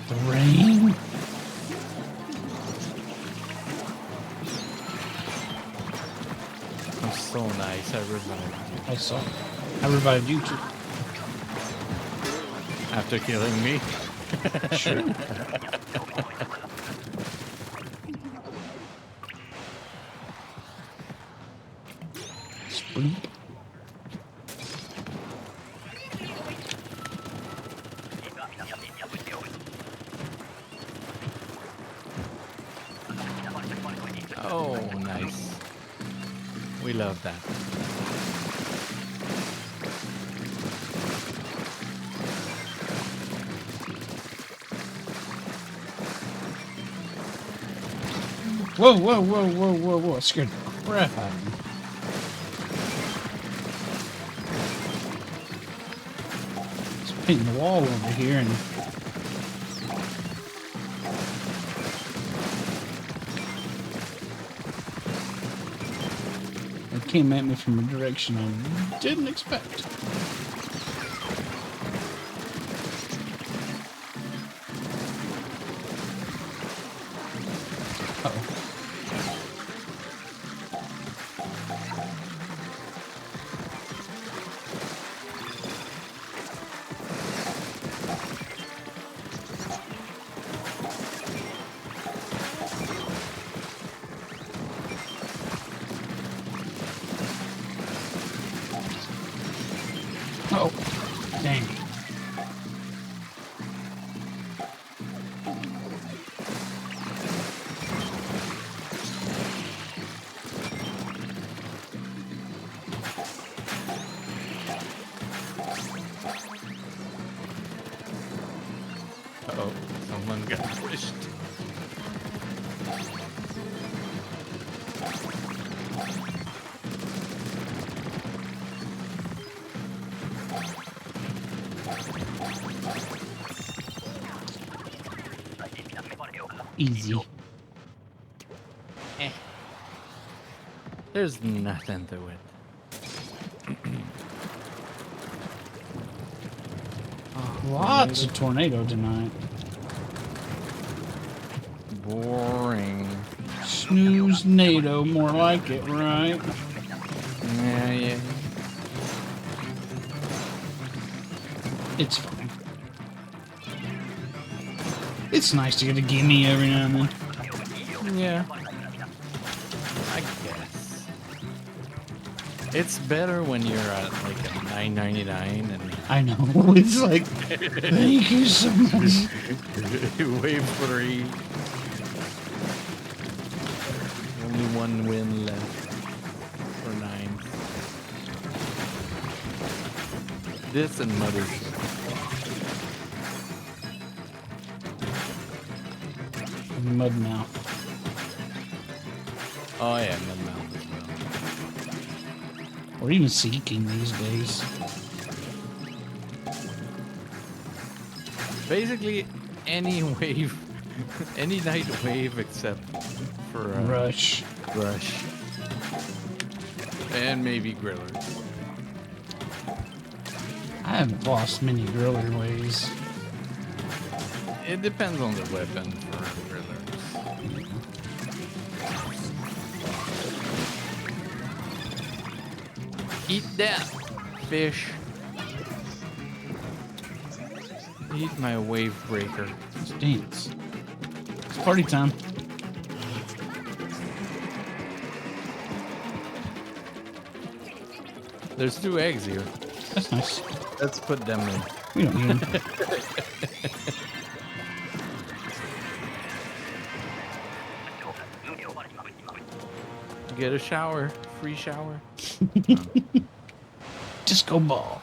the rain. I'm so nice. I saw. I revived you too. After killing me. Sure. Spoop. Oh, nice. We love that. Whoa, whoa, whoa, whoa, whoa, whoa. It scared the crap out of me. It's painting the wall over here and it came at me from a direction I didn't expect. Uh-oh. Oh, dang. Uh-oh, someone got pushed. Easy. There's nothing to it. Lots of tornado tonight. Boring. Snooze NATO, more like it, right? Yeah. It's fine. It's nice to get a gimme every now and then. Yeah. I guess. It's better when you're at like a $9.99 and I know. It's like, thank you so much. wave 3. Only one win left for 9. This and Muddy. Mud now. Oh yeah, Mudmouth as well. Or even Seeking these days. Basically, any wave, any night wave except for Rush. Rush. And maybe Grillers. I haven't lost many griller ways. It depends on the weapon for Grillers. Eat that, fish. Eat my wave breaker. Let's dance. It's party time. There's 2 eggs here. That's nice. Let's put them in. We don't need them. Get a shower. Free shower. Disco ball.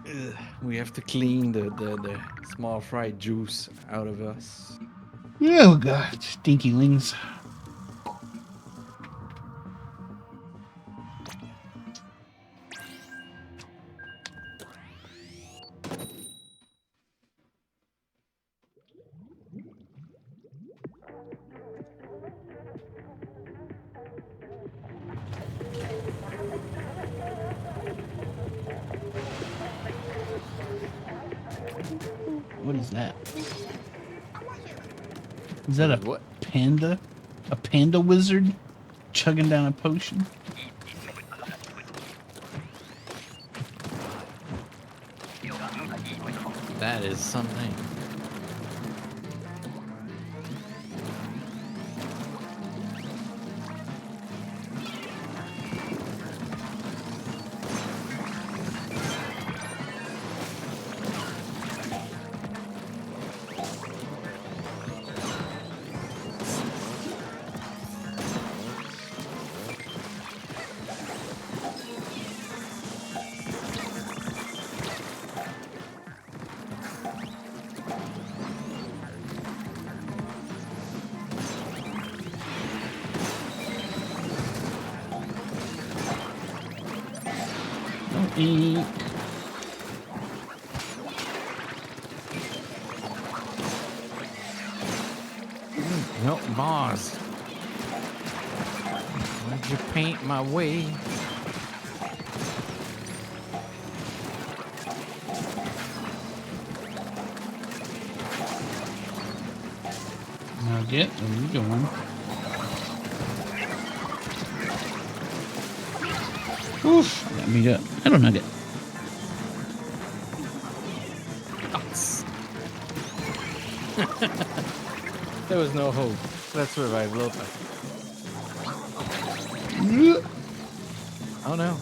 Ugh, we have to clean the small fried juice out of us. Oh, God. Stinky-lings. What is that? Is that a What? panda? A panda wizard chugging down a potion? That is something. Don't eat. No, Mars. Why'd you paint my way? Nugget, where you going? Oof, got beat up. Hello, Nugget. There was no hope. Let's survive, Lopa. Oh no.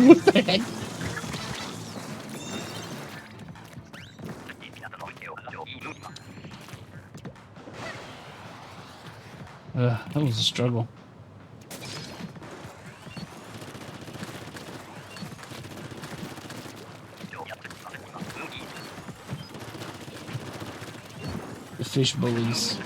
What the heck? That was a struggle. The fish bullies.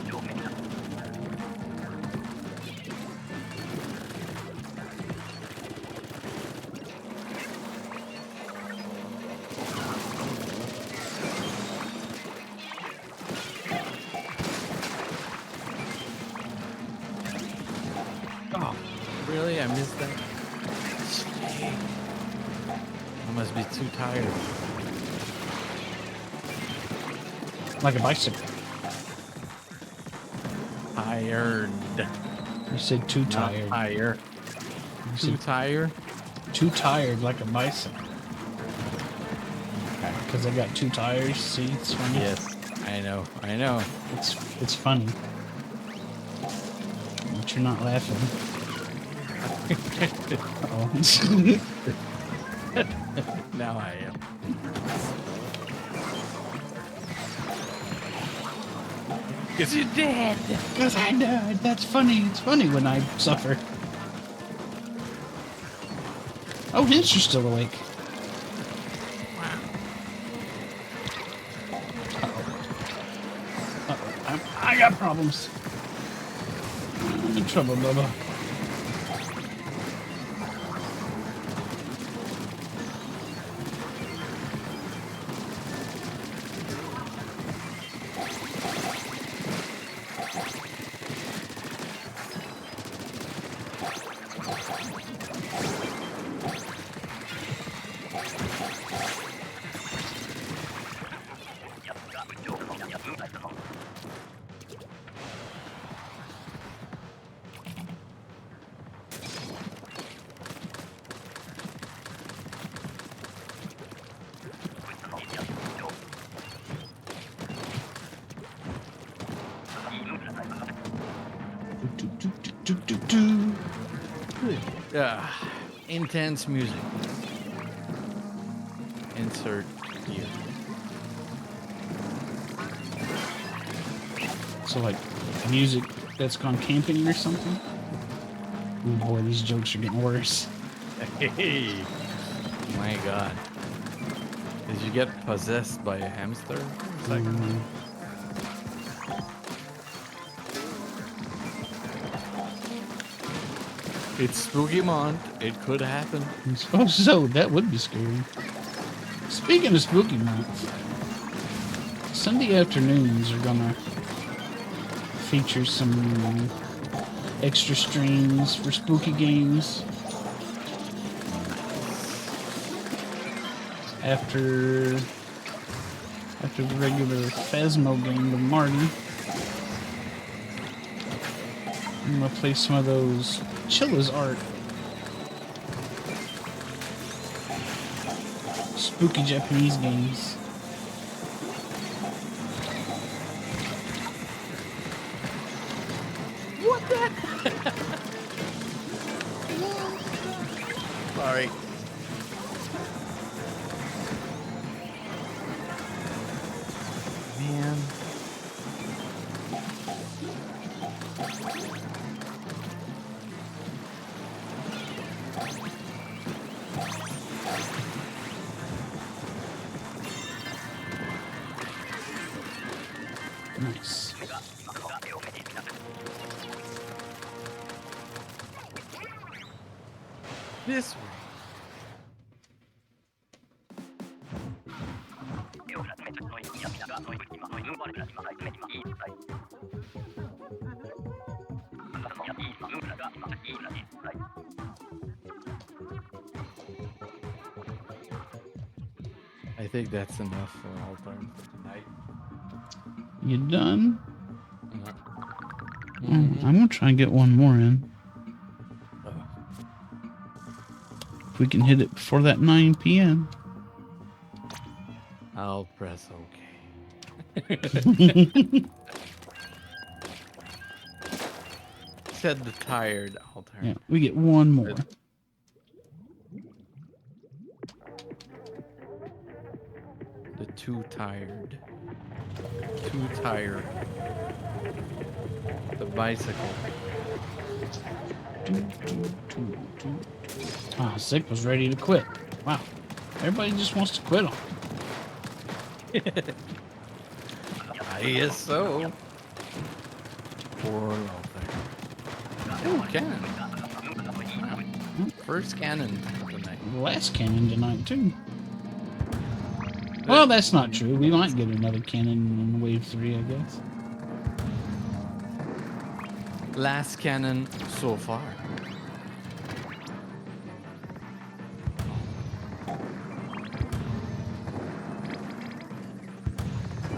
Oh, really? I missed that. I must be too tired. Like a bicycle. Tired. You said too tired. Tired. You Too said tired? too tired like a bicycle. Okay. Because I got two tires. See, it's funny. Yes, I know. I know. It's funny. But you're not laughing. Uh-oh. Now I am. Because you're dead. Because I died. That's funny. It's funny when I suffer. Oh, Hinch, you're still awake. Wow. I got problems. I'm in trouble, Bubba. Do, do, do. Intense music. Insert here. So like music that's gone camping or something? Oh boy, these jokes are getting worse. Hey, my God. Did you get possessed by a hamster? It's like, it's spooky month. It could happen. I suppose so. That would be scary. Speaking of spooky month, Sunday afternoons are gonna feature some extra streams for spooky games. After the regular Phasmo game with Marty, I'm gonna play some of those Chilla's art. Spooky Japanese games. What the? Sorry. Man. Nice. This way. I think that's enough for TheAltern for tonight. You done? Mm-hmm. I'm gonna try and get one more in. If we can hit it before that 9 p.m. I'll press OK. Said the tired TheAltern. Yeah, we get one more. The too tired. Too tired. The bicycle. Ah, Sick was ready to quit. Wow. Everybody just wants to quit on. I guess so. Poor TheAltern. Oh, cannon. Wow. First cannon tonight. The last cannon tonight, too. Well, that's not true. We might get another cannon in Wave 3, I guess. Last cannon so far.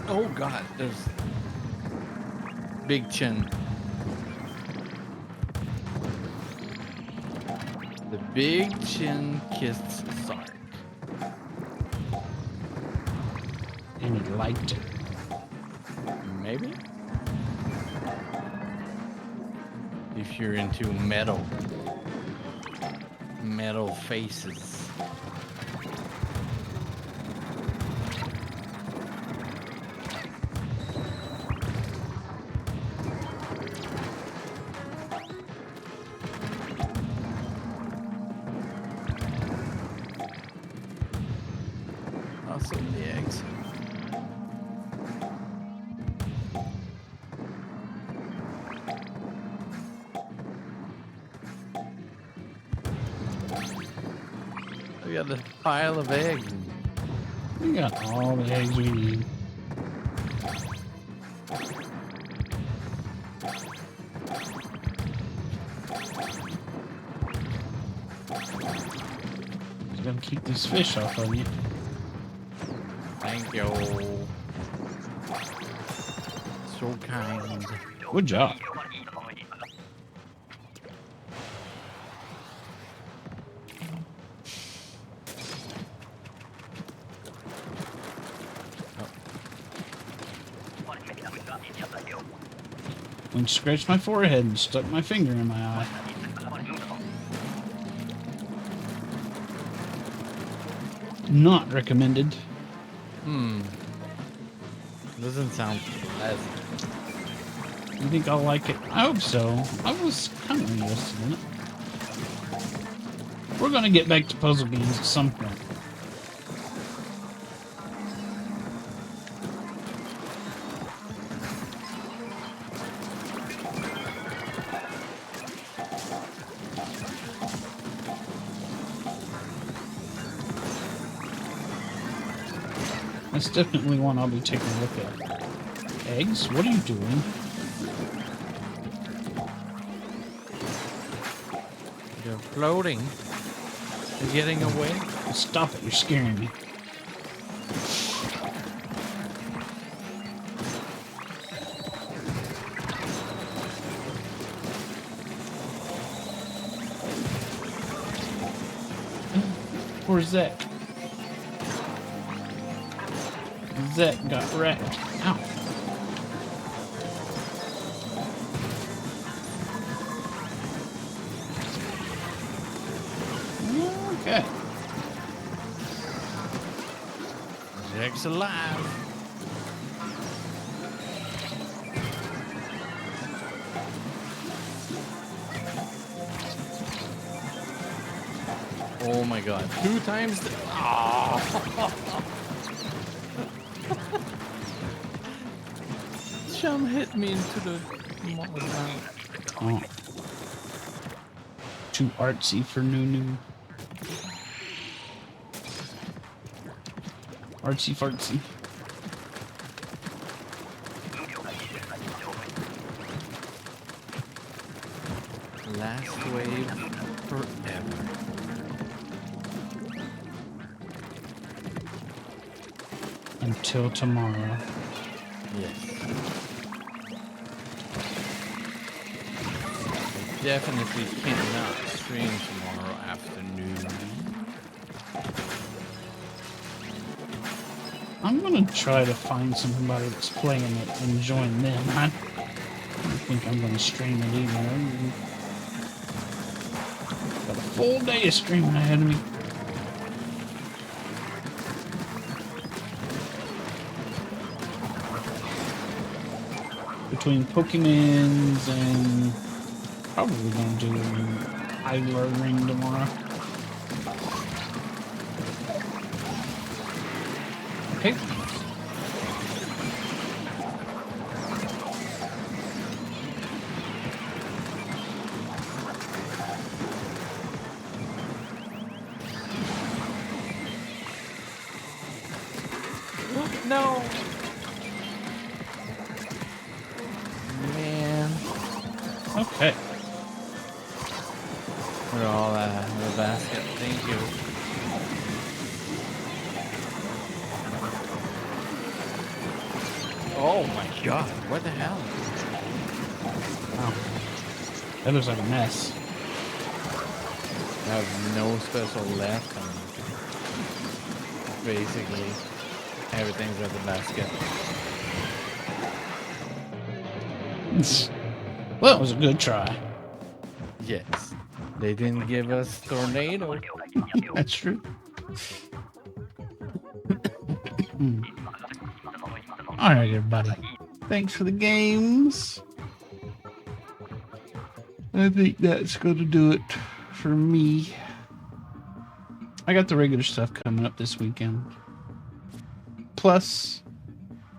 Oh God, there's Big Chin. The Big Chin kissed Sark. And he liked it. Maybe? If you're into metal faces. Also the eggs. We got a pile of eggs. We got all the eggs we need. Just gotta keep these fish off of you. Thank you. So kind. Good job. When she scratched my forehead and stuck my finger in my eye. Not recommended. Doesn't sound pleasant. You think I'll like it? I hope so. I was kind of interested in it. We're gonna get back to puzzle games at some point. That's definitely one I'll be taking a look at. Eggs? What are you doing? You're floating. You're getting away. Stop it, you're scaring me. Where's Zach? Zach got wrecked. Ow. Okay. Jack's alive. Oh my god. 2 times the... Oh. Chum hit me into the... Oh. Too artsy for Nunu. Artsy fartsy. Last wave forever. Until tomorrow. Yes. I definitely cannot stream tomorrow afternoon. I'm gonna try to find somebody that's playing it and join them. I don't think I'm gonna stream it either. Got a full day of streaming ahead of me. Between Pokemons and probably gonna do Idler Ring tomorrow. Okay. No. Man. Okay. We're all in the basket. Thank you. Oh my god. What the hell? Wow. That looks like a mess. I have no special left. Basically, everything's at the basket. Well, it was a good try. Yes. They didn't give us tornado. That's true. All right, everybody. Thanks for the games. I think that's going to do it for me. I got the regular stuff coming up this weekend. Plus,